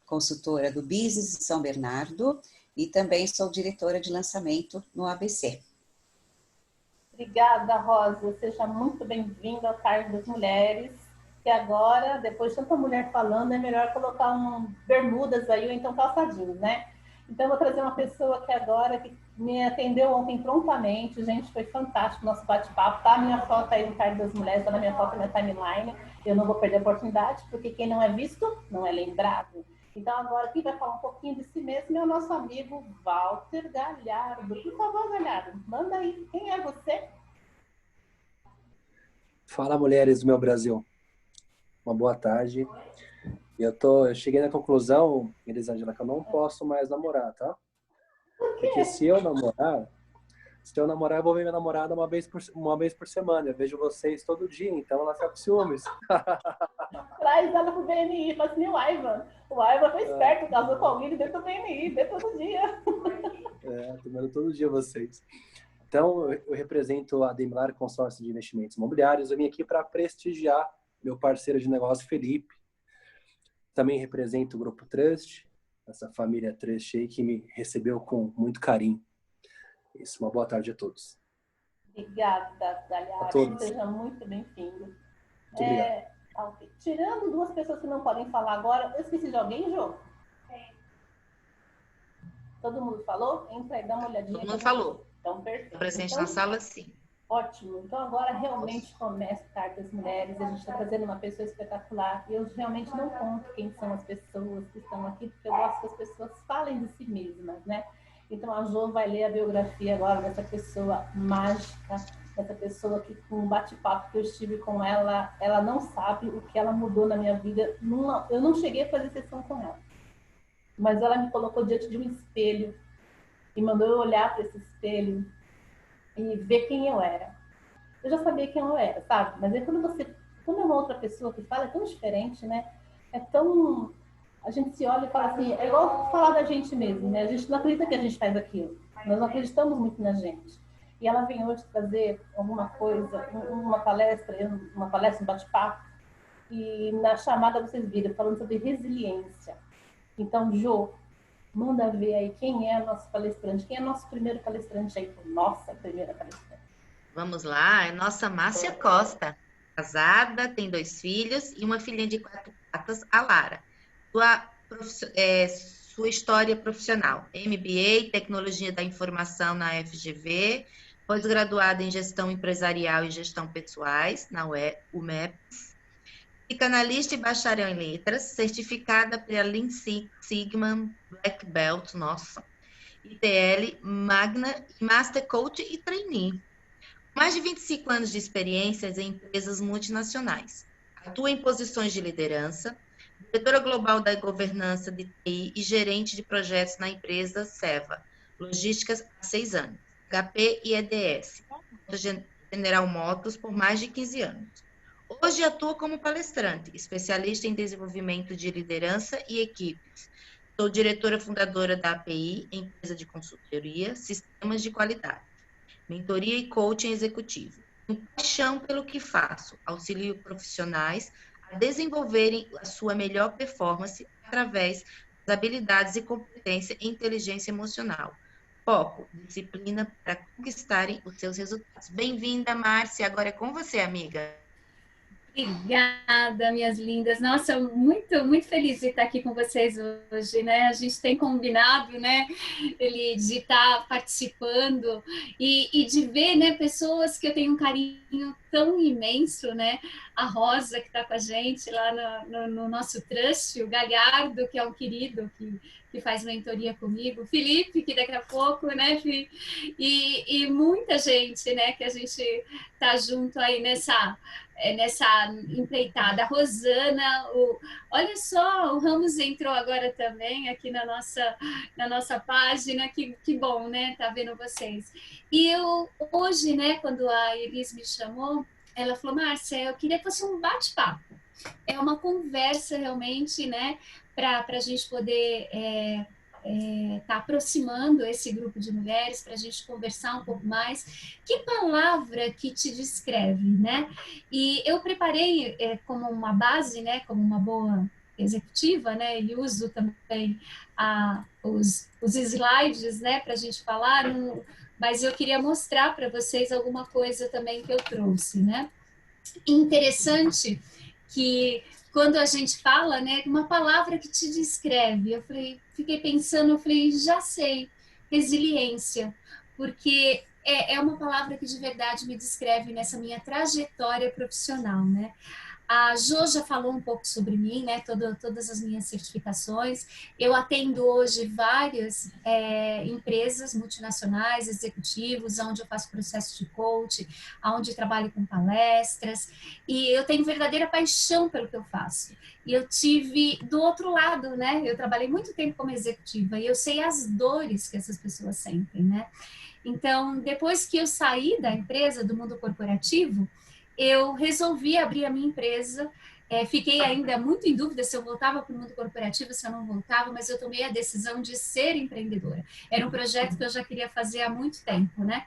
consultora do Business de São Bernardo e também sou diretora de lançamento no ABC. Obrigada, Rosa. Seja muito bem-vinda ao Tarde das Mulheres. E agora, depois de tanta mulher falando, é melhor colocar bermudas aí ou então calçadinhos, né? Então, eu vou trazer uma pessoa que agora que me atendeu ontem prontamente. Gente, foi fantástico o nosso bate-papo. Tá a minha foto aí no Tarde das Mulheres, tá na minha foto, na minha timeline. Eu não vou perder a oportunidade, porque quem não é visto, não é lembrado. Então, agora, quem vai falar um pouquinho de si mesmo é o nosso amigo Walter Galhardo. Por favor, Galhardo, manda aí. Quem é você? Fala, mulheres do meu Brasil. Uma boa tarde. Eu cheguei na conclusão, Elisângela, que eu não posso mais namorar, tá? Porque se eu namorar, eu vou ver minha namorada uma vez por semana. Eu vejo vocês todo dia, então ela fica com ciúmes. Traz ela pro BNI, fala assim, o Ivan foi esperto, casou com alguém dentro do BNI, vê todo dia. Tô vendo todo dia vocês. Então, eu represento a Demilar Consórcio de Investimentos Imobiliários. Eu vim aqui para prestigiar meu parceiro de negócio, Felipe. Também represento o Grupo Trust, essa família Trust aí que me recebeu com muito carinho. Isso, uma boa tarde a todos. Obrigada, Galhardo. Seja muito bem-vindo. Muito obrigado. Okay. Tirando duas pessoas que não podem falar agora, eu esqueci de alguém, Jô? Todo mundo falou? Entra aí, dá uma olhadinha. Todo mundo falou. Então, perfeito. Presente na sala, sim. Ótimo. Então, agora realmente começa o Tarde das Mulheres. A gente está trazendo uma pessoa espetacular. E eu realmente não conto quem são as pessoas que estão aqui, porque eu gosto que as pessoas falem de si mesmas, né? Então, a Jo vai ler a biografia agora dessa pessoa mágica, dessa pessoa que, com um bate-papo que eu estive com ela, ela não sabe o que ela mudou na minha vida. Eu não cheguei a fazer sessão com ela, mas ela me colocou diante de um espelho e mandou eu olhar para esse espelho e ver quem eu era. Eu já sabia quem eu era, sabe? Mas aí quando é uma outra pessoa que fala, é tão diferente, né? A gente se olha e fala assim, é igual falar da gente mesmo, né? A gente não acredita que a gente faz aquilo. Nós não acreditamos muito na gente. E ela vem hoje trazer alguma coisa, uma palestra, um bate-papo, e na chamada vocês viram, falando sobre resiliência. Então, Jo, manda ver aí quem é o nosso palestrante, quem é o nosso primeiro palestrante aí, nossa primeira palestrante. Vamos lá, é nossa Márcia Costa, casada, tem 2 filhos e uma filhinha de 4 patas, a Lara. Sua história profissional, MBA, Tecnologia da Informação na FGV, pós-graduada em Gestão Empresarial e Gestão Pessoais, na UMEPS, psicanalista e bacharel em Letras, certificada pela Lean Six Sigma Black Belt, nossa, ITL, Magna, Master Coach e Trainee. Mais de 25 anos de experiências em empresas multinacionais. Atua em posições de liderança, diretora global da governança de TI e gerente de projetos na empresa Seva, Logísticas há 6 anos, HP e EDS, General Motors por mais de 15 anos. Hoje atua como palestrante, especialista em desenvolvimento de liderança e equipes. Sou diretora fundadora da API, empresa de consultoria, sistemas de qualidade, mentoria e coaching executivo. Tenho paixão pelo que faço, auxilio profissionais a desenvolverem a sua melhor performance através das habilidades e competência e inteligência emocional. Foco, disciplina para conquistarem os seus resultados. Bem-vinda, Márcia. Agora é com você, amiga. Obrigada, minhas lindas. Nossa, muito, muito feliz de estar aqui com vocês hoje, né? A gente tem combinado, né, de estar participando e de ver, né, pessoas que eu tenho um carinho tão imenso, né? A Rosa, que está com a gente lá no nosso trust, o Galhardo, que é um querido que faz mentoria comigo, o Felipe, que daqui a pouco, né, e muita gente, né, que a gente tá junto aí nessa empreitada. A Rosana, olha só, o Ramos entrou agora também aqui na nossa página, que bom, né, tá vendo vocês. E eu, hoje, né, quando a Elis me chamou, ela falou, Márcia, eu queria que fosse um bate-papo. É uma conversa realmente, né, para a gente poder tá aproximando esse grupo de mulheres, para a gente conversar um pouco mais. Que palavra que te descreve, né? E eu preparei como uma base, né, como uma boa executiva, né, e uso também os slides, né, para a gente falar, mas eu queria mostrar para vocês alguma coisa também que eu trouxe, né. Interessante que quando a gente fala, né, uma palavra que te descreve, eu fiquei pensando, eu falei, já sei, resiliência, porque é uma palavra que de verdade me descreve nessa minha trajetória profissional, né? A Jo já falou um pouco sobre mim, né? Todas as minhas certificações. Eu atendo hoje várias empresas multinacionais, executivos, onde eu faço processo de coach, onde trabalho com palestras, e eu tenho verdadeira paixão pelo que eu faço. E eu tive do outro lado, né? Eu trabalhei muito tempo como executiva e eu sei as dores que essas pessoas sentem, né? Então, depois que eu saí da empresa, do mundo corporativo, eu resolvi abrir a minha empresa. Fiquei ainda muito em dúvida se eu voltava para o mundo corporativo, se eu não voltava, mas eu tomei a decisão de ser empreendedora. Era um projeto que eu já queria fazer há muito tempo, né?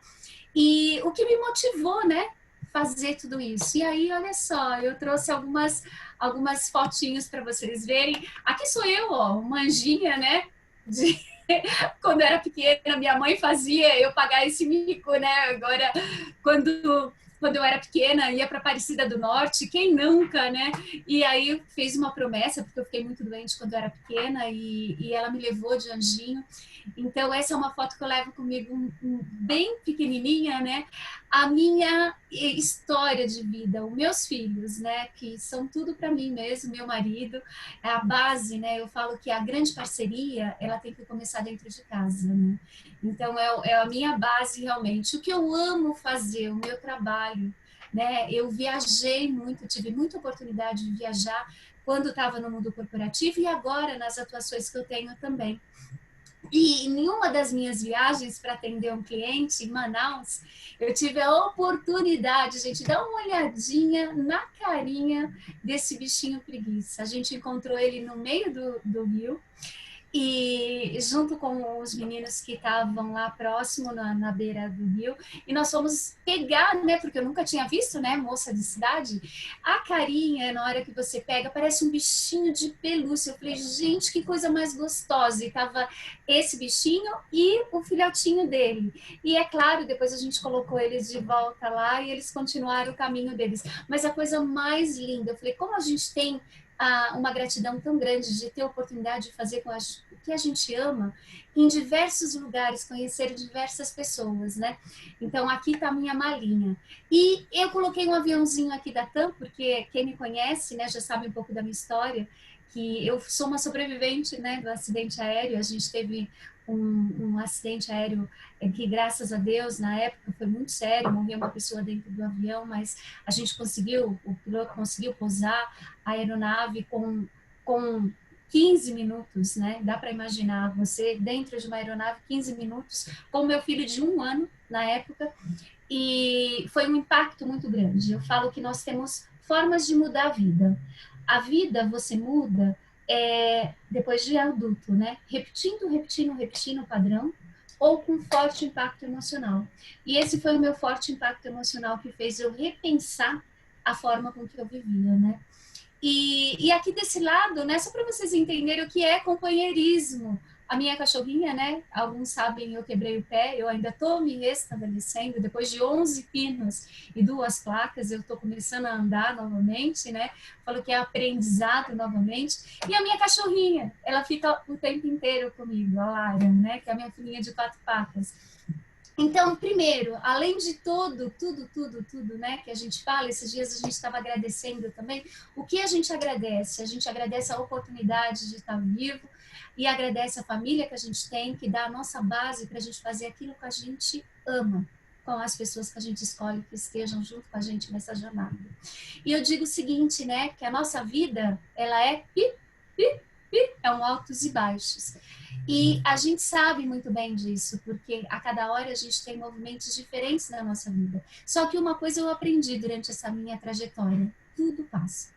E o que me motivou, né? Fazer tudo isso. E aí, olha só, eu trouxe algumas fotinhos para vocês verem. Aqui sou eu, ó, uma anjinha, né? Quando eu era pequena, minha mãe fazia eu pagar esse mico, né? Agora, quando eu era pequena, ia para Aparecida do Norte, quem nunca, né? E aí fez uma promessa, porque eu fiquei muito doente quando eu era pequena, e ela me levou de anjinho. Então, essa é uma foto que eu levo comigo bem pequenininha, né? A minha história de vida, os meus filhos, né? Que são tudo para mim mesmo, meu marido, a base, né? Eu falo que a grande parceria, ela tem que começar dentro de casa, né? Então, é a minha base realmente. O que eu amo fazer, o meu trabalho, né? Eu viajei muito, tive muita oportunidade de viajar quando estava no mundo corporativo e agora nas atuações que eu tenho também. E em uma das minhas viagens para atender um cliente em Manaus, eu tive a oportunidade, gente, de dar uma olhadinha na carinha desse bichinho preguiça. A gente encontrou ele no meio do rio, e junto com os meninos que estavam lá próximo na beira do rio, e nós fomos pegar, né, porque eu nunca tinha visto, né, moça de cidade, a carinha, na hora que você pega, parece um bichinho de pelúcia. Eu falei, gente, que coisa mais gostosa, e tava esse bichinho e o filhotinho dele, e é claro, depois a gente colocou eles de volta lá, e eles continuaram o caminho deles, mas a coisa mais linda, eu falei, como a gente tem uma gratidão tão grande de ter a oportunidade de fazer com o que a gente ama em diversos lugares, conhecer diversas pessoas, né? Então, aqui está a minha malinha. E eu coloquei um aviãozinho aqui da TAM, porque quem me conhece, né, já sabe um pouco da minha história, que eu sou uma sobrevivente, né, do acidente aéreo. A gente teve um acidente aéreo que, graças a Deus, na época foi muito sério, morreu uma pessoa dentro do avião, mas a gente conseguiu, o piloto conseguiu pousar a aeronave com 15 minutos, né? Dá para imaginar você dentro de uma aeronave 15 minutos, com meu filho de 1 ano na época, e foi um impacto muito grande. Eu falo que nós temos formas de mudar a vida. A vida você muda depois de adulto, né? Repetindo o padrão, ou com forte impacto emocional. E esse foi o meu forte impacto emocional que fez eu repensar a forma com que eu vivia, né? E aqui desse lado, né, só para vocês entenderem o que é companheirismo. A minha cachorrinha, né, alguns sabem, eu quebrei o pé, eu ainda estou me restabelecendo, depois de 11 pinos e 2 placas, eu estou começando a andar novamente, né, falo que é aprendizado novamente, e a minha cachorrinha, ela fica o tempo inteiro comigo, a Lara, né, que é a minha filhinha de 4 patas. Então, primeiro, além de tudo, né, que a gente fala, esses dias a gente estava agradecendo também, o que a gente agradece? A gente agradece a oportunidade de estar vivo e agradece a família que a gente tem, que dá a nossa base para a gente fazer aquilo que a gente ama, com as pessoas que a gente escolhe que estejam junto com a gente nessa jornada. E eu digo o seguinte, né, que a nossa vida, ela é é um altos e baixos. E a gente sabe muito bem disso, porque a cada hora a gente tem movimentos diferentes na nossa vida. Só que uma coisa eu aprendi durante essa minha trajetória: tudo passa.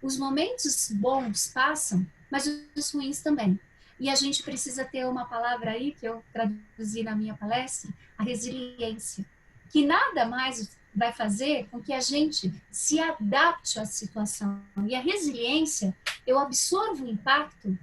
Os momentos bons passam, mas os ruins também. E a gente precisa ter uma palavra aí, que eu traduzi na minha palestra, a resiliência. Que nada mais vai fazer com que a gente se adapte à situação. E a resiliência, eu absorvo o impacto,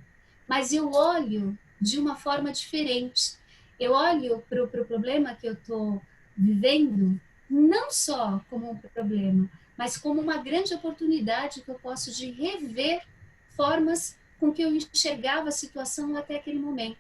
mas eu olho de uma forma diferente. Eu olho para o problema que eu estou vivendo, não só como um problema, mas como uma grande oportunidade que eu posso de rever formas com que eu enxergava a situação até aquele momento.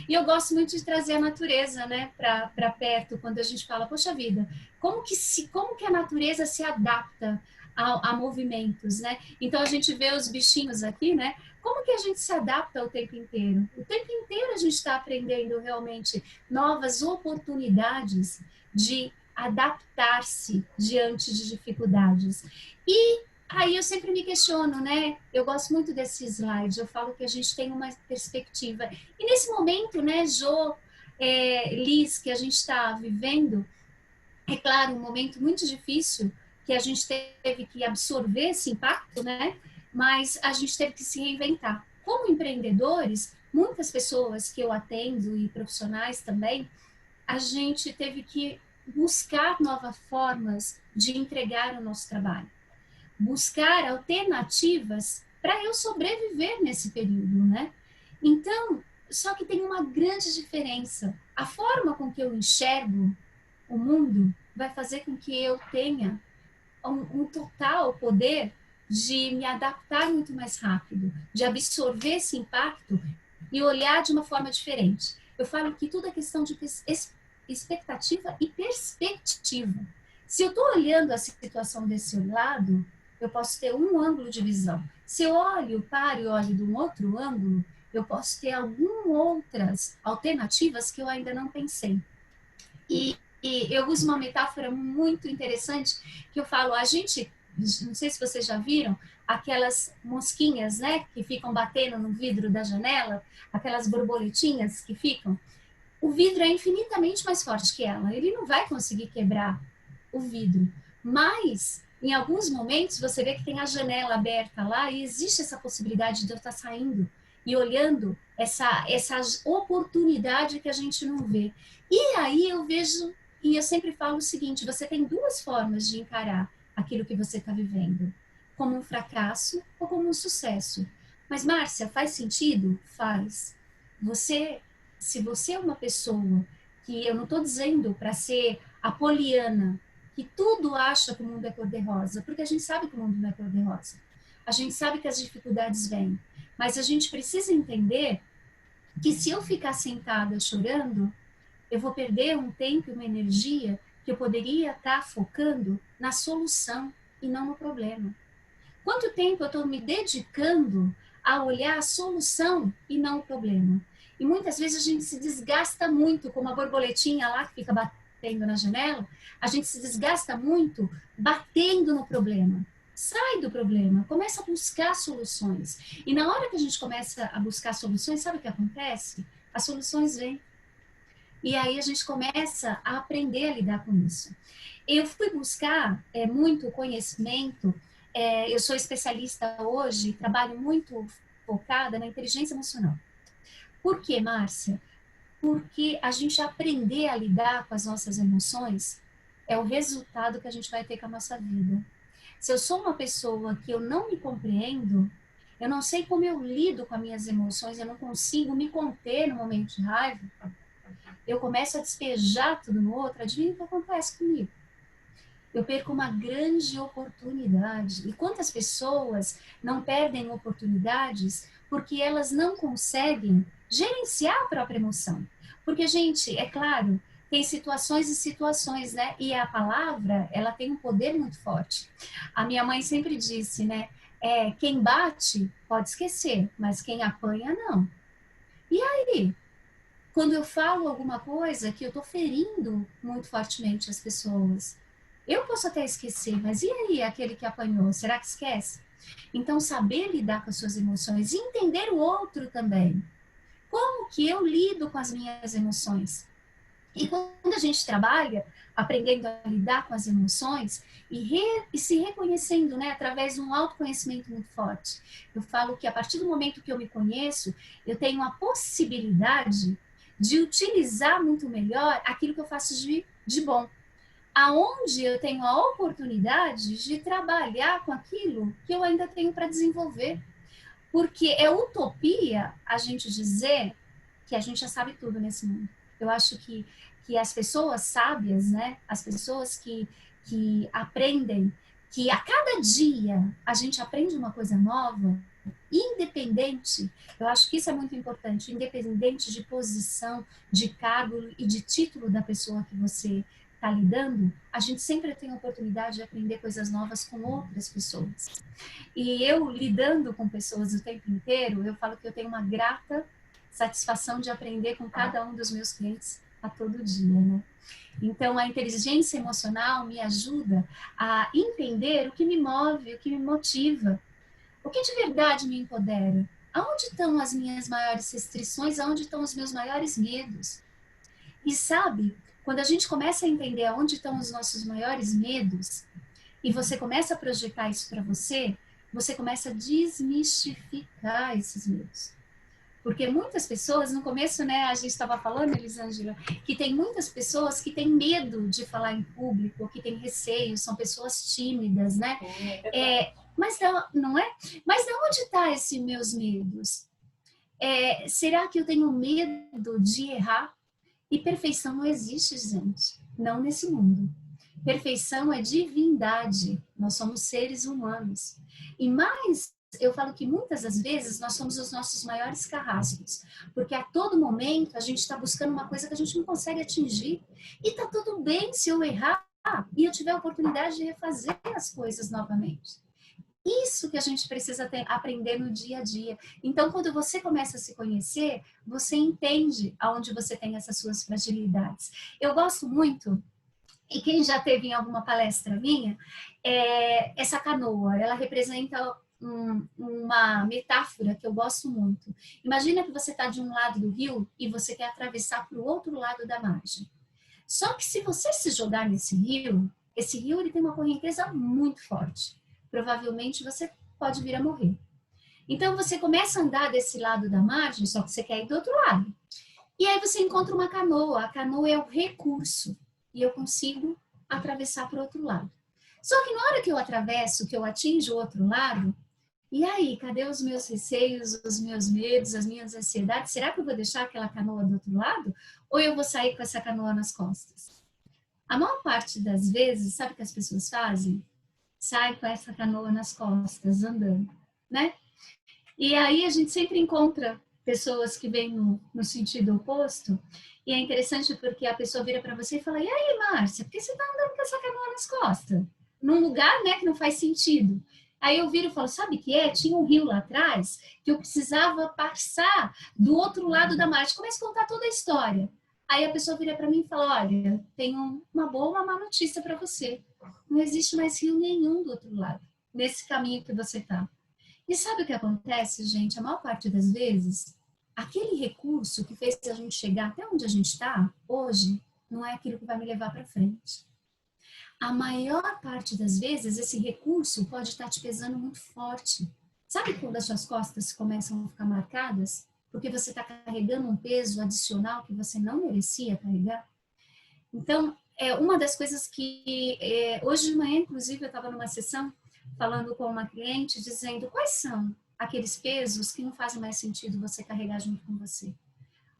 E eu gosto muito de trazer a natureza, né, para perto, quando a gente fala, poxa vida, como que a natureza se adapta a movimentos, né? Então a gente vê os bichinhos aqui, né? Como que a gente se adapta o tempo inteiro? O tempo inteiro a gente está aprendendo realmente novas oportunidades de adaptar-se diante de dificuldades. E aí eu sempre me questiono, né? Eu gosto muito desse slide, eu falo que a gente tem uma perspectiva. E nesse momento, né, Jo, Liz, que a gente está vivendo, é claro, um momento muito difícil, que a gente teve que absorver esse impacto, né? Mas a gente teve que se reinventar. Como empreendedores, muitas pessoas que eu atendo e profissionais também, a gente teve que buscar novas formas de entregar o nosso trabalho. Buscar alternativas para eu sobreviver nesse período, né? Então, só que tem uma grande diferença. A forma com que eu enxergo o mundo vai fazer com que eu tenha um total poder de me adaptar muito mais rápido, de absorver esse impacto e olhar de uma forma diferente. Eu falo que tudo é questão de expectativa e perspectiva. Se eu estou olhando a situação desse lado, eu posso ter um ângulo de visão. Se eu paro e olho de um outro ângulo, eu posso ter algumas outras alternativas que eu ainda não pensei. E eu uso uma metáfora muito interessante, que eu falo, a gente, não sei se vocês já viram, aquelas mosquinhas, né, que ficam batendo no vidro da janela, aquelas borboletinhas que ficam, o vidro é infinitamente mais forte que ela, ele não vai conseguir quebrar o vidro, mas em alguns momentos você vê que tem a janela aberta lá e existe essa possibilidade de eu estar saindo e olhando essa oportunidade que a gente não vê. E aí eu vejo, e eu sempre falo o seguinte, você tem duas formas de encarar aquilo que você está vivendo, como um fracasso ou como um sucesso. Mas, Márcia, faz sentido? Faz. Se você é uma pessoa que, eu não estou dizendo para ser a poliana, que tudo acha que o mundo é cor-de-rosa, porque a gente sabe que o mundo não é cor-de-rosa. A gente sabe que as dificuldades vêm, mas a gente precisa entender que se eu ficar sentada chorando, eu vou perder um tempo e uma energia que eu poderia estar focando na solução e não no problema. Quanto tempo eu estou me dedicando a olhar a solução e não o problema? E muitas vezes a gente se desgasta muito, como a borboletinha lá que fica batendo na janela, a gente se desgasta muito batendo no problema. Sai do problema, começa a buscar soluções. E na hora que a gente começa a buscar soluções, sabe o que acontece? As soluções vêm. E aí a gente começa a aprender a lidar com isso. Eu fui buscar muito conhecimento, eu sou especialista hoje, trabalho muito focada na inteligência emocional. Por quê, Márcia? Porque a gente aprender a lidar com as nossas emoções é o resultado que a gente vai ter com a nossa vida. Se eu sou uma pessoa que eu não me compreendo, eu não sei como eu lido com as minhas emoções, eu não consigo me conter no momento de raiva, eu começo a despejar tudo no outro, adivinha o que acontece comigo? Eu perco uma grande oportunidade. E quantas pessoas não perdem oportunidades porque elas não conseguem gerenciar a própria emoção? Porque, gente, é claro, tem situações e situações, né? E a palavra, ela tem um poder muito forte. A minha mãe sempre disse, né? Quem bate pode esquecer, mas quem apanha, não. E aí? Quando eu falo alguma coisa que eu estou ferindo muito fortemente as pessoas, eu posso até esquecer, mas e aí aquele que apanhou, será que esquece? Então, saber lidar com as suas emoções e entender o outro também. Como que eu lido com as minhas emoções? E quando a gente trabalha aprendendo a lidar com as emoções e se reconhecendo, né, através de um autoconhecimento muito forte, eu falo que a partir do momento que eu me conheço, eu tenho a possibilidade de utilizar muito melhor aquilo que eu faço de bom. aonde eu tenho a oportunidade de trabalhar com aquilo que eu ainda tenho para desenvolver. Porque é utopia a gente dizer que a gente já sabe tudo nesse mundo. Eu acho que as pessoas sábias, né, as pessoas que aprendem, que a cada dia a gente aprende uma coisa nova, independente, eu acho que isso é muito importante, independente de posição, de cargo e de título da pessoa que você está lidando, a gente sempre tem a oportunidade de aprender coisas novas com outras pessoas. E eu, lidando com pessoas o tempo inteiro, eu falo que eu tenho uma grata satisfação de aprender com cada um dos meus clientes a todo dia, né? Então, a inteligência emocional me ajuda a entender o que me move, o que me motiva, o que de verdade me empodera. Aonde estão as minhas maiores restrições? Aonde estão os meus maiores medos? E sabe, quando a gente começa a entender aonde estão os nossos maiores medos, e você começa a projetar isso para você, você começa a desmistificar esses medos. Porque muitas pessoas, no começo, né, a gente estava falando, Elisângela, que tem muitas pessoas que têm medo de falar em público, que têm receio, são pessoas tímidas, né? Mas não é? Mas de onde está esses meus medos? Será que eu tenho medo de errar? E perfeição não existe, gente. Não nesse mundo. Perfeição é divindade. Nós somos seres humanos. E mais, eu falo que muitas das vezes nós somos os nossos maiores carrascos. Porque a todo momento a gente está buscando uma coisa que a gente não consegue atingir. E tá tudo bem se eu errar e eu tiver a oportunidade de refazer as coisas novamente. Isso que a gente precisa aprender no dia a dia. Então, quando você começa a se conhecer, você entende aonde você tem essas suas fragilidades. Eu gosto muito, e quem já teve em alguma palestra minha, essa canoa, ela representa uma metáfora que eu gosto muito. Imagina que você está de um lado do rio e você quer atravessar para o outro lado da margem. Só que se você se jogar nesse rio, esse rio ele tem uma correnteza muito forte. Provavelmente você pode vir a morrer. Então você começa a andar desse lado da margem, só que você quer ir do outro lado. E aí você encontra uma canoa. A canoa é o recurso. E eu consigo atravessar para o outro lado. Só que na hora que eu atravesso, que eu atinjo o outro lado, e aí, cadê os meus receios, os meus medos, as minhas ansiedades? Será que eu vou deixar aquela canoa do outro lado? Ou eu vou sair com essa canoa nas costas? A maior parte das vezes, sabe o que as pessoas fazem? Sai com essa canoa nas costas, andando, né? E aí a gente sempre encontra pessoas que vêm no sentido oposto, e é interessante porque a pessoa vira para você e fala, e aí, Márcia, por que você está andando com essa canoa nas costas? Num lugar, né, que não faz sentido. Aí eu viro e falo, sabe o que é? Tinha um rio lá atrás que eu precisava passar do outro lado da margem. Começa a contar toda a história. Aí a pessoa vira para mim e fala, olha, tenho uma boa ou uma má notícia para você. Não existe mais rio nenhum do outro lado, nesse caminho que você está. E sabe o que acontece, gente? A maior parte das vezes, aquele recurso que fez a gente chegar até onde a gente está, hoje, não é aquilo que vai me levar para frente. A maior parte das vezes, esse recurso pode estar te pesando muito forte. Sabe quando as suas costas começam a ficar marcadas? Porque você está carregando um peso adicional que você não merecia carregar? Então, uma das coisas que hoje de manhã, inclusive, eu estava numa sessão falando com uma cliente, dizendo quais são aqueles pesos que não fazem mais sentido você carregar junto com você.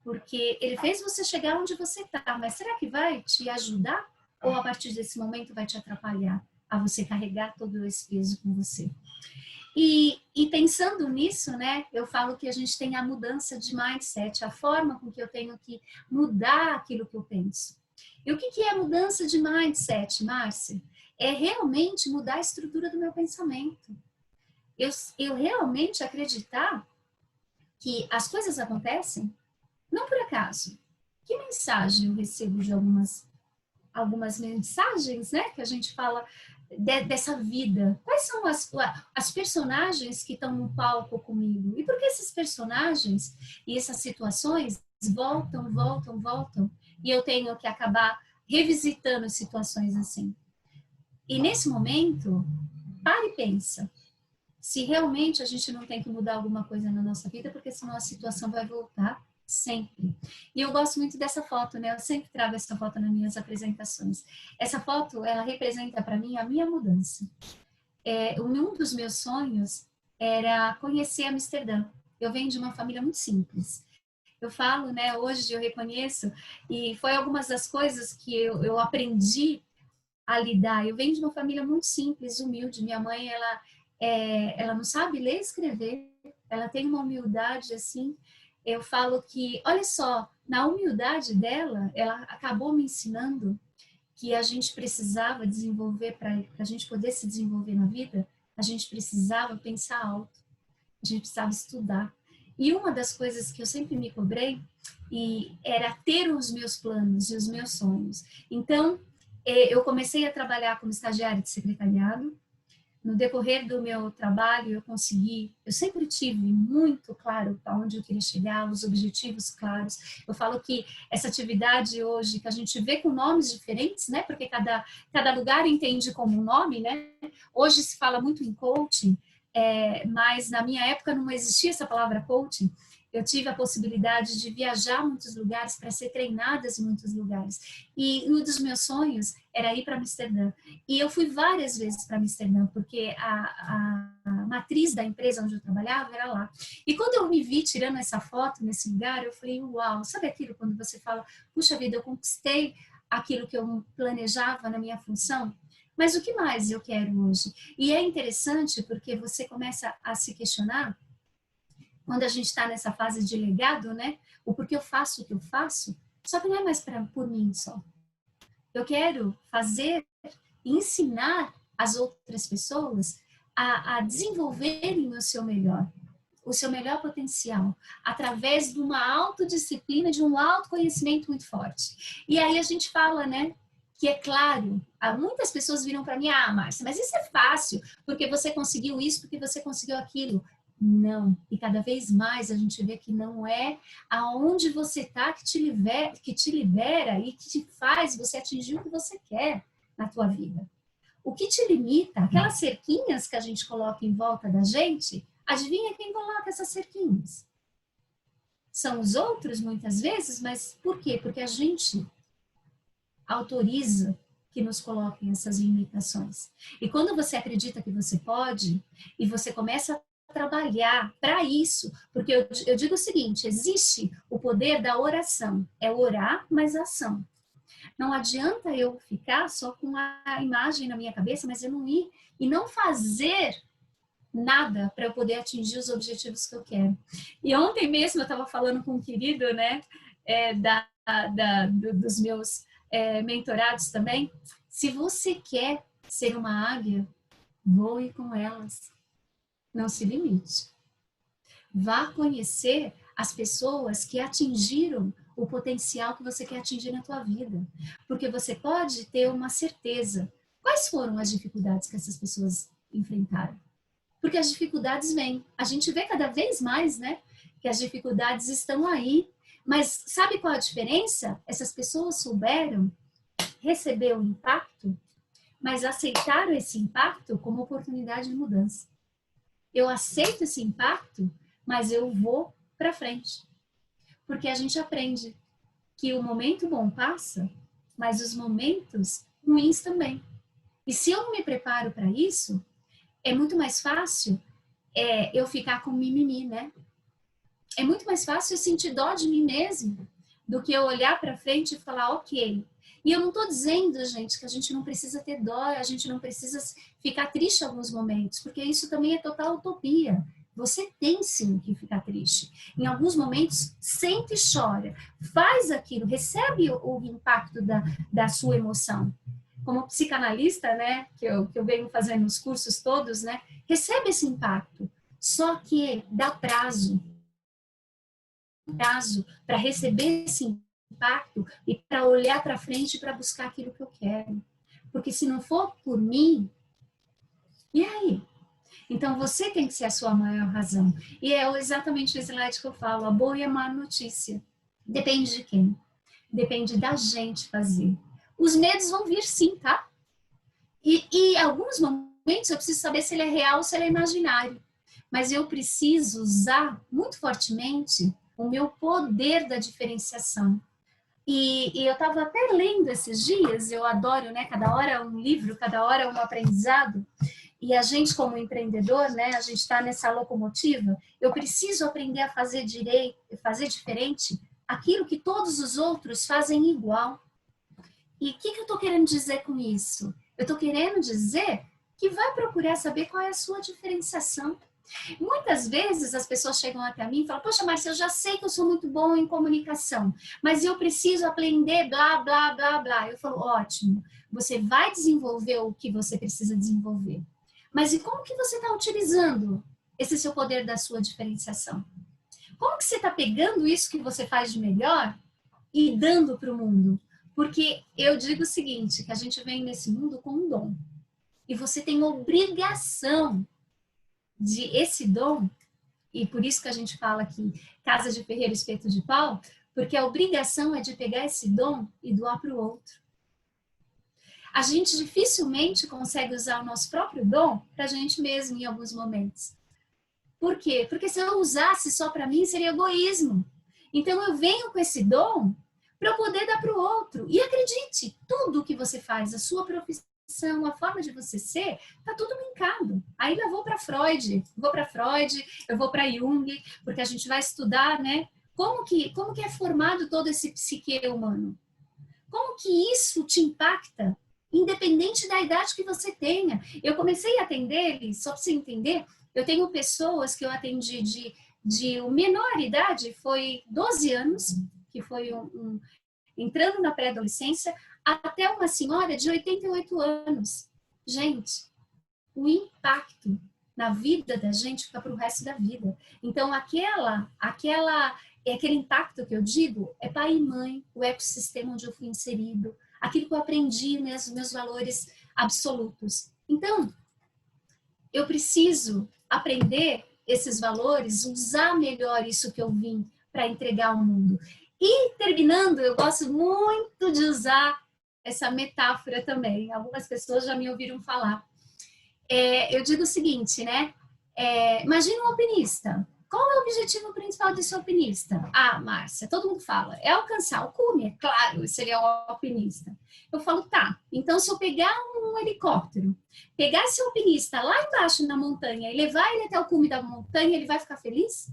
Porque ele fez você chegar onde você está, mas será que vai te ajudar? Ou a partir desse momento vai te atrapalhar a você carregar todo esse peso com você? E pensando nisso, né, eu falo que a gente tem a mudança de mindset, a forma com que eu tenho que mudar aquilo que eu penso. E o que é a mudança de mindset, Márcia? É realmente mudar a estrutura do meu pensamento. Eu realmente acreditar que as coisas acontecem não por acaso. Que mensagem eu recebo de algumas mensagens, né, que a gente fala dessa vida? Quais são as personagens que estão no palco comigo? E por que esses personagens e essas situações voltam? E eu tenho que acabar revisitando situações assim. E nesse momento, para e pensa. Se realmente a gente não tem que mudar alguma coisa na nossa vida, porque senão a situação vai voltar. sempre. E eu gosto muito dessa foto, né? Eu sempre trago essa foto nas minhas apresentações. Essa foto, ela representa para mim a minha mudança. Um dos meus sonhos era conhecer Amsterdã. Eu venho de uma família muito simples. Eu falo, né? Hoje eu reconheço, e foi algumas das coisas que eu aprendi a lidar. Eu venho de uma família muito simples, humilde. Minha mãe, ela não sabe ler e escrever. Ela tem uma humildade assim. Eu falo que, olha só, na humildade dela, ela acabou me ensinando que a gente precisava desenvolver, para a gente poder se desenvolver na vida, a gente precisava pensar alto, a gente precisava estudar. E uma das coisas que eu sempre me cobrei era ter os meus planos e os meus sonhos. Então, eu comecei a trabalhar como estagiária de secretariado. No decorrer do meu trabalho, eu sempre tive muito claro para onde eu queria chegar, os objetivos claros. Eu falo que essa atividade hoje, que a gente vê com nomes diferentes, né? Porque cada lugar entende como um nome, né? Hoje se fala muito em coaching, mas na minha época não existia essa palavra coaching. Eu tive a possibilidade de viajar a muitos lugares, para ser treinada em muitos lugares. E um dos meus sonhos era ir para Amsterdã. E eu fui várias vezes para Amsterdã, porque a matriz da empresa onde eu trabalhava era lá. E quando eu me vi tirando essa foto nesse lugar, eu falei, uau, sabe aquilo quando você fala, puxa vida, eu conquistei aquilo que eu planejava na minha função? Mas o que mais eu quero hoje? E é interessante porque você começa a se questionar, quando a gente está nessa fase de legado, né? O porquê eu faço o que eu faço, só que não é mais por mim só. Eu quero fazer, ensinar as outras pessoas a desenvolverem o seu melhor potencial, através de uma autodisciplina, de um autoconhecimento muito forte. E aí a gente fala, né? Que é claro, muitas pessoas viram para mim, Márcia, mas isso é fácil, porque você conseguiu isso, porque você conseguiu aquilo. Não, e cada vez mais a gente vê que não é aonde você está que te libera e que te faz você atingir o que você quer na tua vida. O que te limita, aquelas cerquinhas que a gente coloca em volta da gente, adivinha quem coloca essas cerquinhas? São os outros muitas vezes, mas por quê? Porque a gente autoriza que nos coloquem essas limitações. E quando você acredita que você pode, e você começa a trabalhar para isso, porque eu digo o seguinte, existe o poder da oração, é orar, mas ação. Não adianta eu ficar só com a imagem na minha cabeça, mas eu não ir e não fazer nada para eu poder atingir os objetivos que eu quero. E ontem mesmo eu estava falando com um querido, né, dos meus mentorados também. Se você quer ser uma águia, voe com elas. Não se limite. Vá conhecer as pessoas que atingiram o potencial que você quer atingir na tua vida. Porque você pode ter uma certeza. Quais foram as dificuldades que essas pessoas enfrentaram? Porque as dificuldades vêm. A gente vê cada vez mais, né? Que as dificuldades estão aí. Mas sabe qual a diferença? Essas pessoas souberam receber o impacto, mas aceitaram esse impacto como oportunidade de mudança. Eu aceito esse impacto, mas eu vou para frente. Porque a gente aprende que o momento bom passa, mas os momentos ruins também. E se eu não me preparo para isso, é muito mais fácil eu ficar com mimimi, né? É muito mais fácil eu sentir dó de mim mesmo do que eu olhar para frente e falar, ok. E eu não estou dizendo, gente, que a gente não precisa ter dó, a gente não precisa ficar triste em alguns momentos, porque isso também é total utopia. Você tem sim que ficar triste. Em alguns momentos, sente e chora. Faz aquilo, recebe o impacto da sua emoção. Como psicanalista, né, que eu venho fazendo os cursos todos, né, recebe esse impacto. Só que dá prazo para receber esse impacto e para olhar para frente para buscar aquilo que eu quero. Porque se não for por mim, e aí? Então você tem que ser a sua maior razão. E é exatamente o slide que eu falo, a boa e a má notícia. Depende de quem? Depende da gente fazer. Os medos vão vir sim, tá? E em alguns momentos eu preciso saber se ele é real ou se ele é imaginário. Mas eu preciso usar muito fortemente o meu poder da diferenciação. E eu estava até lendo esses dias, eu adoro, né? Cada hora um livro, cada hora um aprendizado. E a gente, como empreendedor, né? A gente está nessa locomotiva. Eu preciso aprender a fazer direito, fazer diferente aquilo que todos os outros fazem igual. E o que eu estou querendo dizer com isso? Eu estou querendo dizer que vai procurar saber qual é a sua diferenciação. Muitas vezes as pessoas chegam até mim e falam, poxa, Márcia, eu já sei que eu sou muito bom em comunicação, mas eu preciso aprender blá, blá, blá, blá. Eu falo, ótimo, você vai desenvolver o que você precisa desenvolver. Mas e como que você está utilizando esse seu poder da sua diferenciação? Como que você está pegando isso que você faz de melhor e dando para o mundo? Porque eu digo o seguinte, que a gente vem nesse mundo com um dom. E você tem obrigação de esse dom, e por isso que a gente fala aqui, casa de ferreiro, espeto de pau, porque a obrigação é de pegar esse dom e doar para o outro. A gente dificilmente consegue usar o nosso próprio dom para a gente mesmo em alguns momentos. Por quê? Porque se eu usasse só para mim, seria egoísmo. Então eu venho com esse dom para eu poder dar para o outro. E acredite, tudo que você faz, a sua profissão, a forma de você ser, tá tudo linkado. Aí eu vou para Freud, eu vou para Jung, porque a gente vai estudar, né? Como que é formado todo esse psique humano? Como que isso te impacta, independente da idade que você tenha? Eu comecei a atender, só para você entender, eu tenho pessoas que eu atendi de menor idade, foi 12 anos, que foi entrando na pré-adolescência, até uma senhora de 88 anos. Gente, o impacto na vida da gente fica para o resto da vida. Então, aquele impacto que eu digo é pai e mãe, o ecossistema onde eu fui inserido, aquilo que eu aprendi, né, os meus valores absolutos. Então, eu preciso aprender esses valores, usar melhor isso que eu vim para entregar ao mundo. E, terminando, eu gosto muito de usar essa metáfora também. Algumas pessoas já me ouviram falar. Eu digo o seguinte, né? Imagina um alpinista. Qual é o objetivo principal desse alpinista? Ah, Márcia, todo mundo fala, é alcançar o cume, é claro, seria o alpinista. Eu falo, tá, então se eu pegar um helicóptero, pegar esse alpinista lá embaixo na montanha e levar ele até o cume da montanha, ele vai ficar feliz?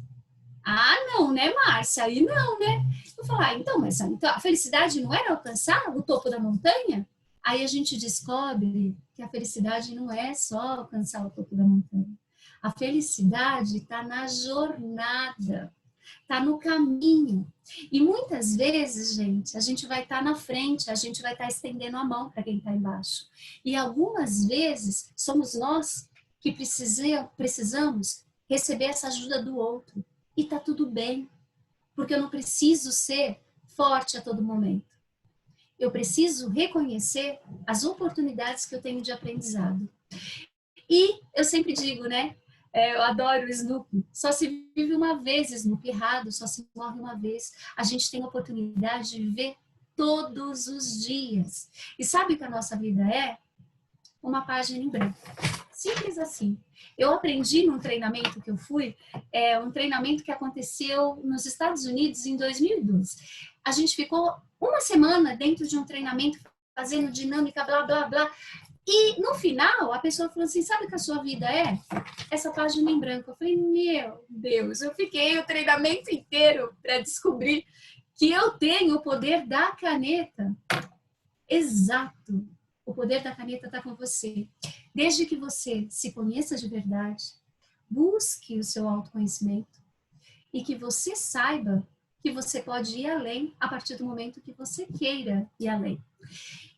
Ah, não, né, Márcia? Aí não, né? Eu falo, então, mas então, a felicidade não era alcançar o topo da montanha? Aí a gente descobre que a felicidade não é só alcançar o topo da montanha. A felicidade está na jornada, está no caminho. E muitas vezes, gente, a gente vai estar na frente, a gente vai estar estendendo a mão para quem está embaixo. E algumas vezes somos nós que precisamos receber essa ajuda do outro. E tá tudo bem, porque eu não preciso ser forte a todo momento. Eu preciso reconhecer as oportunidades que eu tenho de aprendizado. E eu sempre digo, né? Eu adoro o Snoopy. Só se vive uma vez, Snoopy, errado, só se morre uma vez. A gente tem a oportunidade de viver todos os dias. E sabe o que a nossa vida é? Uma página em branco. Simples assim. Eu aprendi num treinamento que eu fui, um treinamento que aconteceu nos Estados Unidos em 2012. A gente ficou uma semana dentro de um treinamento fazendo dinâmica, blá, blá, blá. E no final, a pessoa falou assim, sabe o que a sua vida é? Essa página em branco. Eu falei, meu Deus, eu fiquei o treinamento inteiro para descobrir que eu tenho o poder da caneta. Exato. O poder da caneta está com você. Desde que você se conheça de verdade, busque o seu autoconhecimento e que você saiba que você pode ir além a partir do momento que você queira ir além.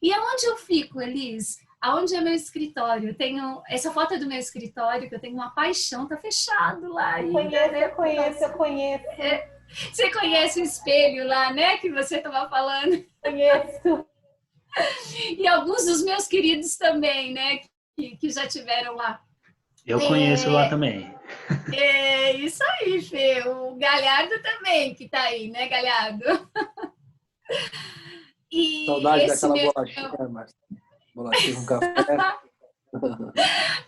E aonde eu fico, Elis? Aonde é meu escritório? Eu tenho essa foto do meu escritório, que eu tenho uma paixão, tá fechado lá ainda. Eu conheço. Você conhece o espelho lá, né? Que você estava falando. Conheço. E alguns dos meus queridos também, né? Que já tiveram lá. Eu conheço lá também. É isso aí, Fê. O Galhardo também, que tá aí, né, Galhardo? E saudade daquela bolachinha, Márcia. Bolachinha com café.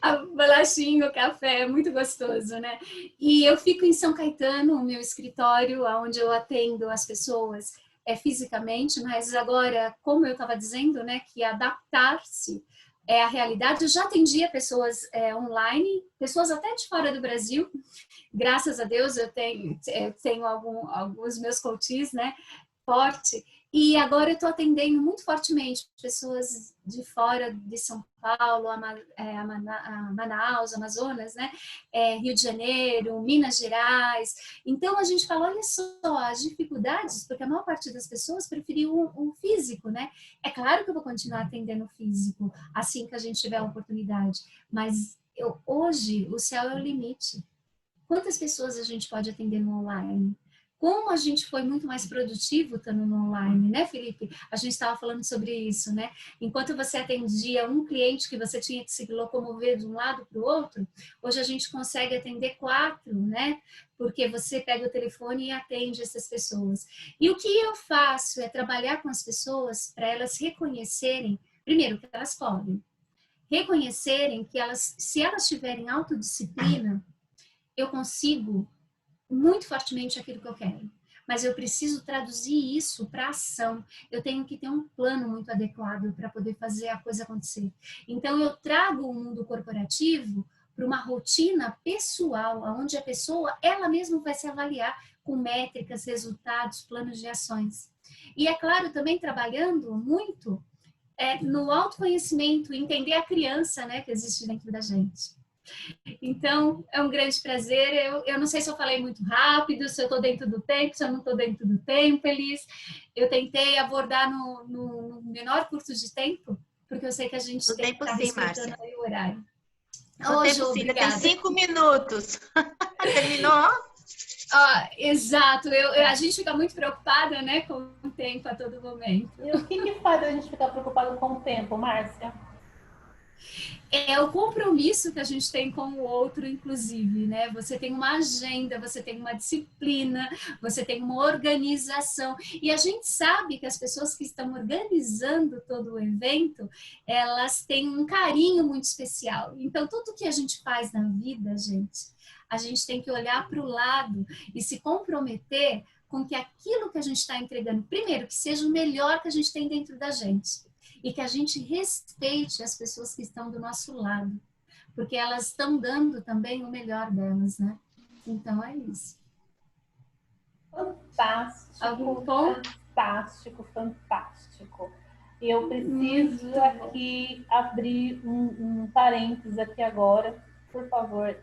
A bolachinha, o café, é muito gostoso, né? E eu fico em São Caetano, o meu escritório, onde eu atendo as pessoas fisicamente, mas agora, como eu estava dizendo, né, que adaptar-se é a realidade. Eu já atendia pessoas online, pessoas até de fora do Brasil. Graças a Deus eu tenho alguns meus coaches, né, forte. E agora eu estou atendendo muito fortemente pessoas de fora de São Paulo, Manaus, Amazonas, né? Rio de Janeiro, Minas Gerais. Então a gente fala, olha só, as dificuldades, porque a maior parte das pessoas preferiu um físico, né? É claro que eu vou continuar atendendo físico assim que a gente tiver a oportunidade, mas hoje o céu é o limite. Quantas pessoas a gente pode atender no online? Como a gente foi muito mais produtivo estando no online, né, Felipe? A gente estava falando sobre isso, né? Enquanto você atendia um cliente que você tinha que se locomover de um lado para o outro, hoje a gente consegue atender 4, né? Porque você pega o telefone e atende essas pessoas. E o que eu faço é trabalhar com as pessoas para elas reconhecerem, primeiro, que elas podem, reconhecerem que se elas tiverem autodisciplina, eu consigo muito fortemente aquilo que eu quero, mas eu preciso traduzir isso para ação. Eu tenho que ter um plano muito adequado para poder fazer a coisa acontecer. Então eu trago o mundo corporativo para uma rotina pessoal, onde a pessoa ela mesma vai se avaliar com métricas, resultados, planos de ações. E é claro, também trabalhando muito no autoconhecimento, entender a criança, né, que existe dentro da gente. Então, é um grande prazer. Eu não sei se eu falei muito rápido, se eu estou dentro do tempo, se eu não estou dentro do tempo, Elis. Eu tentei abordar no menor curso de tempo, porque eu sei que a gente o tem que estar respeitando aí o horário. O tempo sim, tem 5 minutos. Terminou? Exato. A gente fica muito preocupada, né, com o tempo a todo momento. E o que faz a gente ficar preocupado com o tempo, Márcia? É o compromisso que a gente tem com o outro, inclusive, né? Você tem uma agenda, você tem uma disciplina, você tem uma organização. E a gente sabe que as pessoas que estão organizando todo o evento, elas têm um carinho muito especial. Então, tudo que a gente faz na vida, a gente tem que olhar para o lado e se comprometer com que aquilo que a gente está entregando, primeiro, que seja o melhor que a gente tem dentro da gente. E que a gente respeite as pessoas que estão do nosso lado, porque elas estão dando também o melhor delas, né? Então é isso. Fantástico, fantástico. Eu preciso aqui abrir um parênteses aqui agora. Por favor,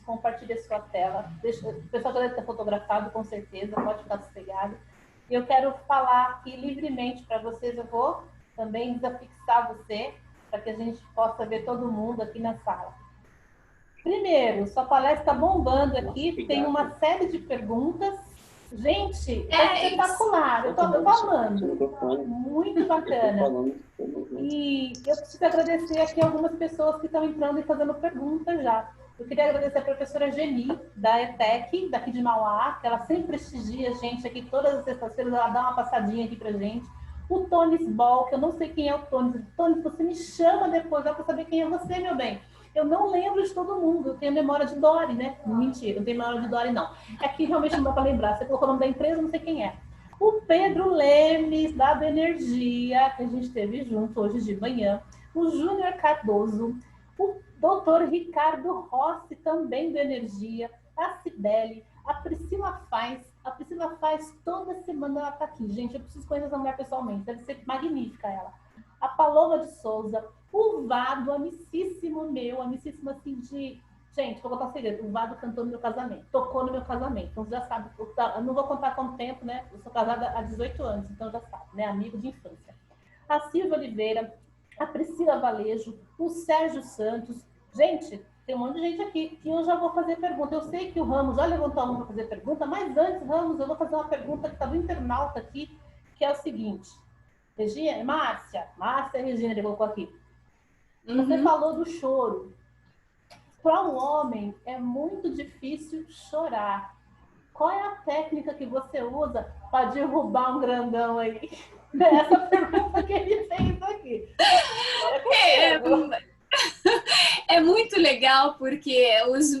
compartilhe a sua tela. O pessoal já deve ter fotografado, com certeza, pode ficar sossegado. E eu quero falar aqui livremente para vocês. Eu vou também desafixar você, para que a gente possa ver todo mundo aqui na sala. Primeiro, sua palestra está bombando aqui, tem uma série de perguntas. Gente, é espetacular, eu estou amando. Muito bacana. E eu preciso agradecer aqui algumas pessoas que estão entrando e fazendo perguntas já. Eu queria agradecer a professora Geni, da ETEC, daqui de Mauá, que ela sempre prestigia a gente aqui, todas as sextas-feiras ela dá uma passadinha aqui pra gente. O Tonis Ball, que eu não sei quem é o Tonis. Tonis, você me chama depois, para saber quem é você, meu bem. Eu não lembro de todo mundo, eu tenho memória de Dory, né? Mentira, eu não tenho memória de Dory, não. É que realmente não dá para lembrar. Você colocou o nome da empresa, não sei quem é. O Pedro Lemes, da Energia, que a gente esteve junto hoje de manhã. O Júnior Cardoso. O doutor Ricardo Rossi, também do Energia. A Cibele. A Priscila Faz toda semana, ela tá aqui. Gente, eu preciso conhecer essa mulher pessoalmente. Deve ser magnífica ela. A Paloma de Souza. O Vado, amicíssimo meu. Amicíssimo assim de... Gente, vou contar um segredo. O Vado cantou no meu casamento. Tocou no meu casamento. Então, você já sabe. Eu não vou contar quanto tempo, né? Eu sou casada há 18 anos. Então, já sabe, né? Amigo de infância. A Silvia Oliveira. A Priscila Valejo. O Sérgio Santos. Gente... Tem um monte de gente aqui e eu já vou fazer pergunta. Eu sei que o Ramos já levantou a mão para fazer pergunta, mas antes, Ramos, eu vou fazer uma pergunta que está do internauta aqui, que é o seguinte. Regina, Márcia Regina, ele colocou aqui. Você falou do choro. Para um homem, é muito difícil chorar. Qual é a técnica que você usa para derrubar um grandão aí? Essa pergunta que ele fez aqui. É muito legal porque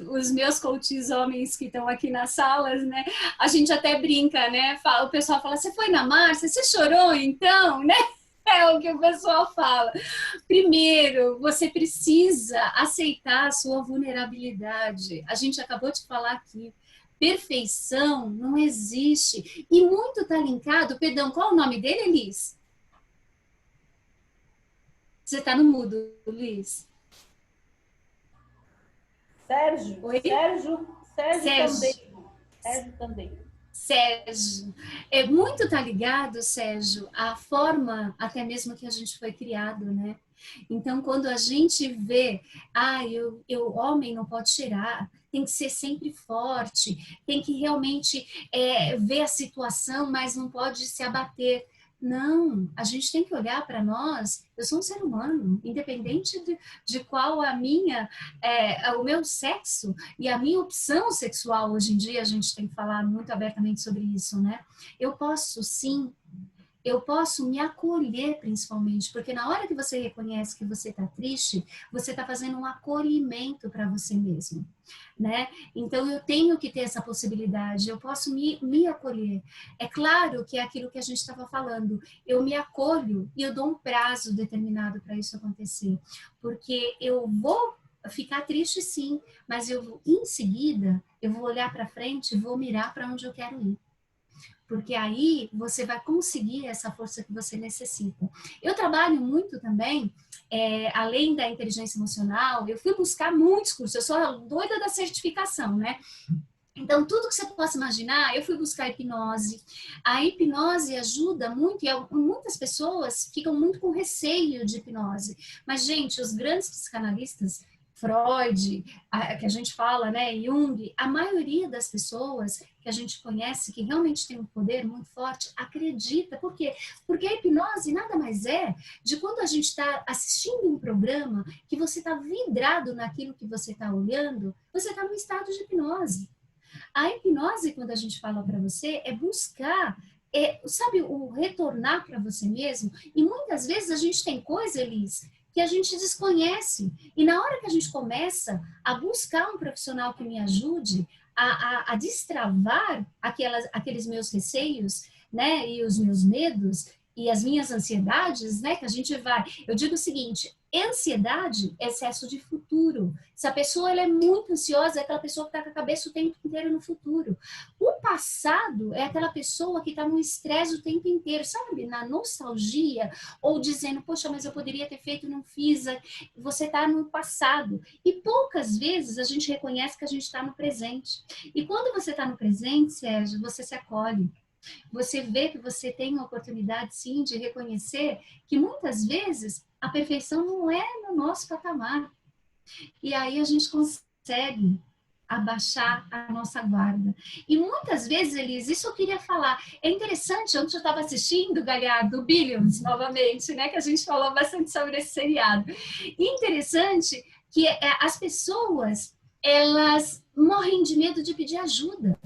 os meus coaches homens que estão aqui nas salas, né? A gente até brinca, né? O pessoal fala, você foi na Márcia? Você chorou então, né? É o que o pessoal fala. Primeiro, você precisa aceitar a sua vulnerabilidade. A gente acabou de falar aqui. Perfeição não existe. E muito está linkado, perdão, qual é o nome dele, Elis? Você está no mudo, Luiz. Sérgio. Oi? Sérgio Tandeiro. Sérgio. É muito tá ligado, Sérgio, à forma até mesmo que a gente foi criado, né? Então, quando a gente vê, homem não pode cheirar, tem que ser sempre forte, tem que realmente ver a situação, mas não pode se abater. Não, a gente tem que olhar para nós. Eu sou um ser humano, independente de qual o meu sexo e a minha opção sexual. Hoje em dia a gente tem que falar muito abertamente sobre isso, né? Eu posso sim, eu posso me acolher principalmente, porque na hora que você reconhece que você está triste, você está fazendo um acolhimento para você mesmo, né? Então eu tenho que ter essa possibilidade, eu posso me acolher. É claro que é aquilo que a gente estava falando, eu me acolho e eu dou um prazo determinado para isso acontecer, porque eu vou ficar triste sim, mas em seguida eu vou olhar para frente e vou mirar para onde eu quero ir. Porque aí você vai conseguir essa força que você necessita. Eu trabalho muito também, além da inteligência emocional, eu fui buscar muitos cursos, eu sou doida da certificação, né? Então, tudo que você possa imaginar, eu fui buscar hipnose. A hipnose ajuda muito, e muitas pessoas ficam muito com receio de hipnose. Mas, gente, os grandes psicanalistas, Freud, que a gente fala, né, Jung, a maioria das pessoas que a gente conhece, que realmente tem um poder muito forte, acredita. Por quê? Porque a hipnose nada mais é de quando a gente está assistindo um programa que você está vidrado naquilo que você está olhando, você está no estado de hipnose. A hipnose, quando a gente fala para você, é buscar, sabe, o retornar para você mesmo. E muitas vezes a gente tem coisa, Elis, que a gente desconhece. E na hora que a gente começa a buscar um profissional que me ajude a destravar aqueles meus receios, né, e os meus medos e as minhas ansiedades, né, que a gente vai... Eu digo o seguinte, ansiedade é excesso de futuro. Se a pessoa ela é muito ansiosa, é aquela pessoa que está com a cabeça o tempo inteiro no futuro. O passado é aquela pessoa que está no estresse o tempo inteiro, sabe? Na nostalgia, ou dizendo, poxa, mas eu poderia ter feito e não fiz. Você está no passado. E poucas vezes a gente reconhece que a gente está no presente. E quando você está no presente, Sérgio, você se acolhe. Você vê que você tem uma oportunidade, sim, de reconhecer que muitas vezes a perfeição não é no nosso patamar. E aí a gente consegue abaixar a nossa guarda. E muitas vezes, Elis, isso eu queria falar. É interessante, ontem eu estava assistindo, Galhardo, Billions, novamente, né? Que a gente falou bastante sobre esse seriado. E interessante que as pessoas, elas morrem de medo de pedir ajuda.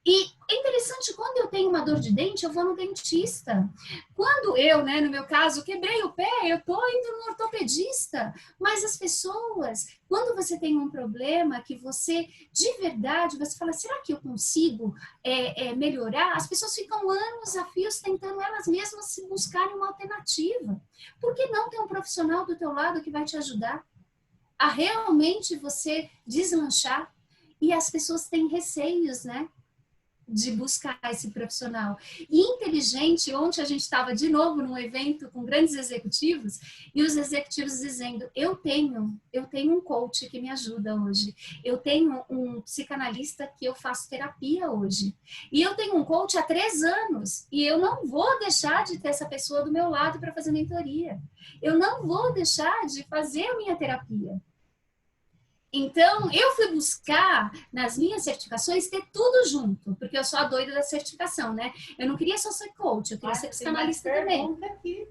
E é interessante, quando eu tenho uma dor de dente, eu vou no dentista. Quando eu, né, no meu caso, quebrei o pé, eu estou indo no ortopedista. Mas as pessoas, quando você tem um problema que você, de verdade, você fala, será que eu consigo melhorar? As pessoas ficam anos a fios tentando elas mesmas se buscarem uma alternativa. Por que não ter um profissional do teu lado que vai te ajudar a realmente você deslanchar? E as pessoas têm receios, né, de buscar esse profissional. E inteligente, ontem a gente estava de novo num evento com grandes executivos, e os executivos dizendo, eu tenho um coach que me ajuda hoje, eu tenho um psicanalista que eu faço terapia hoje, e eu tenho um coach há 3 anos, e eu não vou deixar de ter essa pessoa do meu lado para fazer mentoria, eu não vou deixar de fazer a minha terapia. Então, eu fui buscar, nas minhas certificações, ter tudo junto, porque eu sou a doida da certificação, né? Eu não queria só ser coach, eu queria ser psicanalista também. Aqui.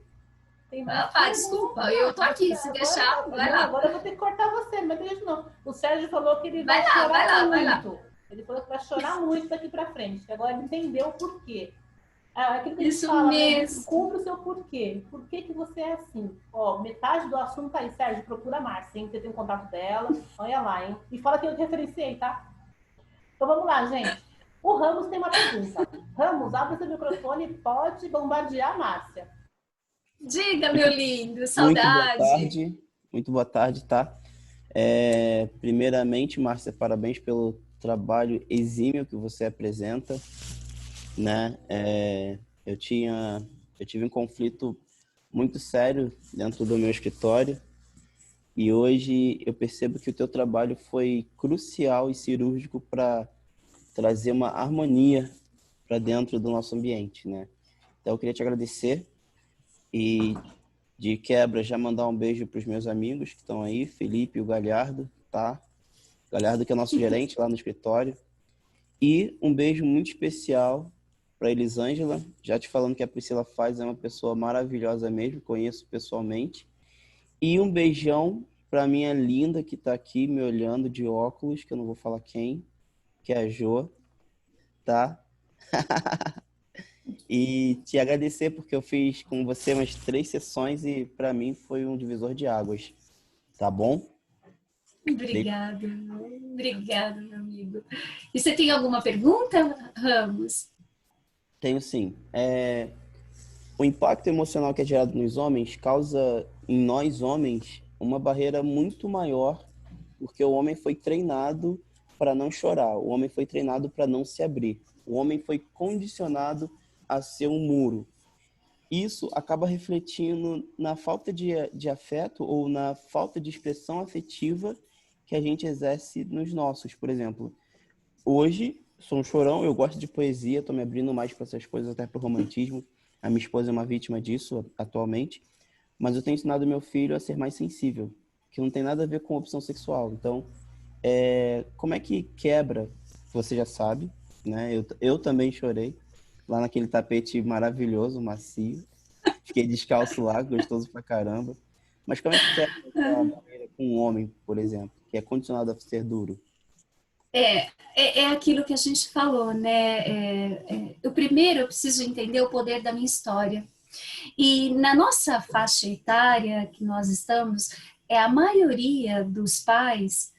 Desculpa, eu tô aqui, se deixar, vai lá. Agora eu vou ter que cortar você, mas deixa não. O Sérgio falou que ele vai chorar muito. Ele falou que vai chorar muito daqui pra frente, que agora ele entendeu o porquê. Aquilo que a gente Isso fala, né? mesmo. Descubra o seu porquê. Por que você é assim? Ó, metade do assunto aí, Sérgio, procura a Márcia, hein? Você tem o contato dela, olha lá, hein? E fala que eu te referenciei, tá? Então vamos lá, gente. O Ramos tem uma pergunta. Ramos, abre seu microfone e pode bombardear a Márcia. Diga, meu lindo, Muito boa saudade. tarde, muito boa tarde, tá? Primeiramente, Márcia, parabéns pelo trabalho exímio que você apresenta, né? Eu tive um conflito muito sério dentro do meu escritório e hoje eu percebo que o teu trabalho foi crucial e cirúrgico para trazer uma harmonia para dentro do nosso ambiente, né? Então, eu queria te agradecer e, de quebra, já mandar um beijo para os meus amigos que estão aí, Felipe e o Galhardo, tá? Galhardo, que é nosso gerente lá no escritório. E um beijo muito especial para Elisângela, já te falando que a Priscila Faz é uma pessoa maravilhosa mesmo, conheço pessoalmente. E um beijão para minha linda que está aqui me olhando de óculos, que eu não vou falar quem, que é a Jo, tá? E te agradecer porque eu fiz com você umas 3 sessões e para mim foi um divisor de águas, tá bom? Obrigada, meu amigo. E você tem alguma pergunta, Ramos? Tenho sim. O impacto emocional que é gerado nos homens causa em nós homens uma barreira muito maior, porque o homem foi treinado para não chorar, o homem foi treinado para não se abrir, o homem foi condicionado a ser um muro. Isso acaba refletindo na falta de afeto ou na falta de expressão afetiva que a gente exerce nos nossos. Por exemplo, hoje sou um chorão, eu gosto de poesia, estou me abrindo mais para essas coisas, até para o romantismo. A minha esposa é uma vítima disso atualmente, mas eu tenho ensinado meu filho a ser mais sensível, que não tem nada a ver com opção sexual. Então, como é que quebra? Você já sabe, né? Eu também chorei lá naquele tapete maravilhoso, macio. Fiquei descalço lá, gostoso pra caramba. Mas como é que quebra essa barreira com um homem, por exemplo, que é condicionado a ser duro? É aquilo que a gente falou, né? O primeiro, eu preciso entender o poder da minha história. E na nossa faixa etária que nós estamos, a maioria dos pais,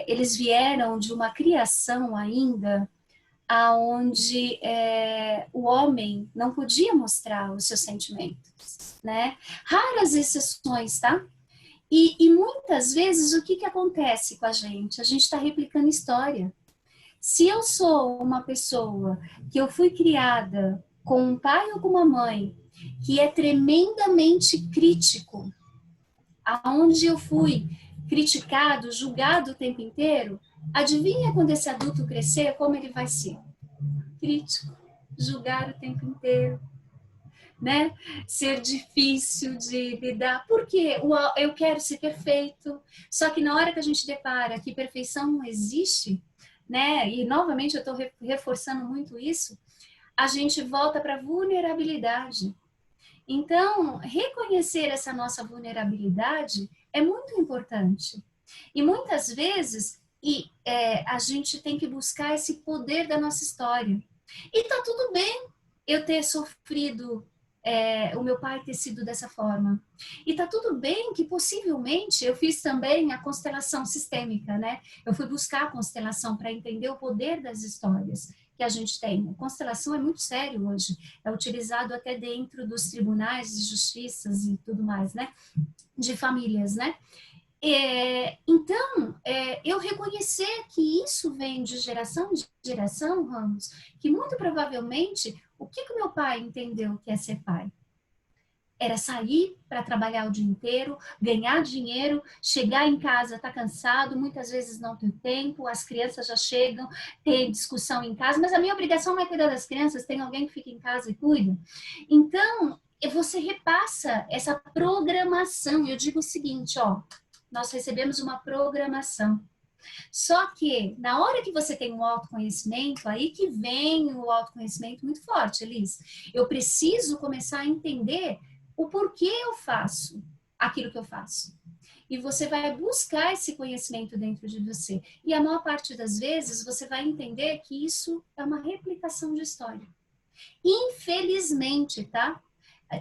eles vieram de uma criação ainda aonde o homem não podia mostrar os seus sentimentos, né? Raras exceções, tá? E muitas vezes o que acontece com a gente? A gente está replicando história. Se eu sou uma pessoa que eu fui criada com um pai ou com uma mãe que é tremendamente crítico, aonde eu fui criticado, julgado o tempo inteiro, adivinha quando esse adulto crescer, como ele vai ser? Crítico, julgar o tempo inteiro, né? Ser difícil de lidar, porque eu quero ser perfeito, só que na hora que a gente depara que perfeição não existe, né? E novamente eu estou reforçando muito isso, a gente volta para a vulnerabilidade. Então, reconhecer essa nossa vulnerabilidade é muito importante. E muitas vezes a gente tem que buscar esse poder da nossa história. E tá tudo bem eu ter sofrido, o meu pai ter sido dessa forma. E tá tudo bem que possivelmente eu fiz também a constelação sistêmica, né? Eu fui buscar a constelação para entender o poder das histórias que a gente tem. A constelação é muito sério hoje, é utilizado até dentro dos tribunais de justiças e tudo mais, né? De famílias, né? Então, eu reconhecer que isso vem de geração em geração, Ramos, que muito provavelmente, o que o meu pai entendeu que é ser pai? Era sair para trabalhar o dia inteiro, ganhar dinheiro, chegar em casa, tá cansado, muitas vezes não tem tempo, as crianças já chegam, tem discussão em casa, mas a minha obrigação não é cuidar das crianças, tem alguém que fica em casa e cuida. Então, você repassa essa programação. Eu digo o seguinte, ó, nós recebemos uma programação. Só que, na hora que você tem um autoconhecimento, aí que vem o autoconhecimento muito forte, Elis. Eu preciso começar a entender o porquê eu faço aquilo que eu faço. E você vai buscar esse conhecimento dentro de você. E a maior parte das vezes, você vai entender que isso é uma replicação de história. Infelizmente, tá?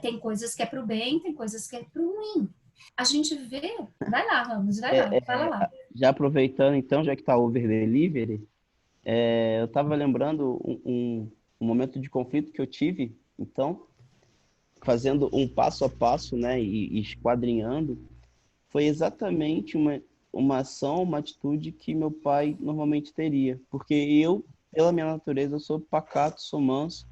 Tem coisas que é pro bem, tem coisas que é pro ruim. A gente vê... Vai lá, Ramos, vai lá, fala lá. Já aproveitando, então, já que tá over delivery, eu estava lembrando um momento de conflito que eu tive, então, fazendo um passo a passo, né, e esquadrinhando, foi exatamente uma ação, uma atitude que meu pai normalmente teria, porque eu, pela minha natureza, eu sou pacato, sou manso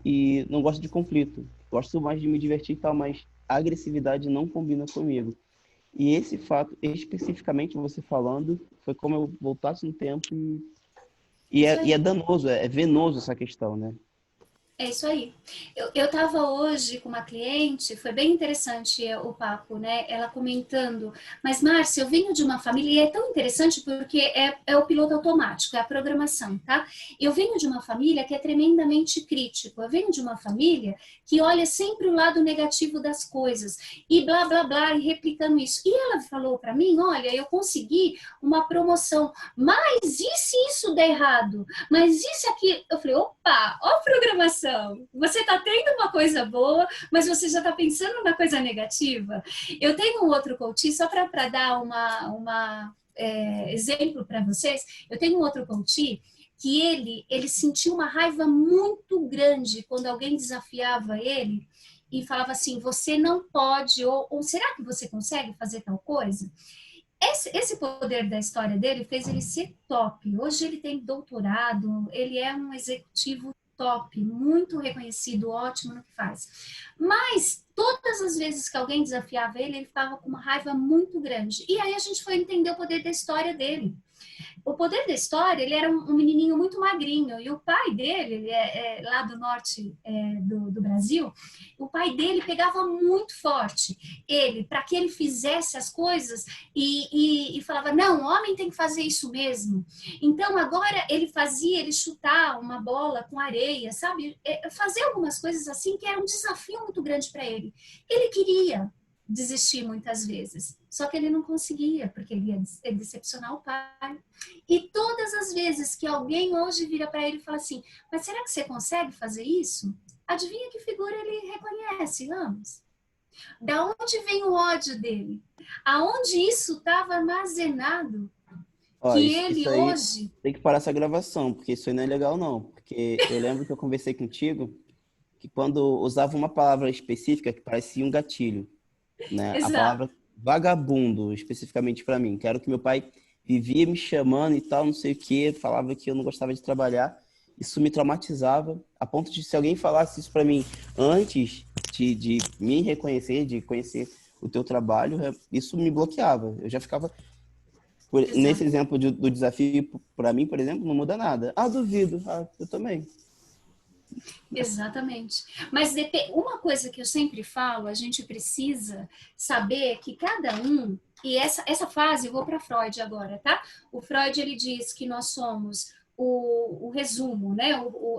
e não gosto de conflito, gosto mais de me divertir e tal, mas a agressividade não combina comigo. E esse fato, especificamente você falando, foi como eu voltasse no tempo e é danoso, é venoso essa questão, né? É isso aí. Eu estava hoje com uma cliente, foi bem interessante o papo, né? Ela comentando, mas Márcia, eu venho de uma família, e é tão interessante porque é o piloto automático, é a programação, tá? Eu venho de uma família que é tremendamente crítico, eu venho de uma família que olha sempre o lado negativo das coisas, e blá, blá, blá, e replicando isso. E ela falou para mim, olha, eu consegui uma promoção, mas e se isso der errado? Mas e se aqui... Eu falei, opa, ó a programação. Você está tendo uma coisa boa, mas você já está pensando na coisa negativa. Eu tenho um outro coach, só para dar exemplo para vocês, eu tenho um outro coach que ele sentiu uma raiva muito grande quando alguém desafiava ele e falava assim, você não pode, ou será que você consegue fazer tal coisa? Esse poder da história dele fez ele ser top. Hoje ele tem doutorado, ele é um executivo top, muito reconhecido, ótimo no que faz. Mas todas as vezes que alguém desafiava ele, ele ficava com uma raiva muito grande. E aí a gente foi entender o poder da história dele. O poder da história, ele era um menininho muito magrinho, e o pai dele, ele é lá do norte do Brasil, o pai dele pegava muito forte ele, para que ele fizesse as coisas e falava, não, homem tem que fazer isso mesmo. Então agora ele chutar uma bola com areia, sabe? Fazer algumas coisas assim que era um desafio muito grande para ele. Ele queria desistir muitas vezes, só que ele não conseguia, porque ele ia decepcionar o pai. E todas as vezes que alguém hoje vira para ele e fala assim, mas será que você consegue fazer isso? Adivinha que figura ele reconhece, Ramos? Da onde vem o ódio dele? Aonde isso estava armazenado? Ó, Que isso ele aí hoje... tem que parar essa gravação, porque isso aí não é legal, não. Porque eu lembro que eu conversei contigo que quando usava uma palavra específica que parecia um gatilho, né? A Exato. palavra vagabundo, especificamente para mim, que era o que meu pai vivia me chamando e tal, não sei o que, falava que eu não gostava de trabalhar. Isso me traumatizava, a ponto de se alguém falasse isso para mim antes de me reconhecer, de conhecer o teu trabalho, isso me bloqueava. Eu já ficava... Nesse exemplo do desafio, para mim, por exemplo, não muda nada. Ah, duvido. Ah, eu também. Exatamente. Mas uma coisa que eu sempre falo, a gente precisa saber que cada um, e essa fase, eu vou para Freud agora, tá? O Freud, ele diz que nós somos o resumo, né?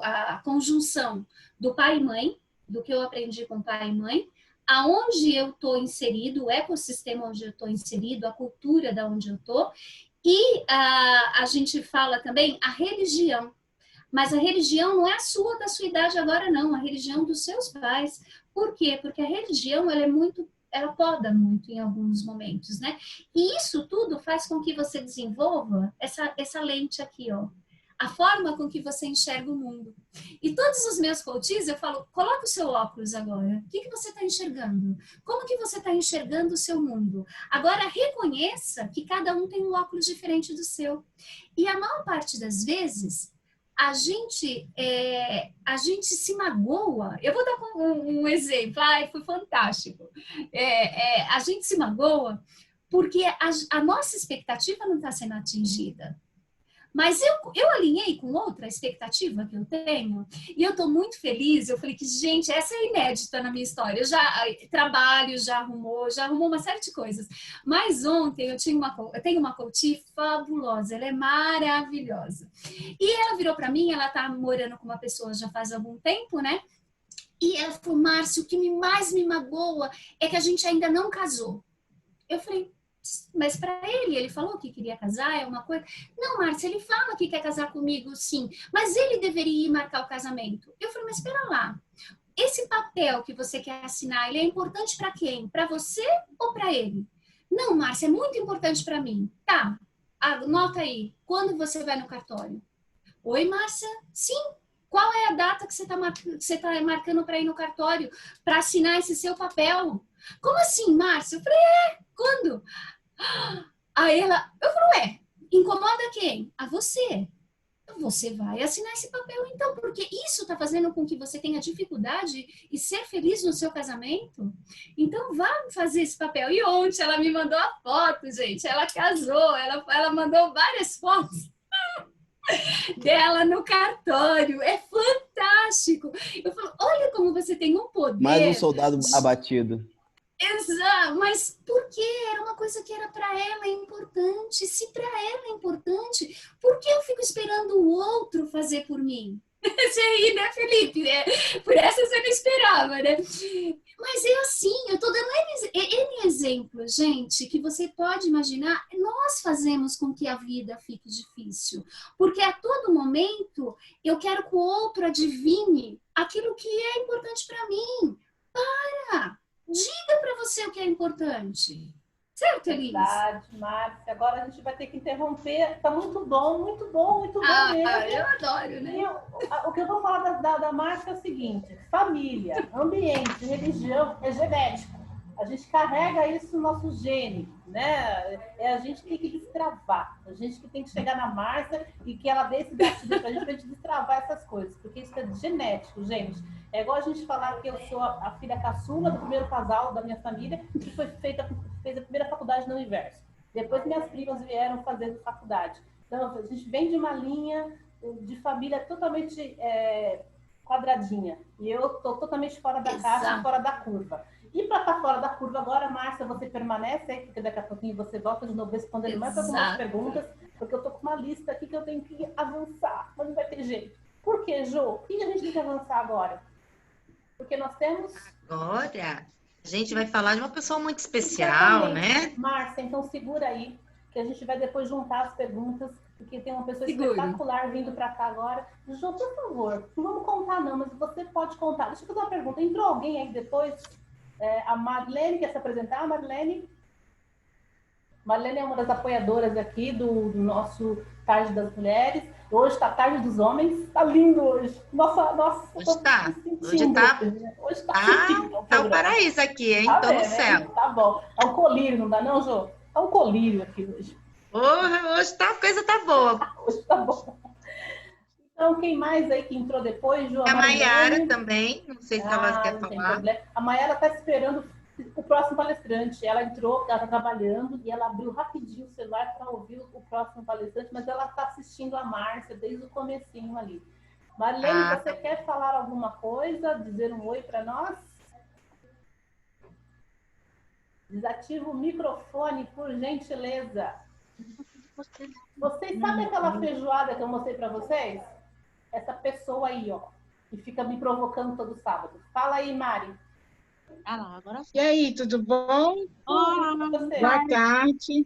A conjunção do pai e mãe, do que eu aprendi com pai e mãe, aonde eu estou inserido, o ecossistema onde eu estou inserido, a cultura da onde eu estou, e a gente fala também a religião. Mas a religião não é a da sua idade agora, não. A religião dos seus pais. Por quê? Porque a religião, ela poda muito em alguns momentos, né? E isso tudo faz com que você desenvolva essa lente aqui, ó. A forma com que você enxerga o mundo. E todos os meus coaches, eu falo, coloca o seu óculos agora. O que você está enxergando? Como que você está enxergando o seu mundo? Agora, reconheça que cada um tem um óculos diferente do seu. E a maior parte das vezes... A gente se magoa. Eu vou dar um exemplo, foi fantástico. A gente se magoa porque a nossa expectativa não está sendo atingida. Mas eu alinhei com outra expectativa que eu tenho, e eu estou muito feliz. Eu falei que, gente, essa é inédita na minha história. Eu já trabalho, já arrumou uma série de coisas. Mas ontem eu tenho uma coach fabulosa, ela é maravilhosa. E ela virou para mim, ela está morando com uma pessoa já faz algum tempo, né? E ela falou, Márcio, o que mais me magoa é que a gente ainda não casou. Eu falei, Mas para ele falou que queria casar, é uma coisa. Não, Márcia, ele fala que quer casar comigo, sim, mas ele deveria ir marcar o casamento. Eu falei, mas espera lá. Esse papel que você quer assinar, ele é importante para quem? Para você ou para ele? Não, Márcia, é muito importante para mim. Tá, anota aí. Quando você vai no cartório? Oi, Márcia? Sim. Qual é a data que você está marcando para ir no cartório para assinar esse seu papel? Como assim, Márcia? Eu falei, quando? Aí eu falei, incomoda quem? A você. Você vai assinar esse papel então, porque isso está fazendo com que você tenha dificuldade em ser feliz no seu casamento. Então, vá fazer esse papel. E ontem ela me mandou a foto, gente. Ela casou, ela mandou várias fotos dela no cartório. É fantástico. Eu falo, olha como você tem um poder. Mais um soldado abatido. Exato, mas por quê? Era uma coisa que era para ela importante. Se para ela é importante, por que eu fico esperando o outro fazer por mim? Você aí, né, Felipe? Por essa você não esperava, né? Mas é assim, eu tô dando N exemplos, gente, que você pode imaginar. Nós fazemos com que a vida fique difícil. Porque a todo momento eu quero que o outro adivinhe aquilo que é importante para mim. Para! Diga para você o que é importante. Certo, Elis? Verdade, Márcia. Agora a gente vai ter que interromper. Tá muito bom, muito bom, muito bom mesmo. Eu adoro, né? O que eu vou falar da Márcia é o seguinte: família, ambiente, religião é genético. A gente carrega isso no nosso gene, né? A gente tem que destravar. A gente que tem que chegar na Márcia e que ela dê esse gatilho pra gente destravar essas coisas. Porque isso é genético, gente. É igual a gente falar que eu sou a filha caçula do primeiro casal da minha família que fez a primeira faculdade no universo. Depois minhas primas vieram fazendo faculdade. Então, a gente vem de uma linha de família totalmente quadradinha. E eu estou totalmente fora da caixa, fora da curva. E para estar fora da curva agora, Márcia, você permanece aí, porque daqui a pouquinho você volta de novo respondendo mais algumas perguntas, porque eu estou com uma lista aqui que eu tenho que avançar, mas não vai ter jeito. Por quê, Jô? O que a gente tem que avançar agora? Porque nós temos... Agora, a gente vai falar de uma pessoa muito especial, né? Márcia, então segura aí, que a gente vai depois juntar as perguntas, porque tem uma pessoa espetacular vindo para cá agora. Jô, por favor, não vamos contar não, mas você pode contar. Deixa eu fazer uma pergunta. Entrou alguém aí depois? A Marlene quer se apresentar? A Marlene é uma das apoiadoras aqui do nosso Tarde das Mulheres. Hoje está Tarde dos Homens. Está lindo hoje. Nossa. Hoje está. Tá o paraíso aqui, hein? Tô no céu. Tá bom. É um colírio, não dá não, Jô? É um colírio aqui hoje. Hoje a coisa tá boa. Hoje tá bom. Então, quem mais aí que entrou depois, Jô? A Maiara também. Não sei se ela quer falar. A Maiara está esperando o próximo palestrante. Ela entrou, ela está trabalhando e ela abriu rapidinho o celular para ouvir o próximo palestrante, mas ela está assistindo a Márcia desde o comecinho ali. Marlene, você quer falar alguma coisa? Dizer um oi para nós? Desativa o microfone, por gentileza. Vocês sabem aquela feijoada que eu mostrei para vocês? Essa pessoa aí, ó, que fica me provocando todo sábado. Fala aí, Mari. Agora sim. E aí, tudo bom? Boa tarde.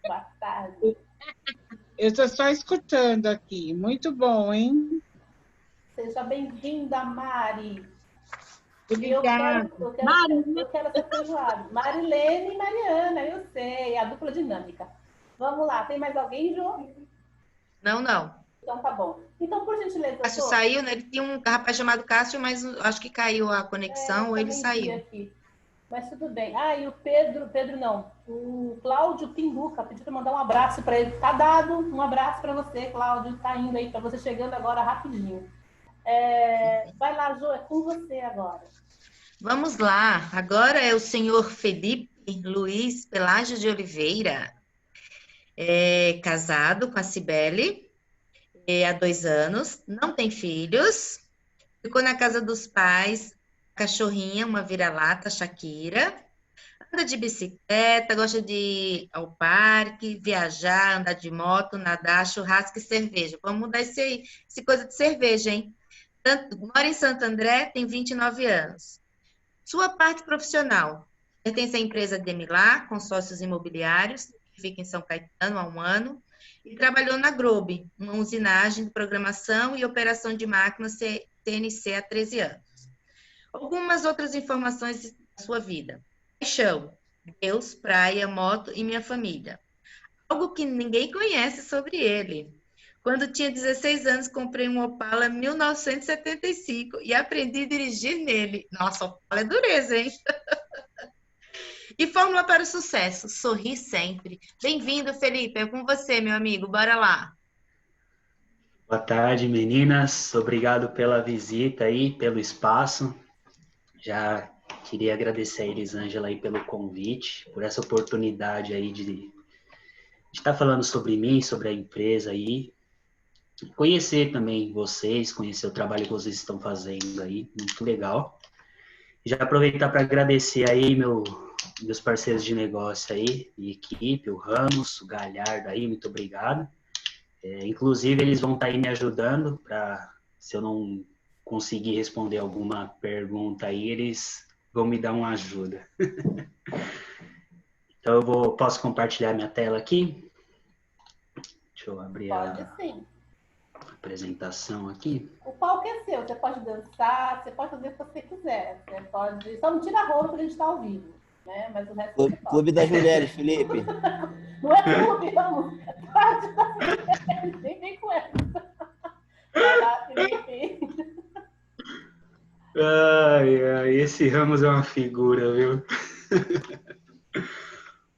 Boa tarde. Eu estou só escutando aqui. Muito bom, hein? Seja bem-vinda, Mari. Obrigada. Eu quero essa feijoada. Marilene e Mariana, eu sei. A dupla dinâmica. Vamos lá. Tem mais alguém, Jô? Não. Então tá bom. Então, por gentileza... Cássio saiu, né? Ele tinha um rapaz chamado Cássio, mas acho que caiu a conexão ou ele saiu. Aqui. Mas tudo bem. E o Pedro não. O Cláudio Pinduca pediu para mandar um abraço para ele. Tá dado um abraço para você, Cláudio. Tá indo aí para você, chegando agora rapidinho. Vai lá, Jô, é com você agora. Vamos lá. Agora é o senhor Felipe Luiz Pelágio de Oliveira. Casado com a Cibele. Há 2 anos, não tem filhos, ficou na casa dos pais, cachorrinha, uma vira-lata, Shakira, anda de bicicleta, gosta de ir ao parque, viajar, andar de moto, nadar, churrasco e cerveja. Vamos mudar esse coisa de cerveja, hein? Mora em Santo André, tem 29 anos. Sua parte profissional, Pertence à empresa Demilar, consórcios imobiliários, que fica em São Caetano há 1 ano, e trabalhou na Grobe, uma usinagem de programação e operação de máquinas CNC há 13 anos. Algumas outras informações da sua vida. Paixão, Deus, praia, moto e minha família. Algo que ninguém conhece sobre ele. Quando tinha 16 anos, comprei um Opala 1975 e aprendi a dirigir nele. Nossa, Opala é dureza, hein? E fórmula para o sucesso, sorri sempre. Bem-vindo, Felipe, é com você, meu amigo, bora lá. Boa tarde, meninas. Obrigado pela visita aí, pelo espaço. Já queria agradecer a Elisângela aí pelo convite, por essa oportunidade aí de estar falando sobre mim, sobre a empresa aí. Conhecer também vocês, conhecer o trabalho que vocês estão fazendo aí, muito legal. Já aproveitar para agradecer aí meus parceiros de negócio aí, de equipe, o Ramos, o Galhardo aí, muito obrigado. Inclusive, eles vão estar aí me ajudando para, se eu não conseguir responder alguma pergunta aí, eles vão me dar uma ajuda. Então, posso compartilhar minha tela aqui? Deixa eu abrir Pode sim. A apresentação aqui. O palco é seu, você pode dançar, você pode fazer o que você quiser. Você pode... Só não tira a roupa porque a gente está ao vivo, né? Mas o resto é Clube das Mulheres, Felipe. Não é clube, vamos. Nem vem com essa. Vai lá, Felipe. Ai, esse Ramos é uma figura, viu?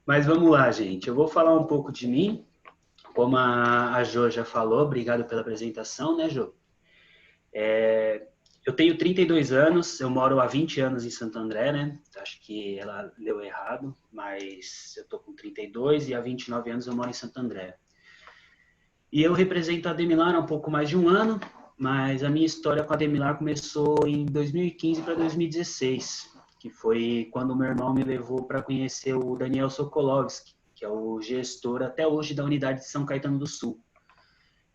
Mas vamos lá, gente. Eu vou falar um pouco de mim. Como a Jo já falou, obrigado pela apresentação, né, Jo? Eu tenho 32 anos, eu moro há 20 anos em Santo André, né? Acho que ela leu errado, mas eu tô com 32 e há 29 anos eu moro em Santo André. E eu represento a Demilar há um pouco mais de 1 ano, mas a minha história com a Demilar começou em 2015 para 2016, que foi quando o meu irmão me levou para conhecer o Daniel Sokolovski, que é o gestor até hoje da unidade de São Caetano do Sul.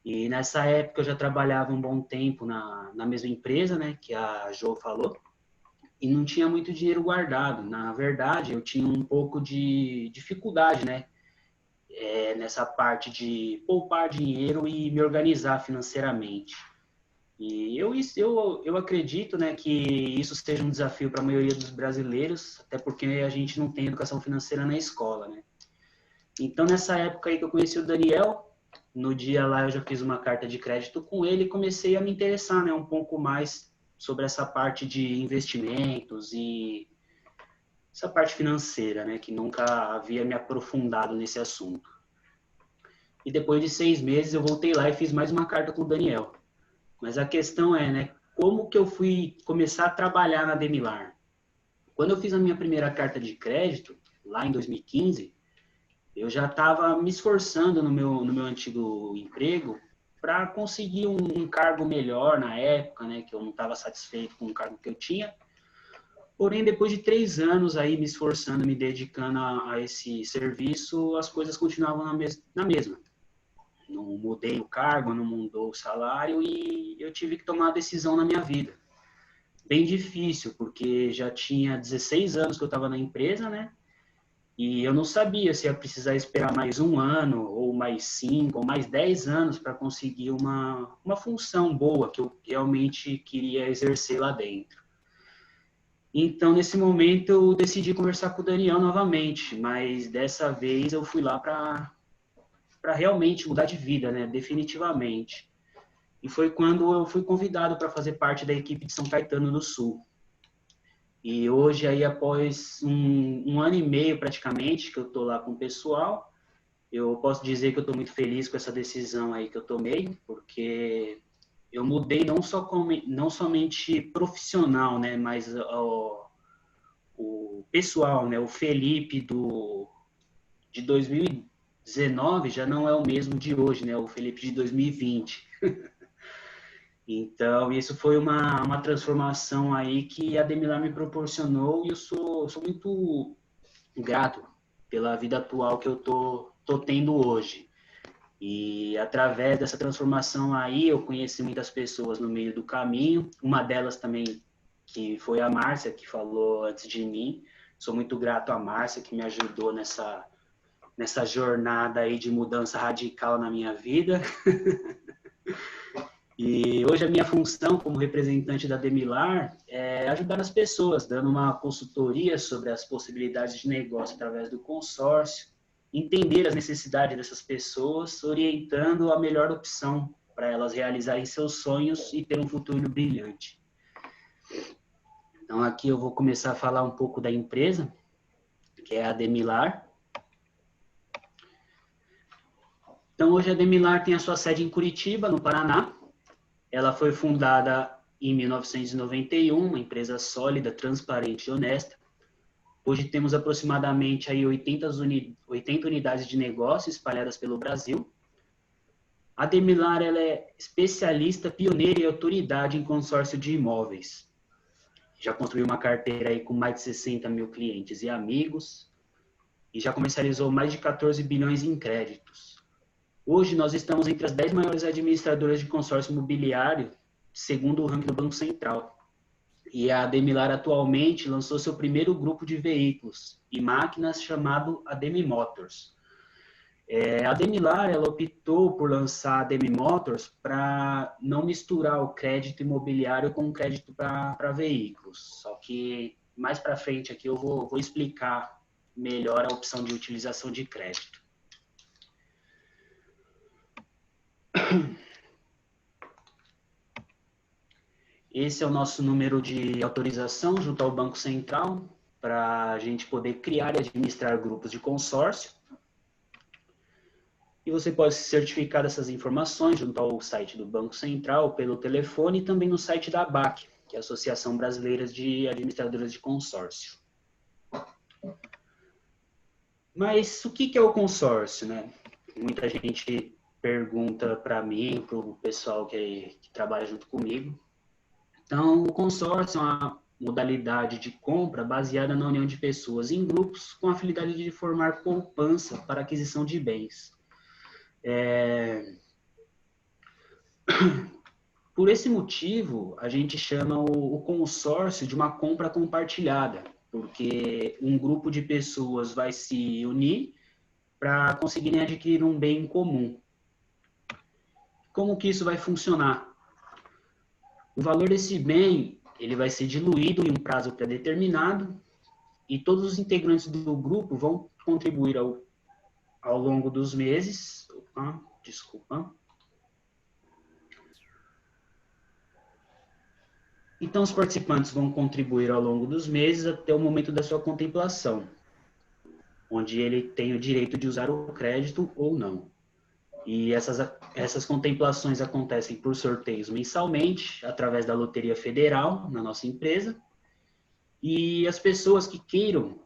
E nessa época eu já trabalhava um bom tempo na mesma empresa, né, que a Jo falou, e não tinha muito dinheiro guardado. Na verdade, eu tinha um pouco de dificuldade, né, nessa parte de poupar dinheiro e me organizar financeiramente. E eu acredito, né, que isso seja um desafio para a maioria dos brasileiros, até porque a gente não tem educação financeira na escola, né. Então, nessa época aí que eu conheci o Daniel, no dia lá eu já fiz uma carta de crédito com ele e comecei a me interessar, né, um pouco mais sobre essa parte de investimentos e essa parte financeira, né, que nunca havia me aprofundado nesse assunto. E depois de 6 meses eu voltei lá e fiz mais uma carta com o Daniel. Mas a questão é, né, como que eu fui começar a trabalhar na Demilar? Quando eu fiz a minha primeira carta de crédito, lá em 2015, eu já estava me esforçando no meu antigo emprego para conseguir um cargo melhor na época, né, que eu não estava satisfeito com o cargo que eu tinha. Porém, depois de 3 anos aí me esforçando, me dedicando a esse serviço, as coisas continuavam na mesma. Não mudei o cargo, não mudou o salário e eu tive que tomar uma decisão na minha vida. Bem difícil, porque já tinha 16 anos que eu estava na empresa, né? E eu não sabia se ia precisar esperar mais 1 ano, ou mais 5, ou mais 10 anos para conseguir uma função boa que eu realmente queria exercer lá dentro. Então, nesse momento, eu decidi conversar com o Daniel novamente, mas dessa vez eu fui lá para realmente mudar de vida, né? Definitivamente. E foi quando eu fui convidado para fazer parte da equipe de São Caetano do Sul. E hoje, aí, após um ano e meio praticamente, que eu estou lá com o pessoal, eu posso dizer que eu estou muito feliz com essa decisão aí que eu tomei, porque eu mudei não somente profissional, né, mas o pessoal, né, o Felipe de 2019 já não é o mesmo de hoje, né, o Felipe de 2020. Então, isso foi uma transformação aí que a Demilar me proporcionou e eu sou muito grato pela vida atual que eu tô tendo hoje. E através dessa transformação aí, eu conheci muitas pessoas no meio do caminho, uma delas também que foi a Márcia, que falou antes de mim, Sou muito grato à Márcia, que me ajudou nessa jornada aí de mudança radical na minha vida. E hoje a minha função como representante da Demilar é ajudar as pessoas, dando uma consultoria sobre as possibilidades de negócio através do consórcio, entender as necessidades dessas pessoas, orientando a melhor opção para elas realizarem seus sonhos e ter um futuro brilhante. Então aqui eu vou começar a falar um pouco da empresa, que é a Demilar. Então hoje a Demilar tem a sua sede em Curitiba, no Paraná. Ela foi fundada em 1991, uma empresa sólida, transparente e honesta. Hoje temos aproximadamente aí 80 unidades de negócio espalhadas pelo Brasil. A Demilar ela é especialista, pioneira e autoridade em consórcio de imóveis. Já construiu uma carteira aí com mais de 60 mil clientes e amigos e já comercializou mais de 14 bilhões em créditos. Hoje nós estamos entre as 10 maiores administradoras de consórcio imobiliário, segundo o ranking do Banco Central. E a Demilar atualmente lançou seu primeiro grupo de veículos e máquinas chamado Ademi Motors. A Demilar ela optou por lançar a Ademi Motors para não misturar o crédito imobiliário com o crédito para veículos. Só que mais para frente aqui eu vou explicar melhor a opção de utilização de crédito. Esse é o nosso número de autorização junto ao Banco Central para a gente poder criar e administrar grupos de consórcio. E você pode se certificar dessas informações junto ao site do Banco Central, pelo telefone e também no site da ABAC, que é a Associação Brasileira de Administradoras de Consórcio. Mas o que é o consórcio, né? Muita gente pergunta para mim, para o pessoal que trabalha junto comigo. Então, o consórcio é uma modalidade de compra baseada na união de pessoas em grupos com a finalidade de formar poupança para aquisição de bens. Por esse motivo, a gente chama o consórcio de uma compra compartilhada, porque um grupo de pessoas vai se unir para conseguirem adquirir um bem em comum. Como que isso vai funcionar? O valor desse bem ele vai ser diluído em um prazo pré-determinado e todos os integrantes do grupo vão contribuir ao longo dos meses. Então, os participantes vão contribuir ao longo dos meses até o momento da sua contemplação, onde ele tem o direito de usar o crédito ou não. E essas contemplações acontecem por sorteios mensalmente, através da Loteria Federal, na nossa empresa. E as pessoas que queiram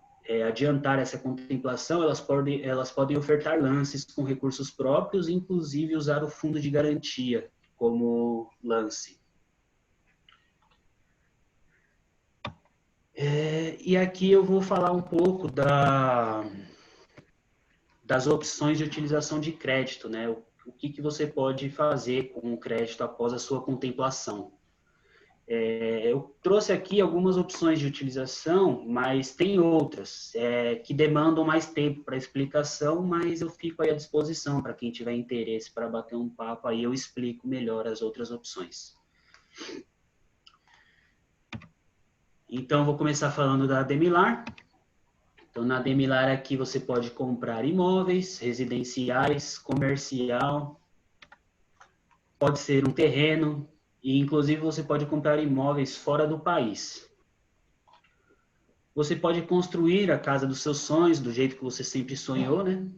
adiantar essa contemplação, elas podem ofertar lances com recursos próprios, inclusive usar o fundo de garantia como lance. E aqui eu vou falar um pouco das opções de utilização de crédito, né? O que você pode fazer com o crédito após a sua contemplação. Eu trouxe aqui algumas opções de utilização, mas tem outras que demandam mais tempo para explicação, mas eu fico aí à disposição para quem tiver interesse para bater um papo, aí eu explico melhor as outras opções. Então, vou começar falando da Demilar. Então, na Demilar aqui você pode comprar imóveis, residenciais, comercial, pode ser um terreno, e inclusive você pode comprar imóveis fora do país. Você pode construir a casa dos seus sonhos, do jeito que você sempre sonhou, né?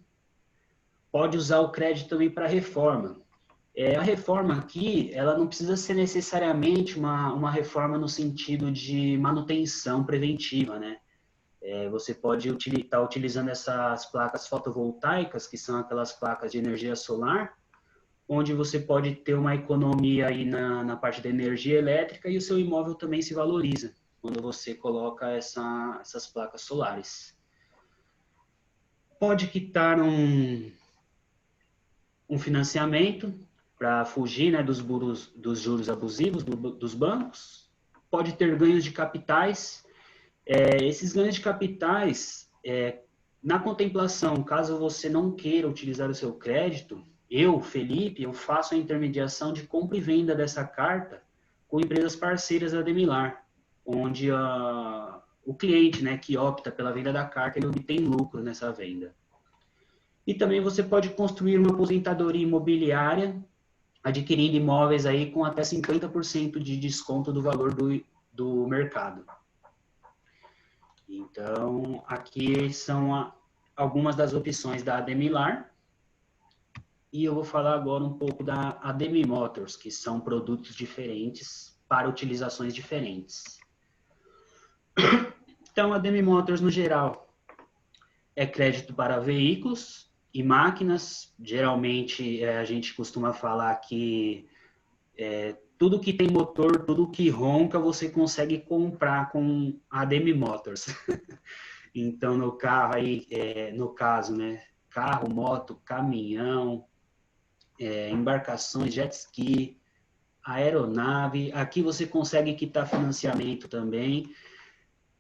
Pode usar o crédito também para reforma. A reforma aqui, ela não precisa ser necessariamente uma reforma no sentido de manutenção preventiva, né? Você pode estar utilizando essas placas fotovoltaicas, que são aquelas placas de energia solar, onde você pode ter uma economia aí na parte da energia elétrica e o seu imóvel também se valoriza quando você coloca essas placas solares. Pode quitar um financiamento para fugir, né, dos juros abusivos dos bancos. Pode ter ganhos de capitais Esses ganhos de capitais, na contemplação, caso você não queira utilizar o seu crédito, eu, Felipe, eu faço a intermediação de compra e venda dessa carta com empresas parceiras da Demilar, onde o cliente, né, que opta pela venda da carta, ele obtém lucro nessa venda. E também você pode construir uma aposentadoria imobiliária, adquirindo imóveis aí com até 50% de desconto do valor do mercado. Então, aqui são algumas das opções da Ademilar. E eu vou falar agora um pouco da Ademi Motors, que são produtos diferentes para utilizações diferentes. Então, a Ademi Motors, no geral, é crédito para veículos e máquinas. Geralmente, a gente costuma falar que tudo que tem motor, tudo que ronca, você consegue comprar com a Ademi Motors. Então, no carro aí, no caso, né, carro, moto, caminhão, embarcações, jet ski, aeronave, aqui você consegue quitar financiamento também.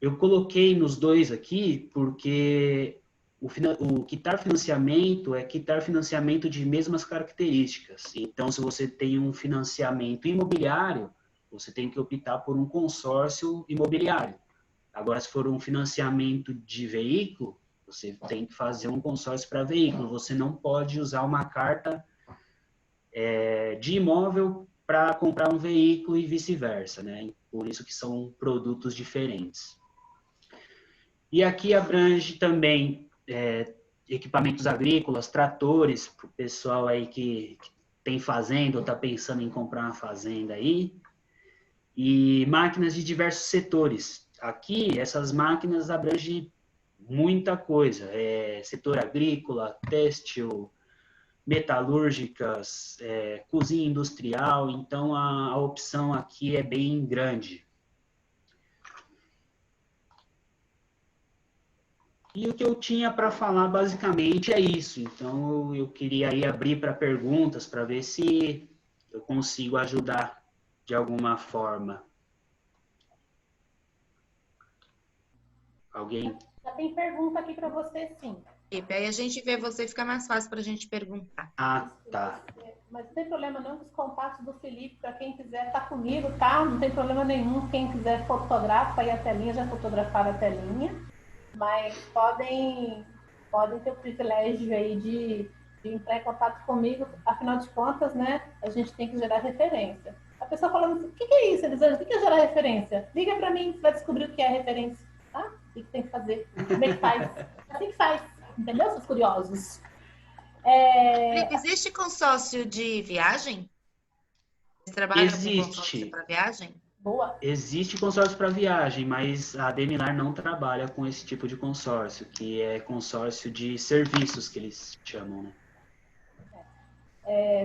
Eu coloquei nos dois aqui porque o quitar financiamento é quitar financiamento de mesmas características. Então, se você tem um financiamento imobiliário, você tem que optar por um consórcio imobiliário. Agora, se for um financiamento de veículo, você tem que fazer um consórcio para veículo. Você não pode usar uma carta de imóvel para comprar um veículo e vice-versa, né? Por isso que são produtos diferentes. E aqui abrange também equipamentos agrícolas, tratores, para o pessoal aí que tem fazenda ou está pensando em comprar uma fazenda aí, e máquinas de diversos setores. Aqui, essas máquinas abrangem muita coisa, setor agrícola, têxtil, metalúrgicas, cozinha industrial, então a opção aqui é bem grande. E o que eu tinha para falar basicamente é isso. Então eu queria aí abrir para perguntas para ver se eu consigo ajudar de alguma forma. Alguém? Já tem pergunta aqui para você, sim. Aí a gente vê você, fica mais fácil para a gente perguntar. Ah, tá. Mas não tem problema não, os contatos do Felipe, para quem quiser, tá comigo, tá? Não tem problema nenhum. Quem quiser fotografa aí a telinha, já fotografaram a telinha. Mas podem ter o privilégio aí de entrar em contato comigo. Afinal de contas, né, a gente tem que gerar referência. A pessoa falando assim, o que é isso, Elisângela? O que é gerar referência? Liga para mim, você vai descobrir o que é referência. Tá? O que tem que fazer? Como é que faz? Assim que faz. Entendeu, seus curiosos? Felipe, existe consórcio de viagem? Você trabalha com consórcio para viagem? Boa. Existe consórcio para viagem, mas a Demilar não trabalha com esse tipo de consórcio, que é consórcio de serviços, que eles chamam, né?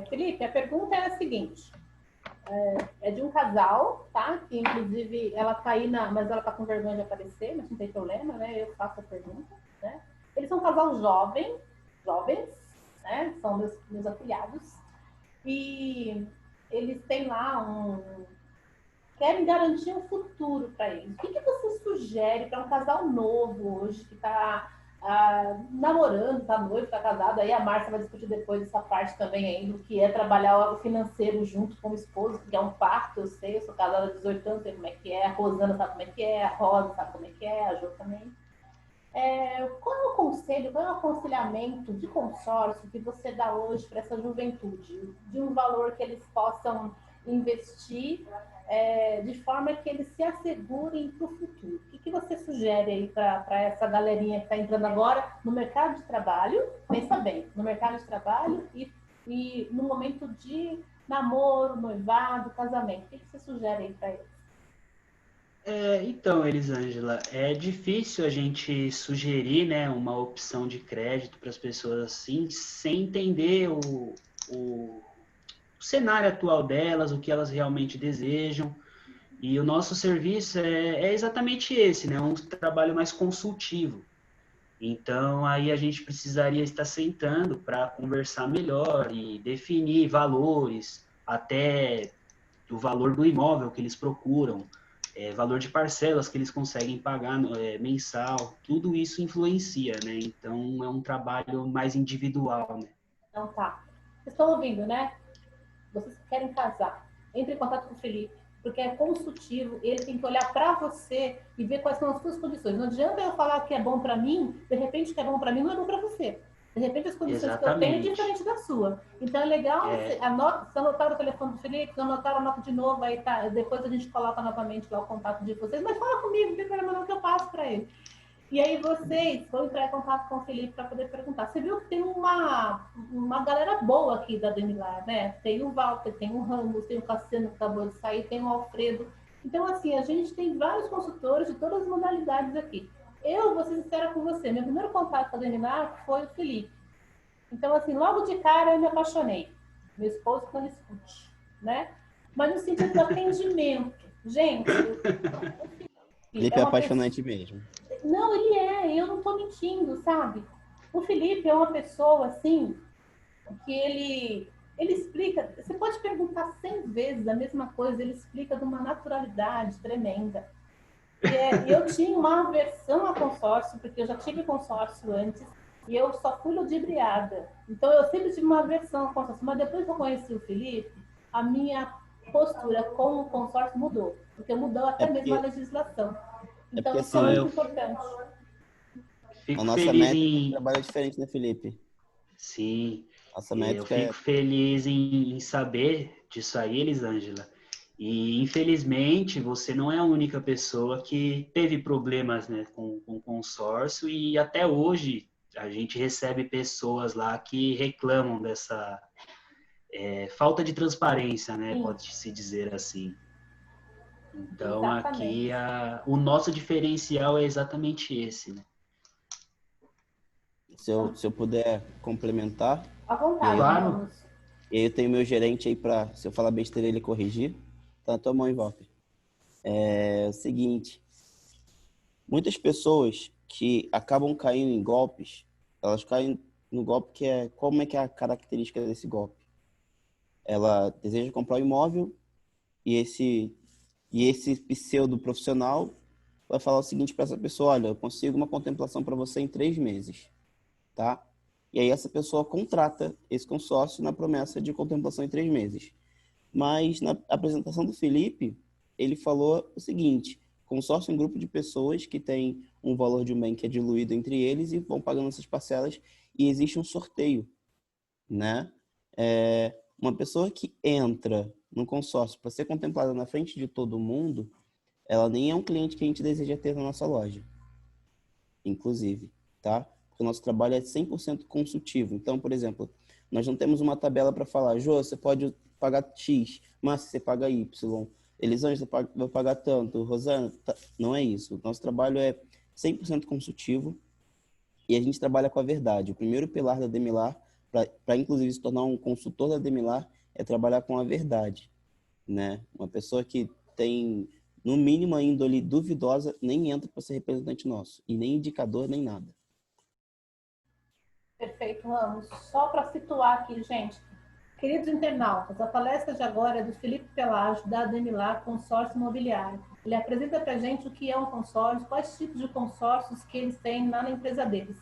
Felipe, a pergunta é a seguinte. É de um casal, tá? Que inclusive ela tá aí mas ela tá com vergonha de aparecer, mas não tem problema, né? Eu faço a pergunta, né? Eles são um casal jovens, né? São meus afilhados. E eles têm lá querem garantir um futuro para eles. O que você sugere para um casal novo hoje, que está namorando, está noivo, está casado? Aí a Márcia vai discutir depois essa parte também ainda, que é trabalhar o financeiro junto com o esposo, que é um parto, eu sei, eu sou casada há 18 anos, sei como é que é, a Rosana sabe como é que é, a Rosa sabe como é que é, a Jo também. Qual é o conselho, qual é o aconselhamento de consórcio que você dá hoje para essa juventude? De um valor que eles possam investir de forma que eles se assegurem para o futuro. O que você sugere aí para essa galerinha que está entrando agora no mercado de trabalho? Pensa bem, no mercado de trabalho e no momento de namoro, noivado, casamento. O que você sugere aí para eles? Então, Elisângela, é difícil a gente sugerir, né, uma opção de crédito para as pessoas assim, sem entender o cenário atual delas, o que elas realmente desejam. E o nosso serviço é exatamente esse, né, um trabalho mais consultivo. Então, aí a gente precisaria estar sentando para conversar melhor e definir valores, até o valor do imóvel que eles procuram, valor de parcelas que eles conseguem pagar mensal, tudo isso influencia, né? Então, é um trabalho mais individual, né? Então tá. Vocês estão ouvindo, né? Vocês que querem casar, entre em contato com o Felipe, porque é consultivo, ele tem que olhar para você e ver quais são as suas condições. Não adianta eu falar que é bom para mim, de repente o que é bom para mim não é bom para você. De repente as condições que eu tenho é diferente da sua. Então é legal, você anotar o telefone do Felipe, se anotar, anota de novo, aí tá, depois a gente coloca novamente lá o contato de vocês, mas fala comigo, não tem problema não que eu passo para ele. E aí vocês vão entrar em contato com o Felipe para poder perguntar. Você viu que tem uma galera boa aqui da Demilar, né? Tem o Walter, tem o Ramos, tem o Cassiano que acabou de sair, tem o Alfredo. Então, assim, a gente tem vários consultores de todas as modalidades aqui. Eu vou ser sincera com você, meu primeiro contato com a Demilar foi o Felipe. Então, assim, logo de cara eu me apaixonei. Meu esposo não escute, né? Mas no sentido do atendimento. Gente, Felipe é apaixonante mesmo. Não, ele é, eu não tô mentindo, sabe? O Felipe é uma pessoa, assim, que ele explica, você pode perguntar 100 vezes a mesma coisa, ele explica de uma naturalidade tremenda. E eu tinha uma aversão a consórcio, porque eu já tive consórcio antes, e eu só fui ludibriada. Então, eu sempre tive uma aversão a consórcio, mas depois que eu conheci o Felipe, a minha postura com o consórcio mudou, porque mudou até mesmo a legislação. Então, isso é muito importante. A nossa métrica trabalha diferente, né, Felipe? Sim. Nossa métrica eu fico feliz em saber disso aí, Elisângela. E, infelizmente, você não é a única pessoa que teve problemas, né, com consórcio, e até hoje a gente recebe pessoas lá que reclamam dessa falta de transparência, né, pode-se dizer assim. Então, exatamente. Aqui, o nosso diferencial é exatamente esse, né? Se eu puder complementar. À vontade, claro. E aí eu tenho meu gerente aí para, se eu falar besteira, ele corrigir. Tá na tua mão, Walter. É o seguinte. Muitas pessoas que acabam caindo em golpes, elas caem no golpe que é... Como é que é a característica desse golpe? Ela deseja comprar um imóvel e esse pseudo profissional vai falar o seguinte para essa pessoa: olha, eu consigo uma contemplação para você em 3 meses, tá? E aí essa pessoa contrata esse consórcio na promessa de contemplação em 3 meses. Mas na apresentação do Felipe, ele falou o seguinte: consórcio é um grupo de pessoas que tem um valor de um bem que é diluído entre eles e vão pagando essas parcelas, e existe um sorteio, né? Uma pessoa que entra no consórcio para ser contemplada na frente de todo mundo, ela nem é um cliente que a gente deseja ter na nossa loja, inclusive, tá? Porque o nosso trabalho é 100% consultivo. Então, por exemplo, nós não temos uma tabela para falar: Jô, você pode pagar X, Márcia, você paga Y, Elisângela, você vai pagar tanto, Rosana, não é isso. O nosso trabalho é 100% consultivo e a gente trabalha com a verdade. O primeiro pilar da Demilar, para inclusive se tornar um consultor da Demilar, é trabalhar com a verdade, né? Uma pessoa que tem, no mínimo, a índole duvidosa nem entra para ser representante nosso, e nem indicador, nem nada. Perfeito, Ramos. Só para situar aqui, gente, queridos internautas, a palestra de agora é do Felipe Pelágio, da Demilar Consórcio Imobiliário. Ele apresenta para a gente o que é um consórcio, quais tipos de consórcios que eles têm na empresa deles.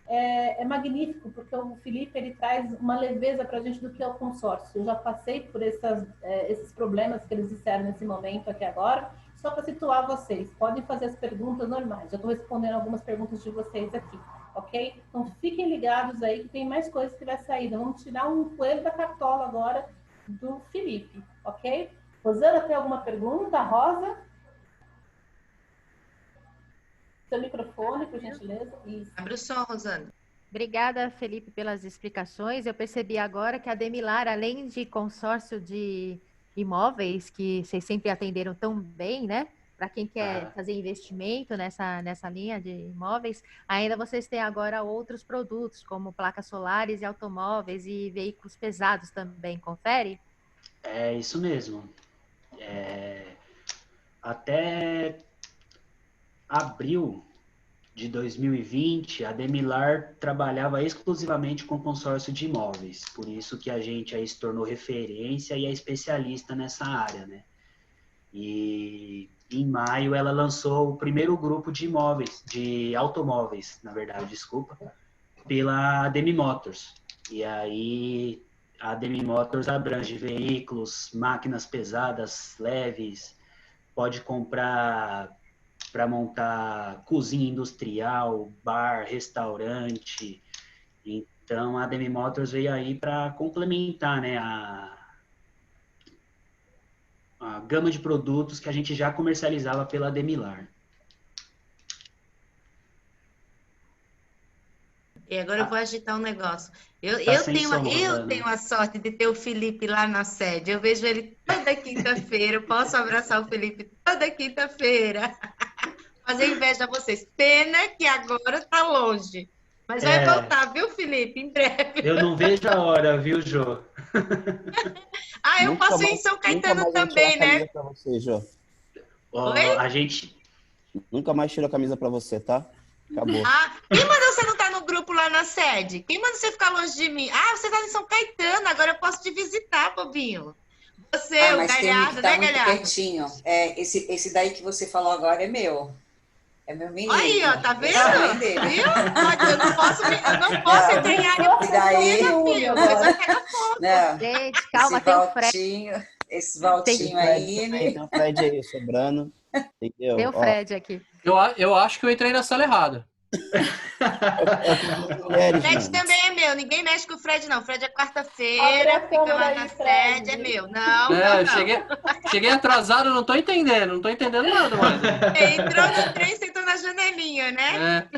É magnífico, porque o Felipe ele traz uma leveza para a gente do que é o consórcio. Eu já passei por esses problemas que eles disseram nesse momento aqui agora, só para situar vocês. Podem fazer as perguntas normais. Já estou respondendo algumas perguntas de vocês aqui, ok? Então fiquem ligados aí que tem mais coisas que vai sair. Vamos tirar um coelho da cartola agora do Felipe, ok? Rosana, tem alguma pergunta? Rosa? Seu microfone, por gentileza. Isso. Abre o som, Rosana. Obrigada, Felipe, pelas explicações. Eu percebi agora que a Demilar, além de consórcio de imóveis, que vocês sempre atenderam tão bem, né? Para quem quer fazer investimento nessa linha de imóveis, ainda vocês têm agora outros produtos, como placas solares e automóveis e veículos pesados também, confere? É isso mesmo. Até abril de 2020, a Demilar trabalhava exclusivamente com consórcio de imóveis, por isso que a gente aí se tornou referência e é especialista nessa área, né? E em maio, ela lançou o primeiro grupo de imóveis, de automóveis, na verdade, desculpa, pela Demi Motors. E aí, a Demi Motors abrange veículos, máquinas pesadas, leves, pode comprar para montar cozinha industrial, bar, restaurante. Então, a Demi Motors veio aí para complementar, né, a gama de produtos que a gente já comercializava pela Demilar. E agora eu vou agitar um negócio. Eu sem som, Rosana. tenho a sorte de ter o Felipe lá na sede. Eu vejo ele toda quinta-feira. Eu posso abraçar o Felipe toda quinta-feira. Fazer inveja a vocês. Pena que agora está longe. Mas vai voltar, viu, Felipe? Em breve. Eu não vejo a hora, viu, Jô? Ah, eu posso ir em São Caetano também, né? Pra você, Jô. Oi? A gente... Nunca mais tiro a camisa pra você, tá? Acabou. Ah, quem mandou você não estar no grupo lá na sede? Quem mandou você ficar longe de mim? Ah, você tá em São Caetano, agora eu posso te visitar, bobinho. Você, o mas Galhardo, tem um que tá né, muito Galhardo? pertinho. Esse daí que você falou agora é meu. É meu menino. Aí, ó, tá vendo? É dele. Viu? Eu não posso entrar em área pública, Daí... você vai pegar fogo. Não, Gente, calma, tem o Fred. Esse Valtinho aí... Tem o Fred aí sobrando. Entendeu? Tem o Fred aqui. Eu acho que eu entrei na sala errada. O Fred também é meu, ninguém mexe com o Fred, não. O Fred é quarta-feira, fica lá na sede, é meu. Não. Cheguei atrasado, não tô entendendo nada mais. Entrou no trem, sentou na janelinha, né?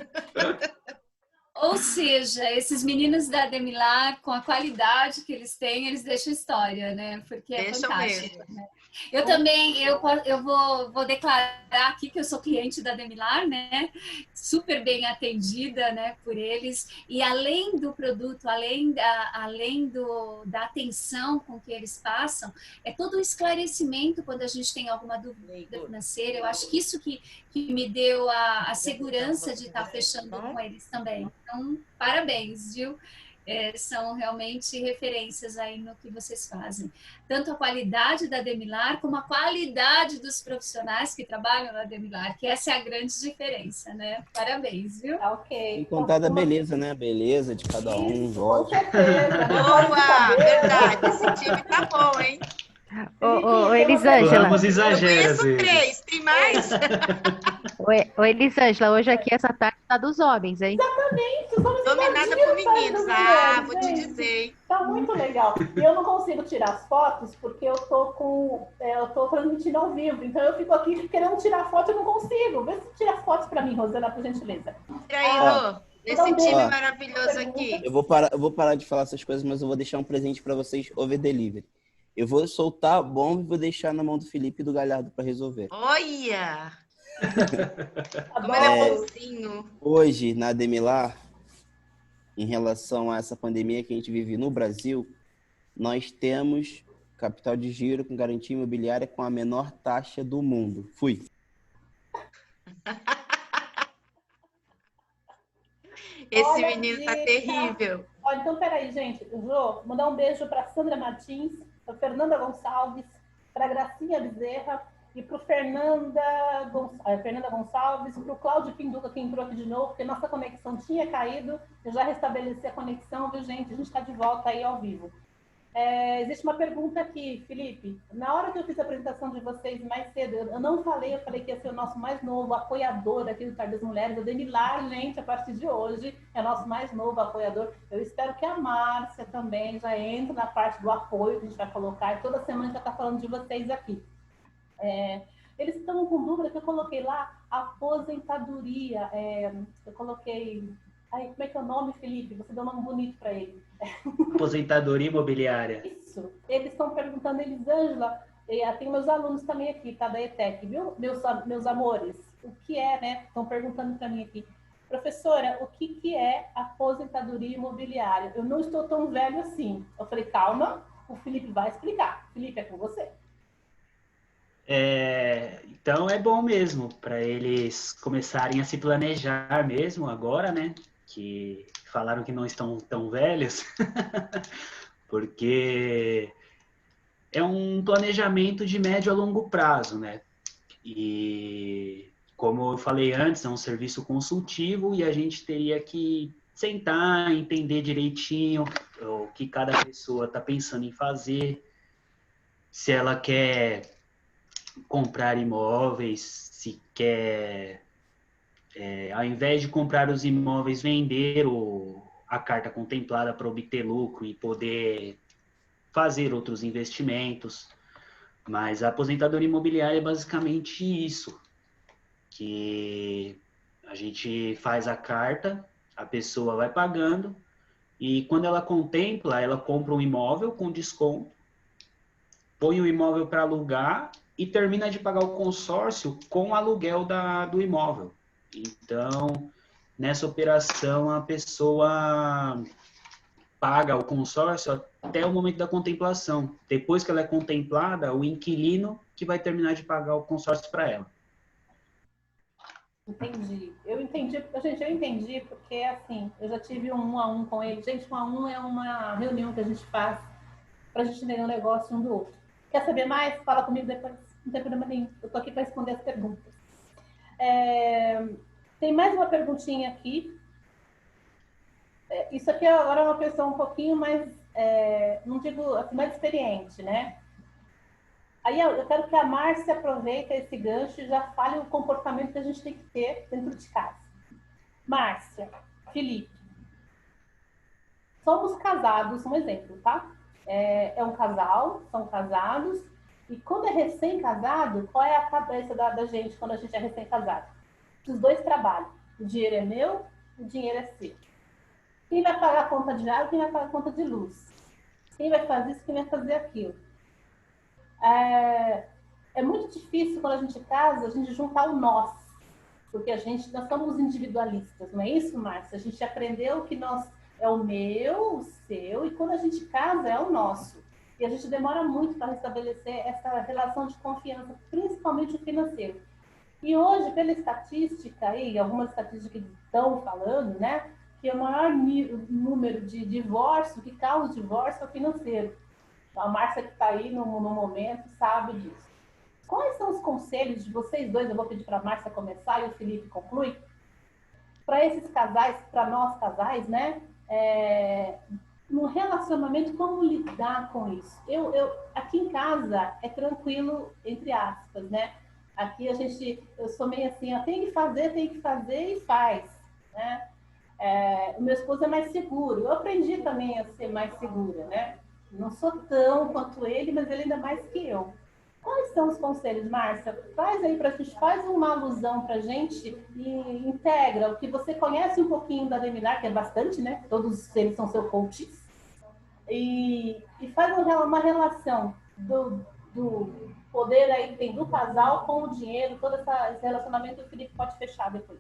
Ou seja, esses meninos da Demilar, com a qualidade que eles têm, eles deixam história, né? Porque é fantástico. Né? Eu também, eu vou declarar aqui que eu sou cliente da Demilar, né? Super bem atendida, né, por eles. E além do produto, além da atenção com que eles passam, é todo o esclarecimento quando a gente tem alguma dúvida financeira. Eu acho que isso que me deu a segurança de estar fechando com eles também. Então, parabéns, viu? São realmente referências aí no que vocês fazem. Tanto a qualidade da Demilar, como a qualidade dos profissionais que trabalham na Demilar, que essa é a grande diferença, né? Parabéns, viu? Ok. Tem contado a beleza, né? A beleza de cada um. Com certeza. Boa, verdade. Esse time tá bom, hein? Ô, Elisângela. Vamos exagerar. Eu conheço 3, tem mais? Ô, Elisângela, hoje aqui essa tarde tá dos homens, hein? Exatamente. Dominada por meninos. Ah, vou te dizer, hein? Tá muito legal. E eu não consigo tirar as fotos porque eu tô transmitindo ao vivo. Então eu fico aqui querendo tirar foto e não consigo. Vê se tira fotos pra mim, Rosana, por gentileza. Tira aí, Rô. Esse time maravilhoso aqui. Eu vou parar de falar essas coisas, mas eu vou deixar um presente para vocês over delivery. Eu vou soltar a bomba e vou deixar na mão do Felipe e do Galhardo para resolver. Olha! Como ele é bonzinho. Hoje, na Demilar, em relação a essa pandemia que a gente vive no Brasil, nós temos capital de giro com garantia imobiliária com a menor taxa do mundo. Fui. Esse menino tá terrível. Olha, então, peraí, gente. Eu vou mandar um beijo para Sandra Martins, para Fernanda Gonçalves, para Gracinha Bezerra e para Fernanda Gonçalves, para o Cláudio Pinduca, que entrou aqui de novo, porque nossa conexão tinha caído. Eu já restabeleci a conexão, viu, gente? A gente está de volta aí ao vivo. Existe uma pergunta aqui, Felipe. Na hora que eu fiz a apresentação de vocês mais cedo, eu não falei, eu falei que ia ser o nosso mais novo apoiador aqui do Tarde das Mulheres. O Demilar, gente, a partir de hoje, é o nosso mais novo apoiador. Eu espero que a Márcia também já entre na parte do apoio que a gente vai colocar. E toda semana a gente vai estar falando de vocês aqui. Eles estão com dúvida que eu coloquei lá aposentadoria. Eu coloquei... Ai, como é que é o nome, Felipe? Você deu um nome bonito para ele. Aposentadoria imobiliária. Isso. Eles estão perguntando, Elisângela, tem meus alunos também aqui, tá, da ETEC, viu? Meus amores, o que é, né? Estão perguntando para mim aqui. Professora, o que é aposentadoria imobiliária? Eu não estou tão velho assim. Eu falei, calma, o Felipe vai explicar. Felipe, é com você. Então é bom mesmo para eles começarem a se planejar mesmo agora, né? Que falaram que não estão tão velhos, porque é um planejamento de médio a longo prazo, né? E como eu falei antes, é um serviço consultivo e a gente teria que sentar, entender direitinho o que cada pessoa está pensando em fazer, se ela quer comprar imóveis, se quer, ao invés de comprar os imóveis, vender a carta contemplada para obter lucro e poder fazer outros investimentos. Mas a aposentadoria imobiliária é basicamente isso, que a gente faz a carta, a pessoa vai pagando, e quando ela contempla, ela compra um imóvel com desconto, põe o imóvel para alugar e termina de pagar o consórcio com o aluguel do imóvel. Então, nessa operação, a pessoa paga o consórcio até o momento da contemplação. Depois que ela é contemplada, o inquilino que vai terminar de pagar o consórcio para ela. Entendi. Eu entendi, gente, eu entendi porque, assim, eu já tive um 1 a 1 com ele. Gente, 1 a 1 é uma reunião que a gente faz para a gente entender um negócio um do outro. Quer saber mais? Fala comigo depois. Não tem problema nenhum. Eu estou aqui para responder as perguntas. Tem mais uma perguntinha aqui. Isso aqui agora é uma pessoa um pouquinho mais, não digo assim, mais experiente, né? Aí eu quero que a Márcia aproveite esse gancho e já fale o comportamento que a gente tem que ter dentro de casa. Márcia, Felipe, somos casados, um exemplo, tá? É um casal, são casados, e quando é recém-casado, qual é a cabeça da gente quando a gente é recém-casado? Os dois trabalham. O dinheiro é meu, o dinheiro é seu. Quem vai pagar a conta de água, quem vai pagar a conta de luz? Quem vai fazer isso, quem vai fazer aquilo? É muito difícil quando a gente casa, a gente juntar o nós. Porque nós somos individualistas, não é isso, Márcia? A gente aprendeu que é o meu, o seu, e quando a gente casa, é o nosso. E a gente demora muito para restabelecer essa relação de confiança, principalmente o financeiro. E hoje, pela estatística, aí, algumas estatísticas que estão falando, né? Que o maior número de divórcio, que causa divórcio, é o financeiro. A Márcia que está aí no momento sabe disso. Quais são os conselhos de vocês dois? Eu vou pedir para a Márcia começar e o Felipe conclui. Para esses casais, para nós casais, né? No relacionamento, como lidar com isso? Aqui em casa é tranquilo, entre aspas, né? Aqui eu sou meio assim, tem que fazer e faz, né? O meu esposo é mais seguro. Eu aprendi também a ser mais segura, né? Não sou tão quanto ele, mas ele ainda mais que eu. Quais são os conselhos, Márcia? Traz aí pra gente, faz uma alusão pra gente e integra o que você conhece um pouquinho da Ademilar, que é bastante, né? Todos eles são seus coaches. E faz uma relação do poder aí que tem do casal com o dinheiro, todo esse relacionamento, o Felipe pode fechar depois.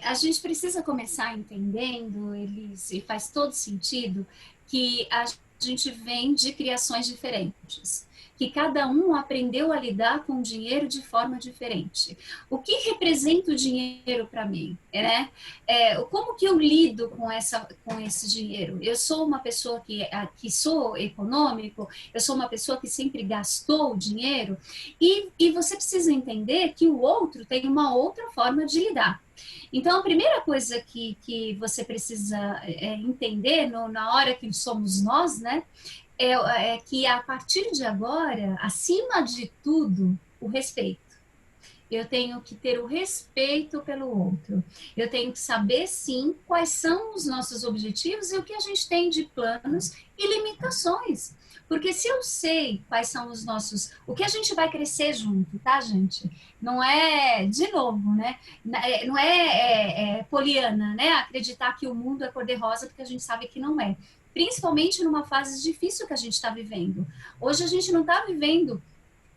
A gente precisa começar entendendo, Elise, e faz todo sentido, que a gente vem de criações diferentes, que cada um aprendeu a lidar com o dinheiro de forma diferente. O que representa o dinheiro para mim? Né? Como que eu lido com esse dinheiro? Eu sou uma pessoa que sou econômico, eu sou uma pessoa que sempre gastou dinheiro, e você precisa entender que o outro tem uma outra forma de lidar. Então, a primeira coisa que você precisa entender na hora que somos nós, né, é que a partir de agora, acima de tudo, o respeito. Eu tenho que ter o respeito pelo outro. Eu tenho que saber, sim, quais são os nossos objetivos e o que a gente tem de planos e limitações. Porque se eu sei quais são os nossos... O que a gente vai crescer junto, tá, gente? Não é, de novo, né? Não é poliana, né? Acreditar que o mundo é cor-de-rosa, porque a gente sabe que não é. Principalmente numa fase difícil que a gente está vivendo. Hoje a gente não está vivendo...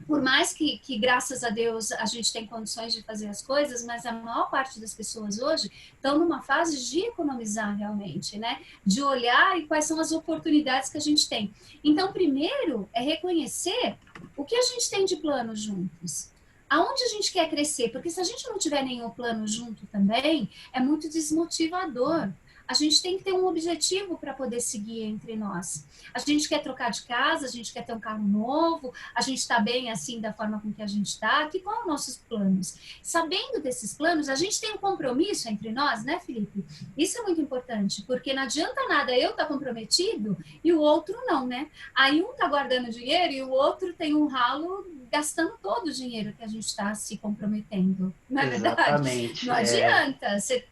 Por mais que, graças a Deus, a gente tem condições de fazer as coisas, mas a maior parte das pessoas hoje estão numa fase de economizar realmente, né? De olhar e quais são as oportunidades que a gente tem. Então, primeiro, é reconhecer o que a gente tem de plano juntos. Aonde a gente quer crescer? Porque se a gente não tiver nenhum plano junto também, é muito desmotivador. a gente tem que ter um objetivo para poder seguir entre nós. A gente quer trocar de casa, a gente quer ter um carro novo, a gente está bem assim da forma com que a gente está, que qual são os nossos planos? Sabendo desses planos, a gente tem um compromisso entre nós, né, Felipe? Isso é muito importante, porque não adianta nada eu estar comprometido e o outro não, né? Aí um está guardando dinheiro e o outro tem um ralo gastando todo o dinheiro que a gente está se comprometendo. Não é verdade? Exatamente. Não adianta. Você...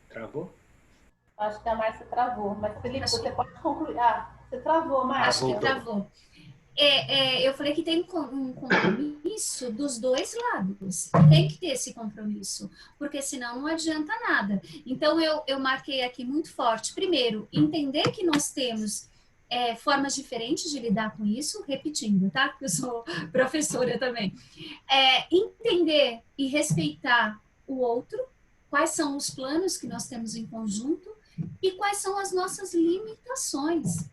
Travou? Acho que a Márcia travou, mas Felipe, você pode concluir. Ah, você travou, Márcia. Acho que travou. Eu falei que tem um compromisso dos dois lados. Tem que ter esse compromisso, porque senão não adianta nada. Então, eu marquei aqui muito forte. Primeiro, entender que nós temos formas diferentes de lidar com isso, repetindo, tá? Porque eu sou professora também. Entender e respeitar o outro, quais são os planos que nós temos em conjunto e quais são as nossas limitações.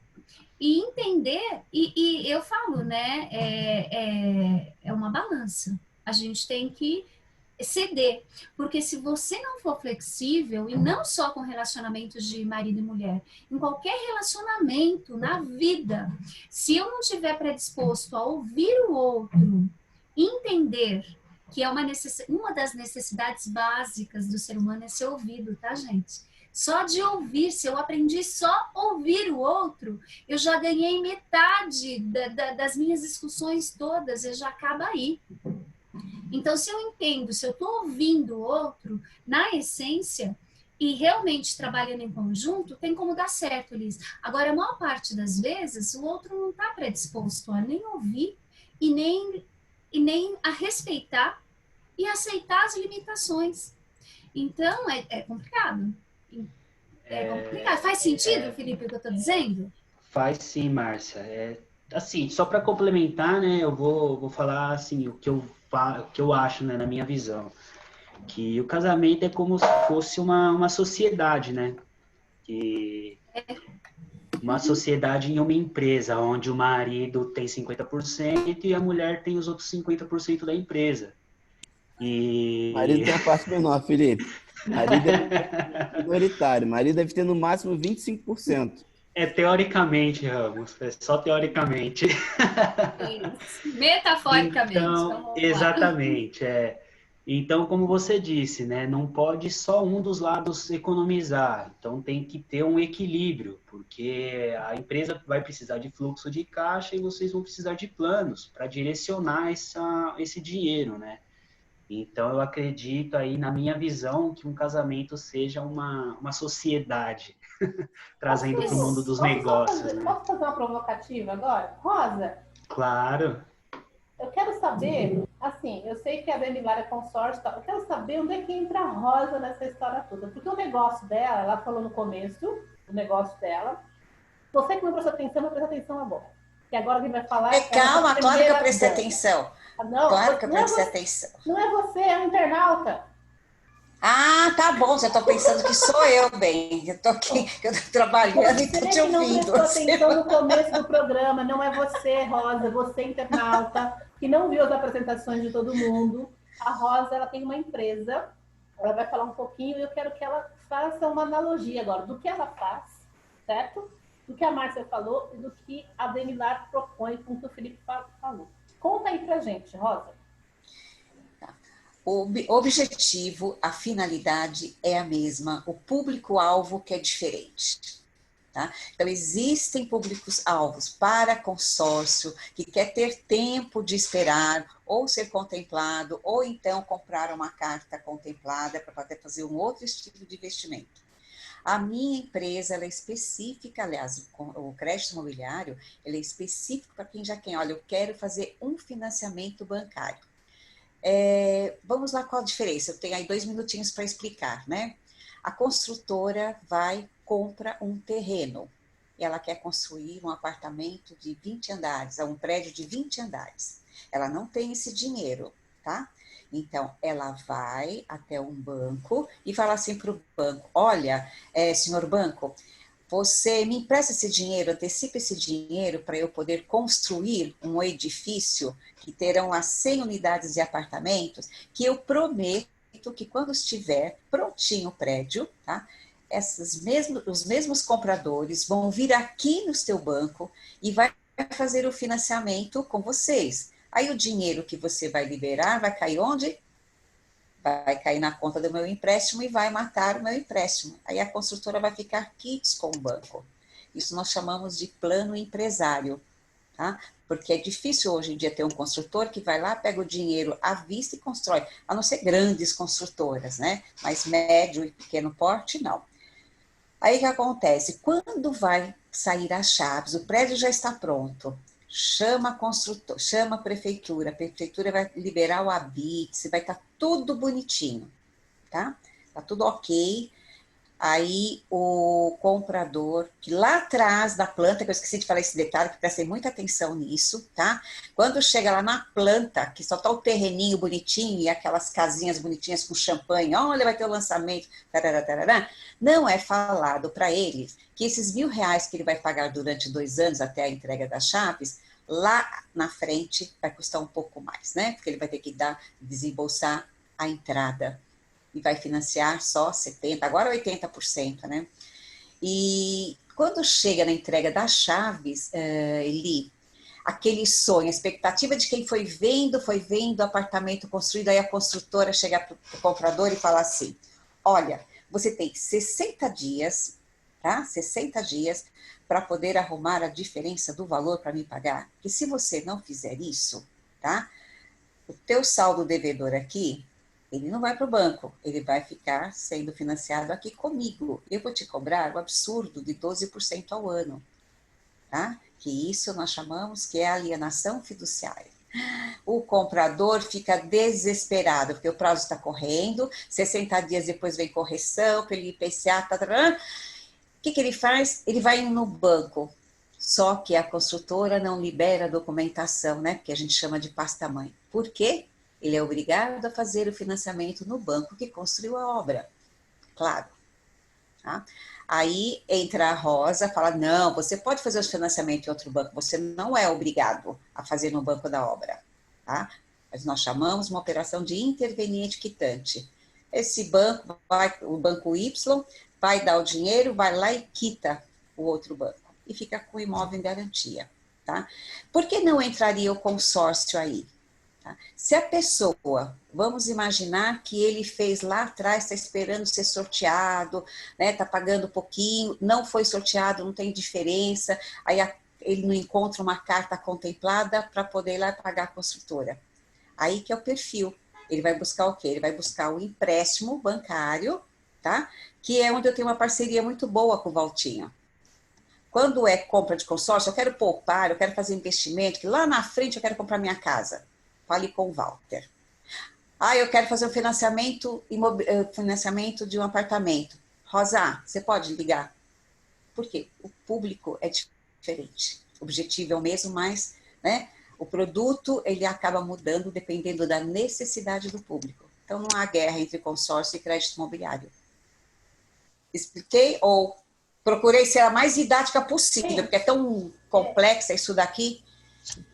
E entender, e eu falo, né, é uma balança. A gente tem que ceder, porque se você não for flexível, e não só com relacionamentos de marido e mulher, em qualquer relacionamento na vida, se eu não estiver predisposto a ouvir o outro, entender que é uma das necessidades básicas do ser humano é ser ouvido, tá, gente? Só de ouvir, se eu aprendi só ouvir o outro, eu já ganhei metade das minhas discussões todas, eu já acaba aí. Então, se eu entendo, se eu estou ouvindo o outro, na essência, e realmente trabalhando em conjunto, tem como dar certo, Liz. Agora, a maior parte das vezes, o outro não está predisposto a nem ouvir e nem a respeitar e aceitar as limitações. Então, é complicado. É complicado. Faz sentido, Felipe, o que eu estou dizendo? Faz sim, Márcia. Assim, só para complementar, né, eu vou falar assim, o que eu acho, né, na minha visão. Que o casamento é como se fosse uma sociedade, né? Uma sociedade em uma empresa, onde o marido tem 50% e a mulher tem os outros 50% da empresa. Marido tem a parte menor, Felipe. Marido é minoritário. Marido deve ter no máximo 25%. Teoricamente, Ramos. É só teoricamente. Metaforicamente. Então, exatamente. Então, como você disse, né, não pode só um dos lados economizar. Então, tem que ter um equilíbrio, porque a empresa vai precisar de fluxo de caixa e vocês vão precisar de planos para direcionar esse dinheiro, né? Então, eu acredito aí, na minha visão, que um casamento seja uma sociedade, trazendo para o mundo dos negócios. Né? Posso fazer uma provocativa agora? Rosa? Claro. Eu quero saber, assim, eu sei que a Demilar é consórcio, eu quero saber onde é que entra a Rosa nessa história toda. Porque o negócio dela, ela falou no começo, do negócio dela, você que não prestou atenção, vai prestar atenção agora. Que agora alguém vai falar... Calma, claro que eu prestei atenção. Não, claro que eu prestei atenção. Não é você, é um internauta. Ah, tá bom, você está pensando que sou eu, bem. Eu tô aqui, eu tô trabalhando e tô te ouvindo. Você não prestou atenção no começo do programa, não é você, Rosa, você internauta, que não viu as apresentações de todo mundo. A Rosa, ela tem uma empresa, ela vai falar um pouquinho e eu quero que ela faça uma analogia agora do que ela faz, certo? Do que a Márcia falou e do que a Demilar propõe com o que o Felipe falou. Conta aí pra gente, Rosa. O objetivo, a finalidade é a mesma, o público-alvo que é diferente. Tá? Então, existem públicos-alvos para consórcio que quer ter tempo de esperar ou ser contemplado, ou então comprar uma carta contemplada para poder fazer um outro estilo de investimento. A minha empresa, ela é específica, aliás, o crédito imobiliário, ele é específico para quem já quer, olha, eu quero fazer um financiamento bancário. Vamos lá, qual a diferença? Eu tenho aí 2 minutinhos para explicar, né? A construtora compra um terreno, e ela quer construir um apartamento de 20 andares, um prédio de 20 andares. Ela não tem esse dinheiro, tá? Então, ela vai até um banco e fala assim para o banco, olha, senhor banco, você me empresta esse dinheiro, antecipa esse dinheiro para eu poder construir um edifício que terão lá 100 unidades de apartamentos, que eu prometo jeito que quando estiver prontinho o prédio, tá? Os mesmos compradores vão vir aqui no seu banco e vai fazer o financiamento com vocês. Aí o dinheiro que você vai liberar vai cair onde? Vai cair na conta do meu empréstimo e vai matar o meu empréstimo. Aí a construtora vai ficar quites com o banco. Isso nós chamamos de plano empresário, tá? Porque é difícil hoje em dia ter um construtor que vai lá, pega o dinheiro à vista e constrói, a não ser grandes construtoras, né? Mas médio e pequeno porte, não. Aí o que acontece? Quando vai sair as chaves, o prédio já está pronto, chama a construtor, chama a prefeitura vai liberar o habite, vai estar tudo bonitinho, tá? Tá tudo ok. Aí o comprador, que lá atrás da planta, que eu esqueci de falar esse detalhe, que prestei muita atenção nisso, tá? Quando chega lá na planta, que só tá o terreninho bonitinho e aquelas casinhas bonitinhas com champanhe, olha, vai ter o lançamento, tarará, tarará, não é falado para eles que esses R$1.000 que ele vai pagar durante 2 anos até a entrega das chaves, lá na frente vai custar um pouco mais, né? Porque ele vai ter que desembolsar a entrada e vai financiar só 70%, agora 80%, né? E quando chega na entrega das chaves, Eli, aquele sonho, a expectativa de quem foi vendo o apartamento construído, aí a construtora chega para o comprador e fala assim, olha, você tem 60 dias, tá? 60 dias para poder arrumar a diferença do valor para me pagar. Porque se você não fizer isso, tá? O teu saldo devedor aqui, ele não vai para o banco, ele vai ficar sendo financiado aqui comigo. Eu vou te cobrar o absurdo de 12% ao ano, tá? Que isso nós chamamos que é alienação fiduciária. O comprador fica desesperado, porque o prazo está correndo, 60 dias depois vem correção, pelo IPCA, o que ele faz? Ele vai no banco, só que a construtora não libera a documentação, né? Porque a gente chama de pasta-mãe. Por quê? Ele é obrigado a fazer o financiamento no banco que construiu a obra. Claro. Tá? Aí entra a Rosa, fala, não, você pode fazer o financiamento em outro banco, você não é obrigado a fazer no banco da obra. Tá? Mas nós chamamos uma operação de interveniente quitante. Esse banco, o banco Y, vai dar o dinheiro, vai lá e quita o outro banco. E fica com o imóvel em garantia. Tá? Por que não entraria o consórcio aí? Tá? Se a pessoa, vamos imaginar que ele fez lá atrás, está esperando ser sorteado, né, está pagando um pouquinho, não foi sorteado, não tem diferença, aí ele não encontra uma carta contemplada para poder ir lá pagar a construtora. Aí que é o perfil. Ele vai buscar o quê? Ele vai buscar o empréstimo bancário, tá? Que é onde eu tenho uma parceria muito boa com o Valtinho. Quando é compra de consórcio, eu quero poupar, eu quero fazer investimento, que lá na frente eu quero comprar minha casa. Fale com o Walter. Eu quero fazer um financiamento de um apartamento. Rosa, você pode ligar? Por quê? O público é diferente. O objetivo é o mesmo, mas, né, o produto ele acaba mudando dependendo da necessidade do público. Então, não há guerra entre consórcio e crédito imobiliário. Expliquei ou procurei ser a mais didática possível, porque é tão complexa isso daqui.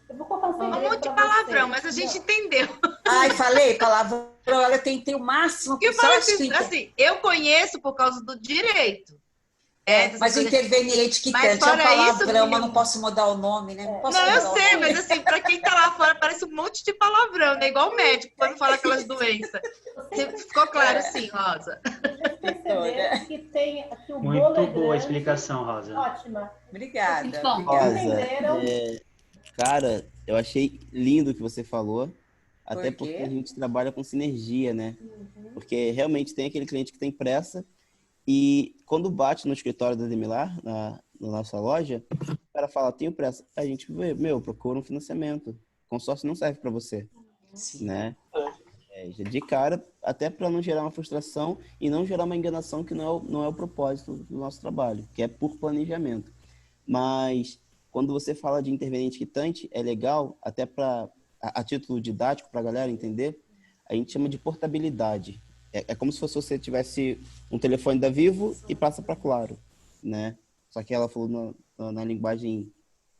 Eu vou contar um monte de palavrão, mas a gente entendeu. Ai, falei palavrão, eu tentei o máximo. Assim, eu conheço por causa do direito. Mas o interveniente quitante é um palavrão, mas não posso mudar o nome, né? Não, eu sei, mas assim, para quem tá lá fora, parece um monte de palavrão, né? Igual o médico, quando fala aquelas doenças. Ficou claro, sim, Rosa. Que tem aqui o muito bolo boa a explicação, Rosa. Ótima. Obrigada. Rosa, cara, eu achei lindo o que você falou, até porque a gente trabalha com sinergia, né? Porque realmente tem aquele cliente que tem pressa e quando bate no escritório da Ademilar, na nossa loja, o cara fala, tenho pressa. A gente vê, procura um financiamento. Consórcio não serve para você, né? De cara, até para não gerar uma frustração e não gerar uma enganação que não é o propósito do nosso trabalho, que é por planejamento. Mas quando você fala de interveniente quitante, é legal, até a título didático, para a galera entender, a gente chama de portabilidade. É como se você tivesse um telefone da Vivo e passa para Claro, né? Só que ela falou na linguagem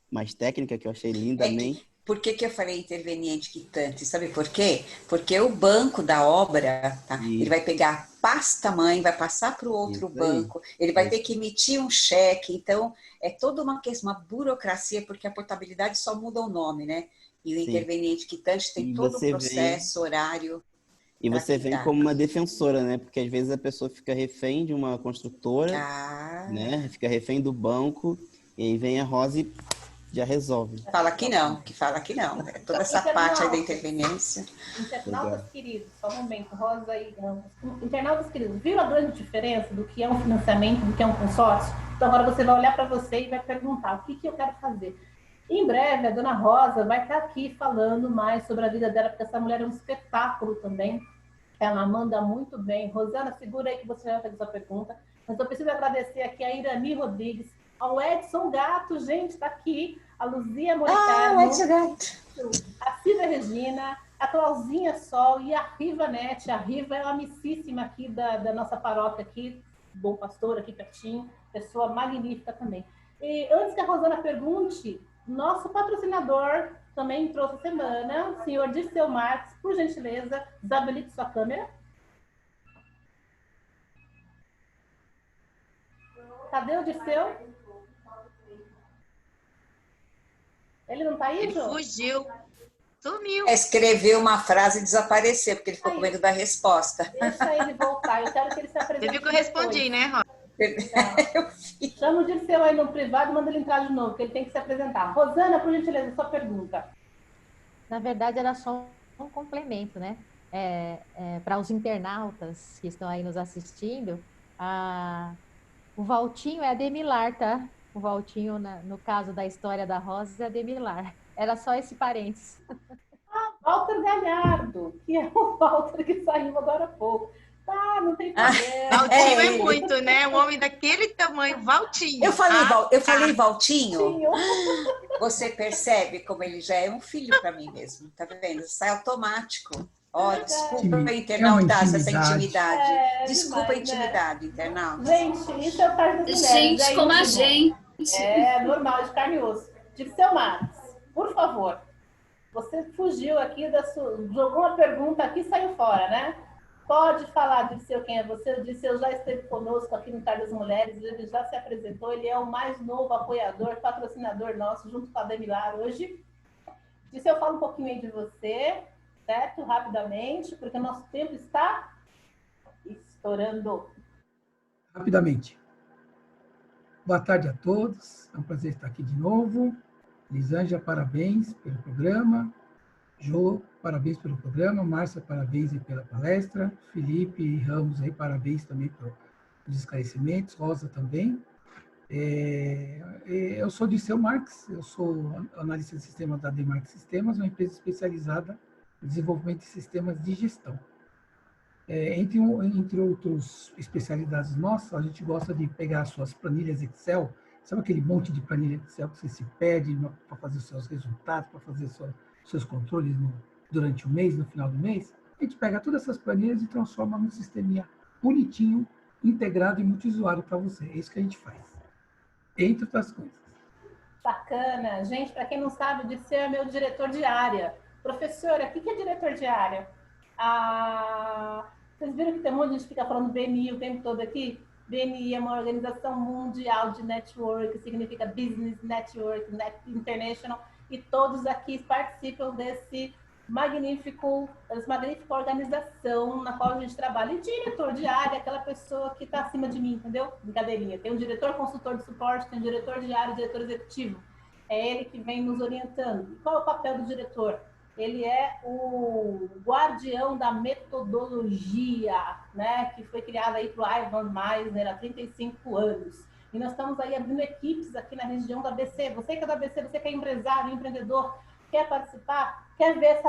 mais técnica, que eu achei linda também. Por que eu falei interveniente quitante? Sabe por quê? Porque o banco da obra, tá? Ele vai pegar a pasta-mãe, vai passar para o outro banco, ele vai ter que emitir um cheque. Então, é toda uma questão, uma burocracia, porque a portabilidade só muda o nome, né? E o interveniente quitante tem todo o processo, horário. E você vem como uma defensora, né? Porque às vezes a pessoa fica refém de uma construtora, né? Fica refém do banco, e aí vem a Rosa e já resolve. Fala que não, É toda essa parte aí da interveniência. Internautas queridos, só um momento, Rosa e Ramos. Internautas queridos, viram a grande diferença do que é um financiamento, do que é um consórcio? Então agora você vai olhar para você e vai perguntar, o que eu quero fazer? Em breve, a dona Rosa vai estar aqui falando mais sobre a vida dela, porque essa mulher é um espetáculo também. Ela manda muito bem. Rosana, segura aí que você vai fazer sua pergunta. Mas eu preciso agradecer aqui a Irani Rodrigues, ao Edson Gato, gente, está aqui, a Luzia Moriterno, o Edson Gato, a Cida Regina, a Clauzinha Sol e a Riva Nete. A Riva é uma amicíssima aqui da nossa paróquia aqui, Bom Pastor, aqui pertinho, pessoa magnífica também. E antes que a Rosana pergunte, nosso patrocinador também entrou essa semana, o senhor Dirceu Marques, por gentileza, desabilite sua câmera. Cadê o Dirceu? Ele não tá aí, Ele Jô? fugiu. Sumiu. Escreveu uma frase e desapareceu, porque ele ficou com medo da resposta. Deixa ele voltar, eu quero que ele se apresente. Você viu que eu respondi, né, Rosa? Chama o Dirceu aí no privado e manda ele entrar de novo, que ele tem que se apresentar. Rosana, por gentileza, sua pergunta. Na verdade, era só um complemento, né? Para os internautas que estão aí nos assistindo, o Valtinho é a Demilar, tá? O Valtinho, no caso da história da Rosa, é a Demilar. Era só esse parênteses. Walter Galhardo, que é o Walter que saiu agora há pouco. Tá, não tem problema. Valtinho é muito, né? Um homem daquele tamanho, Valtinho. Eu falei Valtinho. Você percebe como ele já é um filho para mim mesmo, tá vendo? Sai automático. Desculpa, internautas, essa intimidade. Desculpa a intimidade, internautas. Gente, isso é o caso das mulheres. Gente, como a gente. É normal, de carne e osso. Dirceu Marques, por favor. Você fugiu aqui jogou uma pergunta aqui e saiu fora, né? Pode falar, Dirceu, quem é você? O Dirceu já esteve conosco aqui no Tarde das Mulheres, ele já se apresentou, ele é o mais novo apoiador, patrocinador nosso, junto com a Demilar hoje. Dirceu, fala um pouquinho aí de você, certo? Rapidamente, porque o nosso tempo está estourando. Rapidamente. Boa tarde a todos, é um prazer estar aqui de novo. Lisângela, parabéns pelo programa. Jô, parabéns pelo programa. Márcia, parabéns aí pela palestra. Felipe Ramos, aí, parabéns também pelos esclarecimentos. Rosa também. Eu sou Dirceu Marques, eu sou analista de sistemas da Demarque Sistemas, uma empresa especializada no desenvolvimento de sistemas de gestão. Entre outras especialidades nossas, a gente gosta de pegar suas planilhas Excel, sabe aquele monte de planilha Excel que você se pede para fazer os seus resultados, para fazer seus controles durante o mês, no final do mês? A gente pega todas essas planilhas e transforma num sisteminha bonitinho, integrado e multiusuário para você. É isso que a gente faz, entre outras coisas. Bacana. Gente, para quem não sabe, o Dirceu é meu diretor de área. Professora, o que é diretor de área? Vocês viram que tem um monte de gente que fica falando BNI o tempo todo aqui? BNI é uma organização mundial de network, significa Business Network International, e todos aqui participam dessa magnífica organização na qual a gente trabalha. E diretor de área é aquela pessoa que está acima de mim, entendeu? Brincadeirinha. Tem um diretor consultor de suporte, tem um diretor de área, diretor executivo. É ele que vem nos orientando. E qual é o papel do diretor? Ele é o guardião da metodologia, né, que foi criada aí para o Ivan Meisner há 35 anos. E nós estamos aí abrindo equipes aqui na região da ABC. Você que é da ABC, você que é empresário, empreendedor, quer participar, quer ver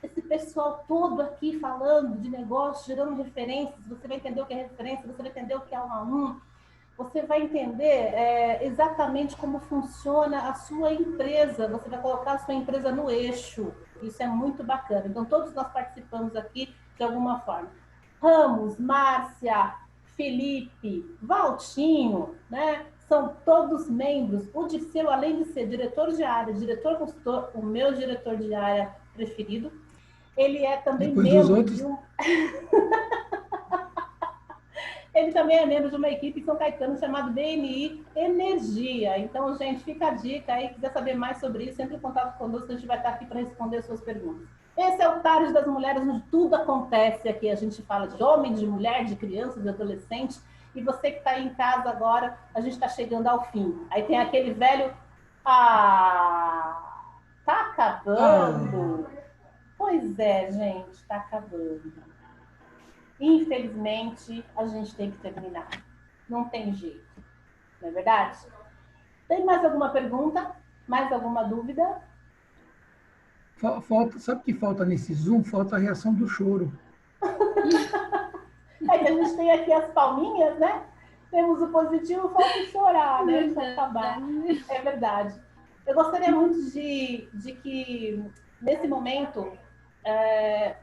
esse pessoal todo aqui falando de negócio, gerando referências, você vai entender o que é referência, você vai entender o que é 1 a 1, você vai entender exatamente como funciona a sua empresa, você vai colocar a sua empresa no eixo. Isso é muito bacana. Então, todos nós participamos aqui de alguma forma. Ramos, Márcia, Felipe, Valtinho, né? são todos membros. O Dirceu, além de ser diretor de área, diretor consultor, o meu diretor de área preferido, ele é também Depois membro dos outros. de um... Ele também é membro de uma equipe em São Caetano chamada BNI Energia. Então, gente, fica a dica aí, quiser saber mais sobre isso, entre em contato conosco, a gente vai estar aqui para responder as suas perguntas. Esse é o Tarde das Mulheres, onde tudo acontece aqui. A gente fala de homem, de mulher, de criança, de adolescente. E você que está aí em casa agora, a gente está chegando ao fim. Aí tem aquele velho... tá acabando. Pois é, gente, está acabando. Infelizmente, a gente tem que terminar. Não tem jeito. Não é verdade? Tem mais alguma pergunta? Mais alguma dúvida? Sabe o que falta nesse Zoom? Falta a reação do choro. É que a gente tem aqui as palminhas, né? Temos o positivo, falta chorar, né? Para acabar. É verdade. Eu gostaria muito de que, nesse momento,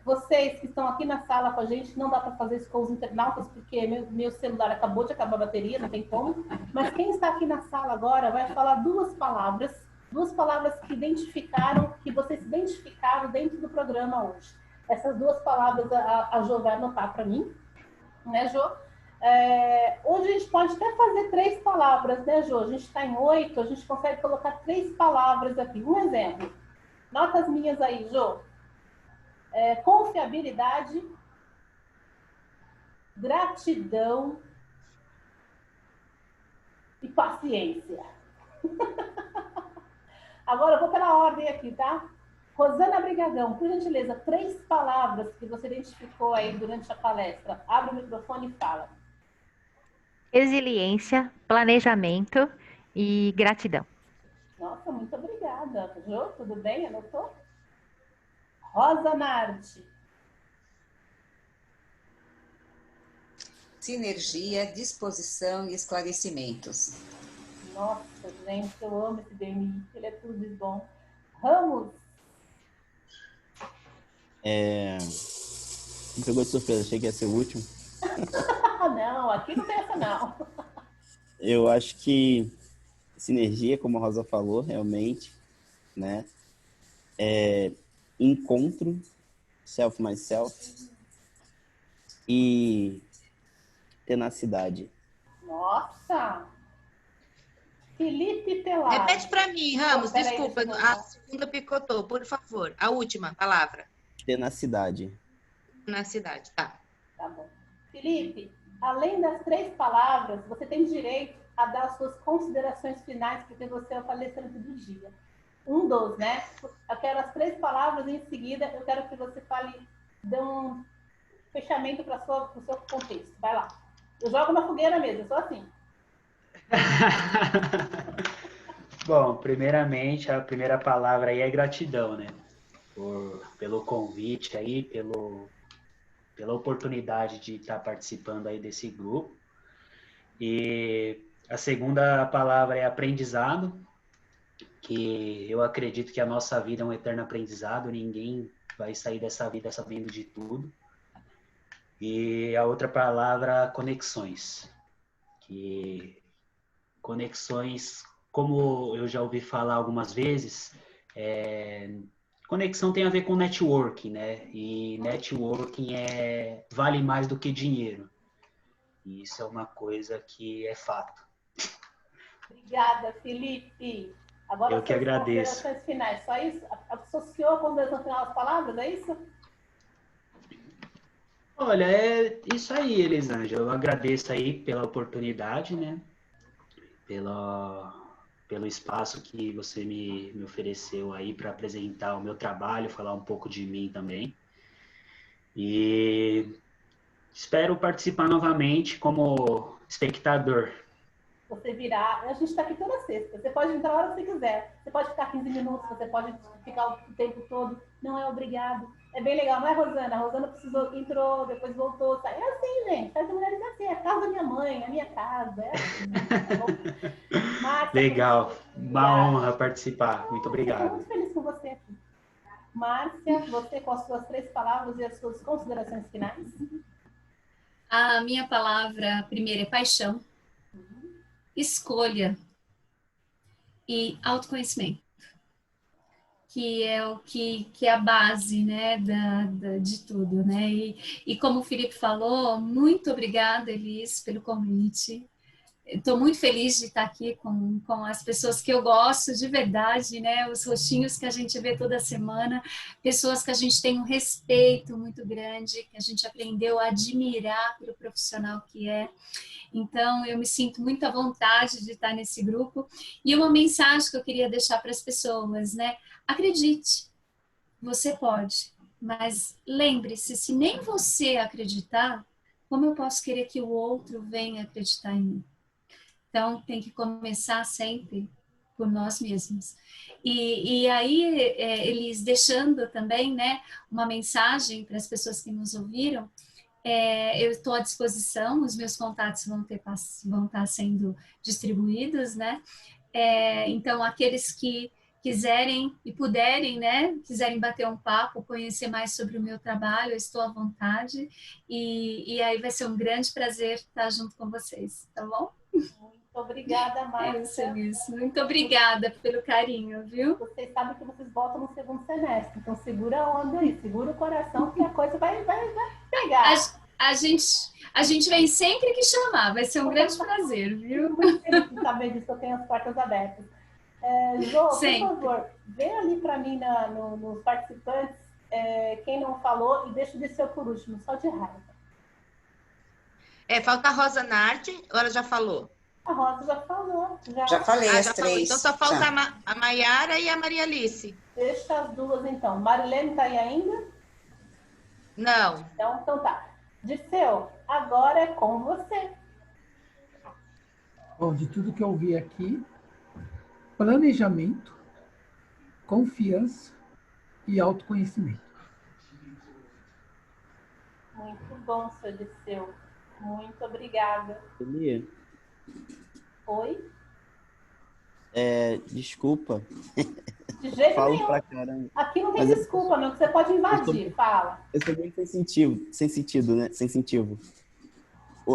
vocês que estão aqui na sala com a gente, não dá para fazer isso com os internautas, porque meu celular acabou de acabar a bateria, não tem como. Mas quem está aqui na sala agora vai falar duas palavras que vocês se identificaram dentro do programa hoje. Essas duas palavras a Jo vai anotar para mim, né, Jo? Hoje a gente pode até fazer 3 palavras, né, Jo? A gente está em 8, a gente consegue colocar 3 palavras aqui. Um exemplo. Nota as minhas aí, Jo. Confiabilidade, gratidão e paciência. Agora eu vou pela ordem aqui, tá? Rosana Brigagão, por gentileza, 3 palavras que você identificou aí durante a palestra. Abre o microfone e fala. Resiliência, planejamento e gratidão. Nossa, muito obrigada. Jô, tudo bem? Anotou? Rosa Nardi. Sinergia, disposição e esclarecimentos. Nossa, gente, eu amo esse BNI. Ele é tudo de bom. Ramos. Me pegou de surpresa, achei que ia ser o último. Não, aqui não tem essa não. Eu acho que sinergia, como a Rosa falou, realmente, né? Encontro, self myself, e tenacidade. Nossa! Felipe Telar. Repete para mim, Ramos, Peraí, desculpa, a segunda picotou, por favor. A última palavra. Tenacidade. Tenacidade, tá. Tá bom. Felipe, além das 3 palavras, você tem direito a dar as suas considerações finais, porque você é o palestrante do dia. né? Eu quero as 3 palavras e em seguida eu quero que você fale, dê um fechamento para o seu contexto. Vai lá. Eu jogo na fogueira mesmo, eu sou assim. Bom, primeiramente, a primeira palavra aí é gratidão, né? Pelo convite aí, pela oportunidade de estar participando aí desse grupo. E a segunda palavra é aprendizado, que eu acredito que a nossa vida é um eterno aprendizado, ninguém vai sair dessa vida sabendo de tudo. E a outra palavra, conexões, que conexões, como eu já ouvi falar algumas vezes, conexão tem a ver com networking, né? E networking vale mais do que dinheiro. E isso é uma coisa que é fato. Obrigada, Felipe. Agora, eu que agradeço. Considerações finais, só isso? Associou a consideração final às palavras, é isso? Olha, é isso aí, Elisângela. Eu agradeço aí pela oportunidade, né? Pelo espaço que você me ofereceu aí para apresentar o meu trabalho, falar um pouco de mim também. E espero participar novamente como espectador. Você virá, a gente está aqui toda sexta, você pode entrar a hora que você quiser, você pode ficar 15 minutos, você pode ficar o tempo todo, não é obrigado. É bem legal, não é, Rosana? A Rosana entrou, depois voltou, saiu. É assim, gente, Tarde das Mulheres é assim, é a casa da minha mãe, a minha casa, é assim, tá bom? Márcia, legal, uma honra participar, muito obrigado. Estou muito feliz com você aqui. Márcia, você com as suas 3 palavras e as suas considerações finais? A minha palavra primeira é paixão. escolha e autoconhecimento, que é o que é a base, né, de tudo, né? E como o Felipe falou, muito obrigada, Elis, pelo convite. Estou muito feliz de estar aqui com as pessoas que eu gosto de verdade, né? Os rostinhos que a gente vê toda semana, pessoas que a gente tem um respeito muito grande, que a gente aprendeu a admirar pelo profissional que é. Então, eu me sinto muito à vontade de estar nesse grupo. E uma mensagem que eu queria deixar para as pessoas, né? Acredite, você pode, mas lembre-se, se nem você acreditar, como eu posso querer que o outro venha acreditar em mim? Então, tem que começar sempre por nós mesmos. E aí, eles deixando também, né, uma mensagem para as pessoas que nos ouviram, eu estou à disposição, os meus contatos vão estar sendo distribuídos, né? Então, aqueles que quiserem e puderem, né, quiserem bater um papo, conhecer mais sobre o meu trabalho, eu estou à vontade. E aí vai ser um grande prazer estar junto com vocês, tá bom? Muito obrigada, Márcia. Muito obrigada pelo carinho, viu? Vocês sabem que vocês voltam no segundo semestre, então segura a onda aí, segura o coração, que a coisa vai pegar. A gente vem sempre que chamar, vai ser um grande prazer, viu? Muito feliz de saber disso, eu tenho as portas abertas. Jô, por favor, vê ali para mim nos participantes quem não falou e deixa de ser por último, só de raiva. Falta a Rosa Nardi, agora já falou. A Rosa já falou. Já falei as já três. Falou. Então só falta a Maiara e a Maria Alice. Deixa as duas então. Marilene tá aí ainda? Não. Então tá. Dirceu, agora é com você. Bom, de tudo que eu vi aqui, planejamento, confiança e autoconhecimento. Muito bom, seu Dirceu. Muito obrigada. Elia? Oi? Desculpa. De jeito Falo nenhum. pra caramba. Aqui não tem desculpa, não, que você pode invadir. Fala. Eu sou bem sensitivo, né? Sensitivo.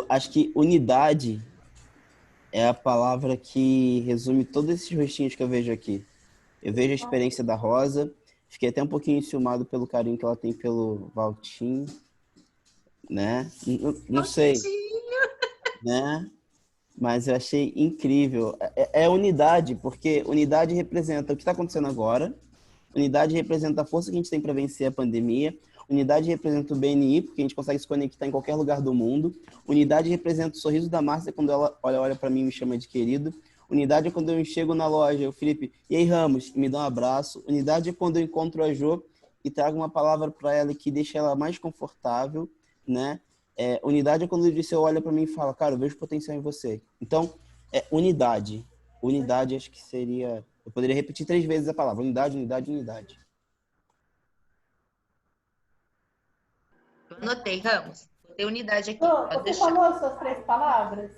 Acho que unidade é a palavra que resume todos esses rostinhos que eu vejo aqui. Eu vejo a experiência da Rosa, fiquei até um pouquinho enciumado pelo carinho que ela tem pelo Valtinho, né? Não sei, né? Mas eu achei incrível. É unidade, porque unidade representa o que está acontecendo agora, unidade representa a força que a gente tem para vencer a pandemia, unidade representa o BNI, porque a gente consegue se conectar em qualquer lugar do mundo, unidade representa o sorriso da Márcia quando ela olha para mim e me chama de querido, unidade é quando eu chego na loja, o Felipe, e aí Ramos, e me dá um abraço, unidade é quando eu encontro a Jo e trago uma palavra para ela que deixa ela mais confortável, né? Unidade é quando o Dirceu olha para mim e fala, cara, eu vejo potencial em você. Então, unidade. Unidade acho que seria... Eu poderia repetir 3 vezes a palavra. Unidade, unidade, unidade. Eu anotei, Ramos. Tem unidade aqui. Você falou as suas 3 palavras?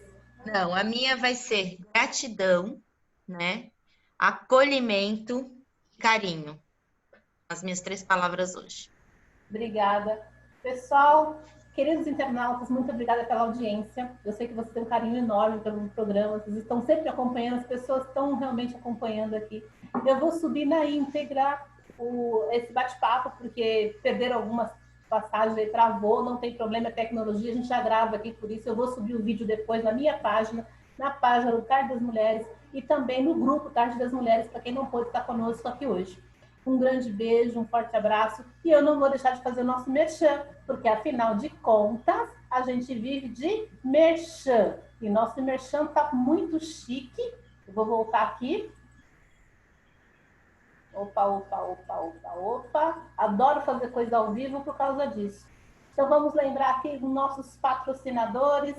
Não, a minha vai ser gratidão, né? Acolhimento, carinho. As minhas 3 palavras hoje. Obrigada. Pessoal, queridos internautas, muito obrigada pela audiência. Eu sei que vocês têm um carinho enorme pelo programa, vocês estão sempre acompanhando, as pessoas estão realmente acompanhando aqui. Eu vou subir na íntegra esse bate-papo, porque perderam algumas passagens aí, travou, não tem problema, é tecnologia, a gente já grava aqui, por isso eu vou subir o vídeo depois na minha página, na página do Tarde das Mulheres e também no grupo Tarde das Mulheres, para quem não pôde estar conosco aqui hoje. Um grande beijo, um forte abraço. E eu não vou deixar de fazer o nosso merchan, porque, afinal de contas, a gente vive de merchan. E nosso merchan está muito chique. Eu vou voltar aqui. Opa. Adoro fazer coisa ao vivo por causa disso. Então, vamos lembrar aqui dos nossos patrocinadores.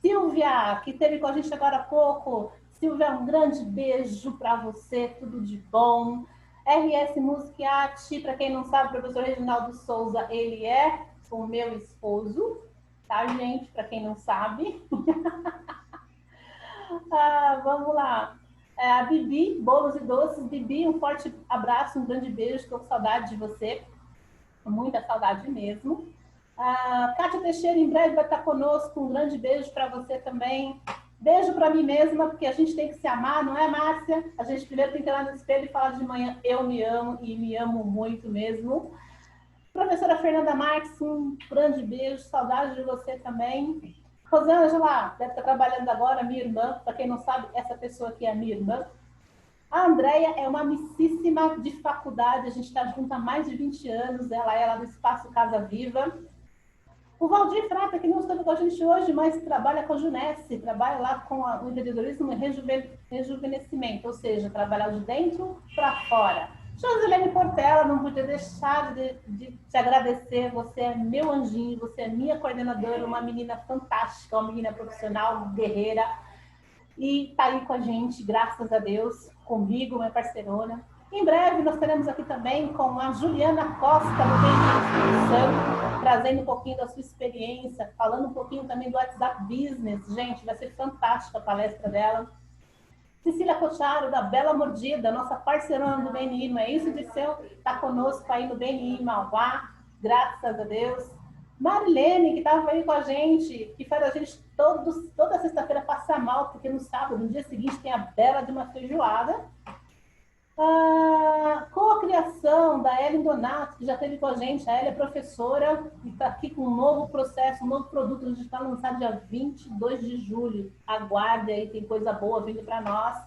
Silvia, que esteve com a gente agora há pouco. Silvia, um grande beijo para você. Tudo de bom. RS Música e Arte, para quem não sabe, o professor Reginaldo Souza, ele é o meu esposo, tá, gente? Para quem não sabe. Vamos lá. A Bibi, Bolos e Doces. Bibi, um forte abraço, um grande beijo, estou com saudade de você. Muita saudade mesmo. A Kátia Teixeira, em breve vai estar conosco, um grande beijo para você também. Beijo para mim mesma, porque a gente tem que se amar, não é, Márcia? A gente primeiro tem que olhar no espelho e falar de manhã, eu me amo e me amo muito mesmo. Professora Fernanda Marques, um grande beijo, saudade de você também. Rosângela, deve estar trabalhando agora, minha irmã. Para quem não sabe, essa pessoa aqui é a minha irmã. A Andréia é uma amicíssima de faculdade, a gente está junto há mais de 20 anos, ela é lá do Espaço Casa Viva. O Valdir Frata, que não esteve com a gente hoje, mas trabalha com a Junesse, trabalha lá com o empreendedorismo e rejuvenescimento, ou seja, trabalhar de dentro para fora. Joselene Portela, não podia deixar de te agradecer, você é meu anjinho, você é minha coordenadora, uma menina fantástica, uma menina profissional, guerreira, e está aí com a gente, graças a Deus, comigo, minha parceirona. Em breve, nós teremos aqui também com a Juliana Costa, do Espírito Santo, trazendo um pouquinho da sua experiência, falando um pouquinho também do WhatsApp Business. Gente, vai ser fantástica a palestra dela. Cecília Cocharo, da Bela Mordida, nossa parceirona do BNI, não é isso, Disseu? Está conosco aí no BNI Mauá, graças a Deus. Marilene, que estava aí com a gente, que faz a gente toda sexta-feira passar mal, porque no sábado, no dia seguinte, tem a bela de uma feijoada. Com a criação da Ellen Donato, que já esteve com a gente, a Ellen é professora e está aqui com um novo processo, um novo produto, a gente está lançado dia 22 de julho. Aguarde aí, tem coisa boa vindo para nós.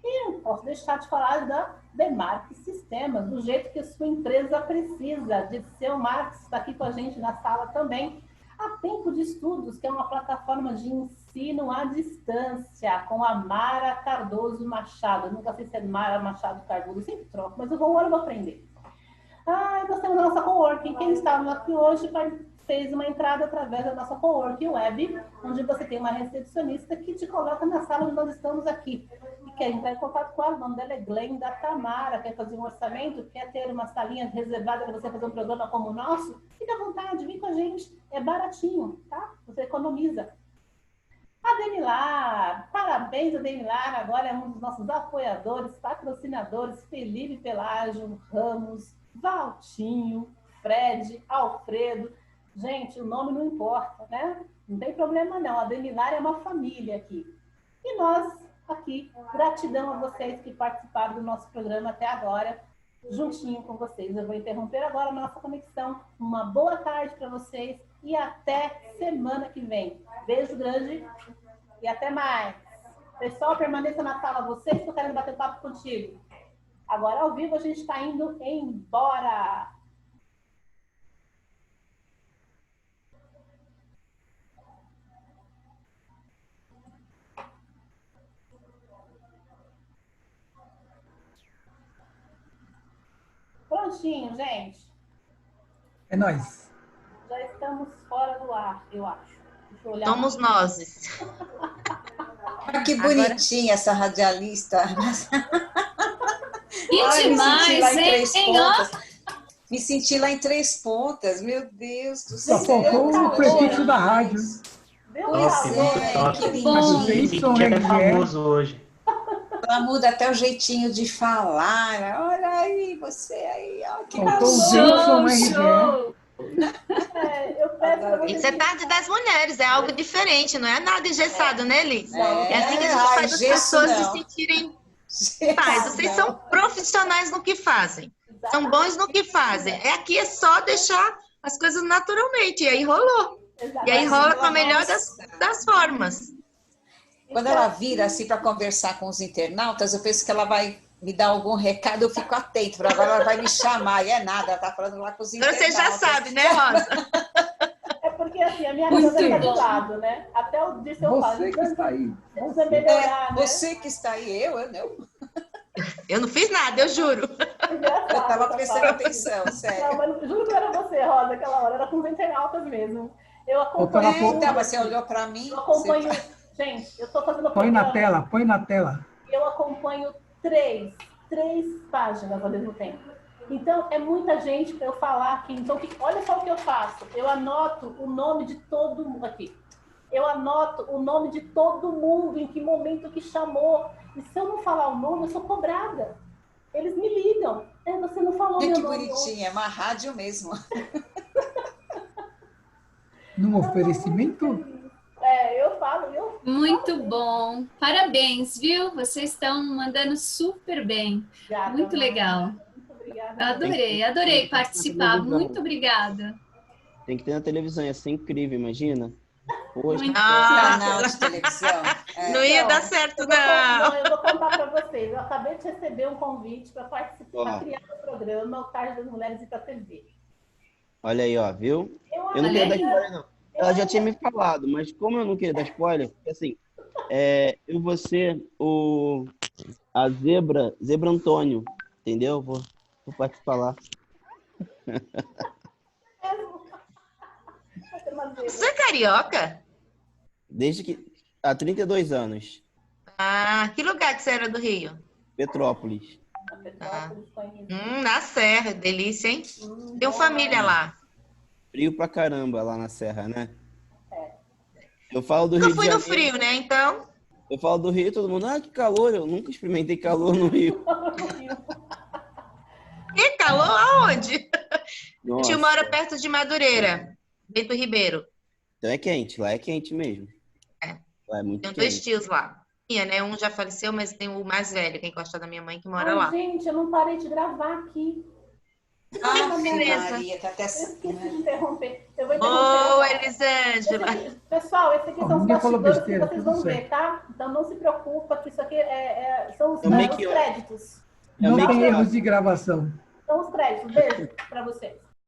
E não posso deixar de falar da Demarque Sistemas, do jeito que a sua empresa precisa. Dirceu Marques está aqui com a gente na sala também. A Tempo de Estudos, que é uma plataforma de ensino à distância, com a Mara Cardoso Machado. Eu nunca sei se é Mara Machado Cardoso, eu sempre troco, mas eu vou aprender. Nós temos a nossa coworking. Quem estava aqui hoje fez uma entrada através da nossa coworking web, onde você tem uma recepcionista que te coloca na sala onde nós estamos aqui. E quer entrar em contato com ela, o nome dela é Glenda Tamara, quer fazer um orçamento, quer ter uma salinha reservada para você fazer um programa como o nosso, fica à vontade, vem com a gente, é baratinho, tá? Você economiza. A Demilar, parabéns a Demilar, agora é um dos nossos apoiadores, patrocinadores, Felipe Pelágio, Ramos, Valtinho, Fred, Alfredo. Gente, o nome não importa, né? Não tem problema não, a Demilar é uma família aqui. E nós aqui, gratidão a vocês que participaram do nosso programa até agora, juntinho com vocês. Eu vou interromper agora a nossa conexão. Uma boa tarde para vocês e até semana que vem. Beijo grande e até mais. Pessoal, permaneça na sala, vocês que estão querendo bater papo contigo. Agora, ao vivo, a gente está indo embora. Prontinho, gente. É nóis. Já estamos fora do ar, eu acho. Deixa eu olhar. Somos nós. Que bonitinha essa radialista. Que demais, hein? Me senti lá em Três Pontas. Meu Deus do céu. Só faltou o prefixo da rádio. Que lindinho. Que é famoso hoje. Ela muda até o jeitinho de falar. Olha aí, você aí. Ó, que show. Isso é tarde das mulheres, é algo diferente, não é nada engessado, né, Liz? É assim que a gente faz as pessoas se sentirem paz. Vocês são profissionais no que fazem, são bons no que fazem. Aqui é só deixar as coisas naturalmente, e aí rolou. E aí rola com a melhor das formas. Quando ela vira assim para conversar com os internautas, eu penso que ela vai me dar algum recado, eu fico atento, agora ela vai me chamar, e é nada, ela está falando lá com os internautas. Você já sabe, né, Rosa? É porque assim, a minha casa está do lado, né? Até o dia eu falo. Você que está aí. Você melhorar, né? Você que está aí, eu não. Eu não fiz nada, eu juro. Eu estava prestando atenção, sério. Não, mas juro que era você, Rosa, aquela hora, era com os internautas mesmo. Eu acompanho. Mas você olhou para mim. Eu acompanho. Gente, eu estou fazendo. Põe na tela. Eu acompanho três páginas ao mesmo tempo. Então, é muita gente para eu falar aqui. Então, olha só o que eu faço. Eu anoto o nome de todo mundo aqui. Eu anoto o nome de todo mundo, em que momento que chamou. E se eu não falar o nome, eu sou cobrada. Eles me ligam. Você não falou meu nome. Que bonitinha, é uma rádio mesmo. Num oferecimento? Eu falo, Muito bom. Parabéns, viu? Vocês estão mandando super bem. Obrigada, Muito legal. Muito obrigada. Adorei participar. Muito obrigada. Tem que ter na televisão, ia ser incrível, imagina. Poxa, Canal de televisão. Não ia dar certo, não. Eu vou contar para vocês. Eu acabei de receber um convite para participar, para criar o programa O Tarde das Mulheres e para a TV. olha aí, ó, viu? Eu não queria dar spoiler, não. Ela já tinha me falado, mas como eu não queria dar spoiler, porque assim, eu vou ser a Zebra Antônio, entendeu? Vou participar lá. Você é carioca? Desde que... Há 32 anos. Ah, que lugar que você era do Rio? Petrópolis. Na Serra, delícia, hein? Tenho família lá. Frio pra caramba lá na Serra, né? Eu falo do Nunca Rio de fui no Janeiro. frio, né? Então. Eu falo do Rio, todo mundo, que calor. Eu nunca experimentei calor no Rio. Que calor? Aonde? Nossa. A gente mora perto de Madureira, Bento Ribeiro. Então é quente, lá é quente mesmo. Lá é muito Tem quente. 2 tios lá. Né? Um já faleceu, mas tem o mais velho, que encosta da minha mãe, que mora lá. Gente, eu não parei de gravar aqui. Beleza. Maria, que até... Esqueci de interromper. Eu vou interromper. Boa, Elisângela. Pessoal, esse aqui são os Ninguém falou bastidores que besteira, vocês tudo vão ver, certo. tá? Então não se preocupa, que isso aqui são os É o make-off. créditos. Não tem erros de gravação. São os créditos. Beijo pra você.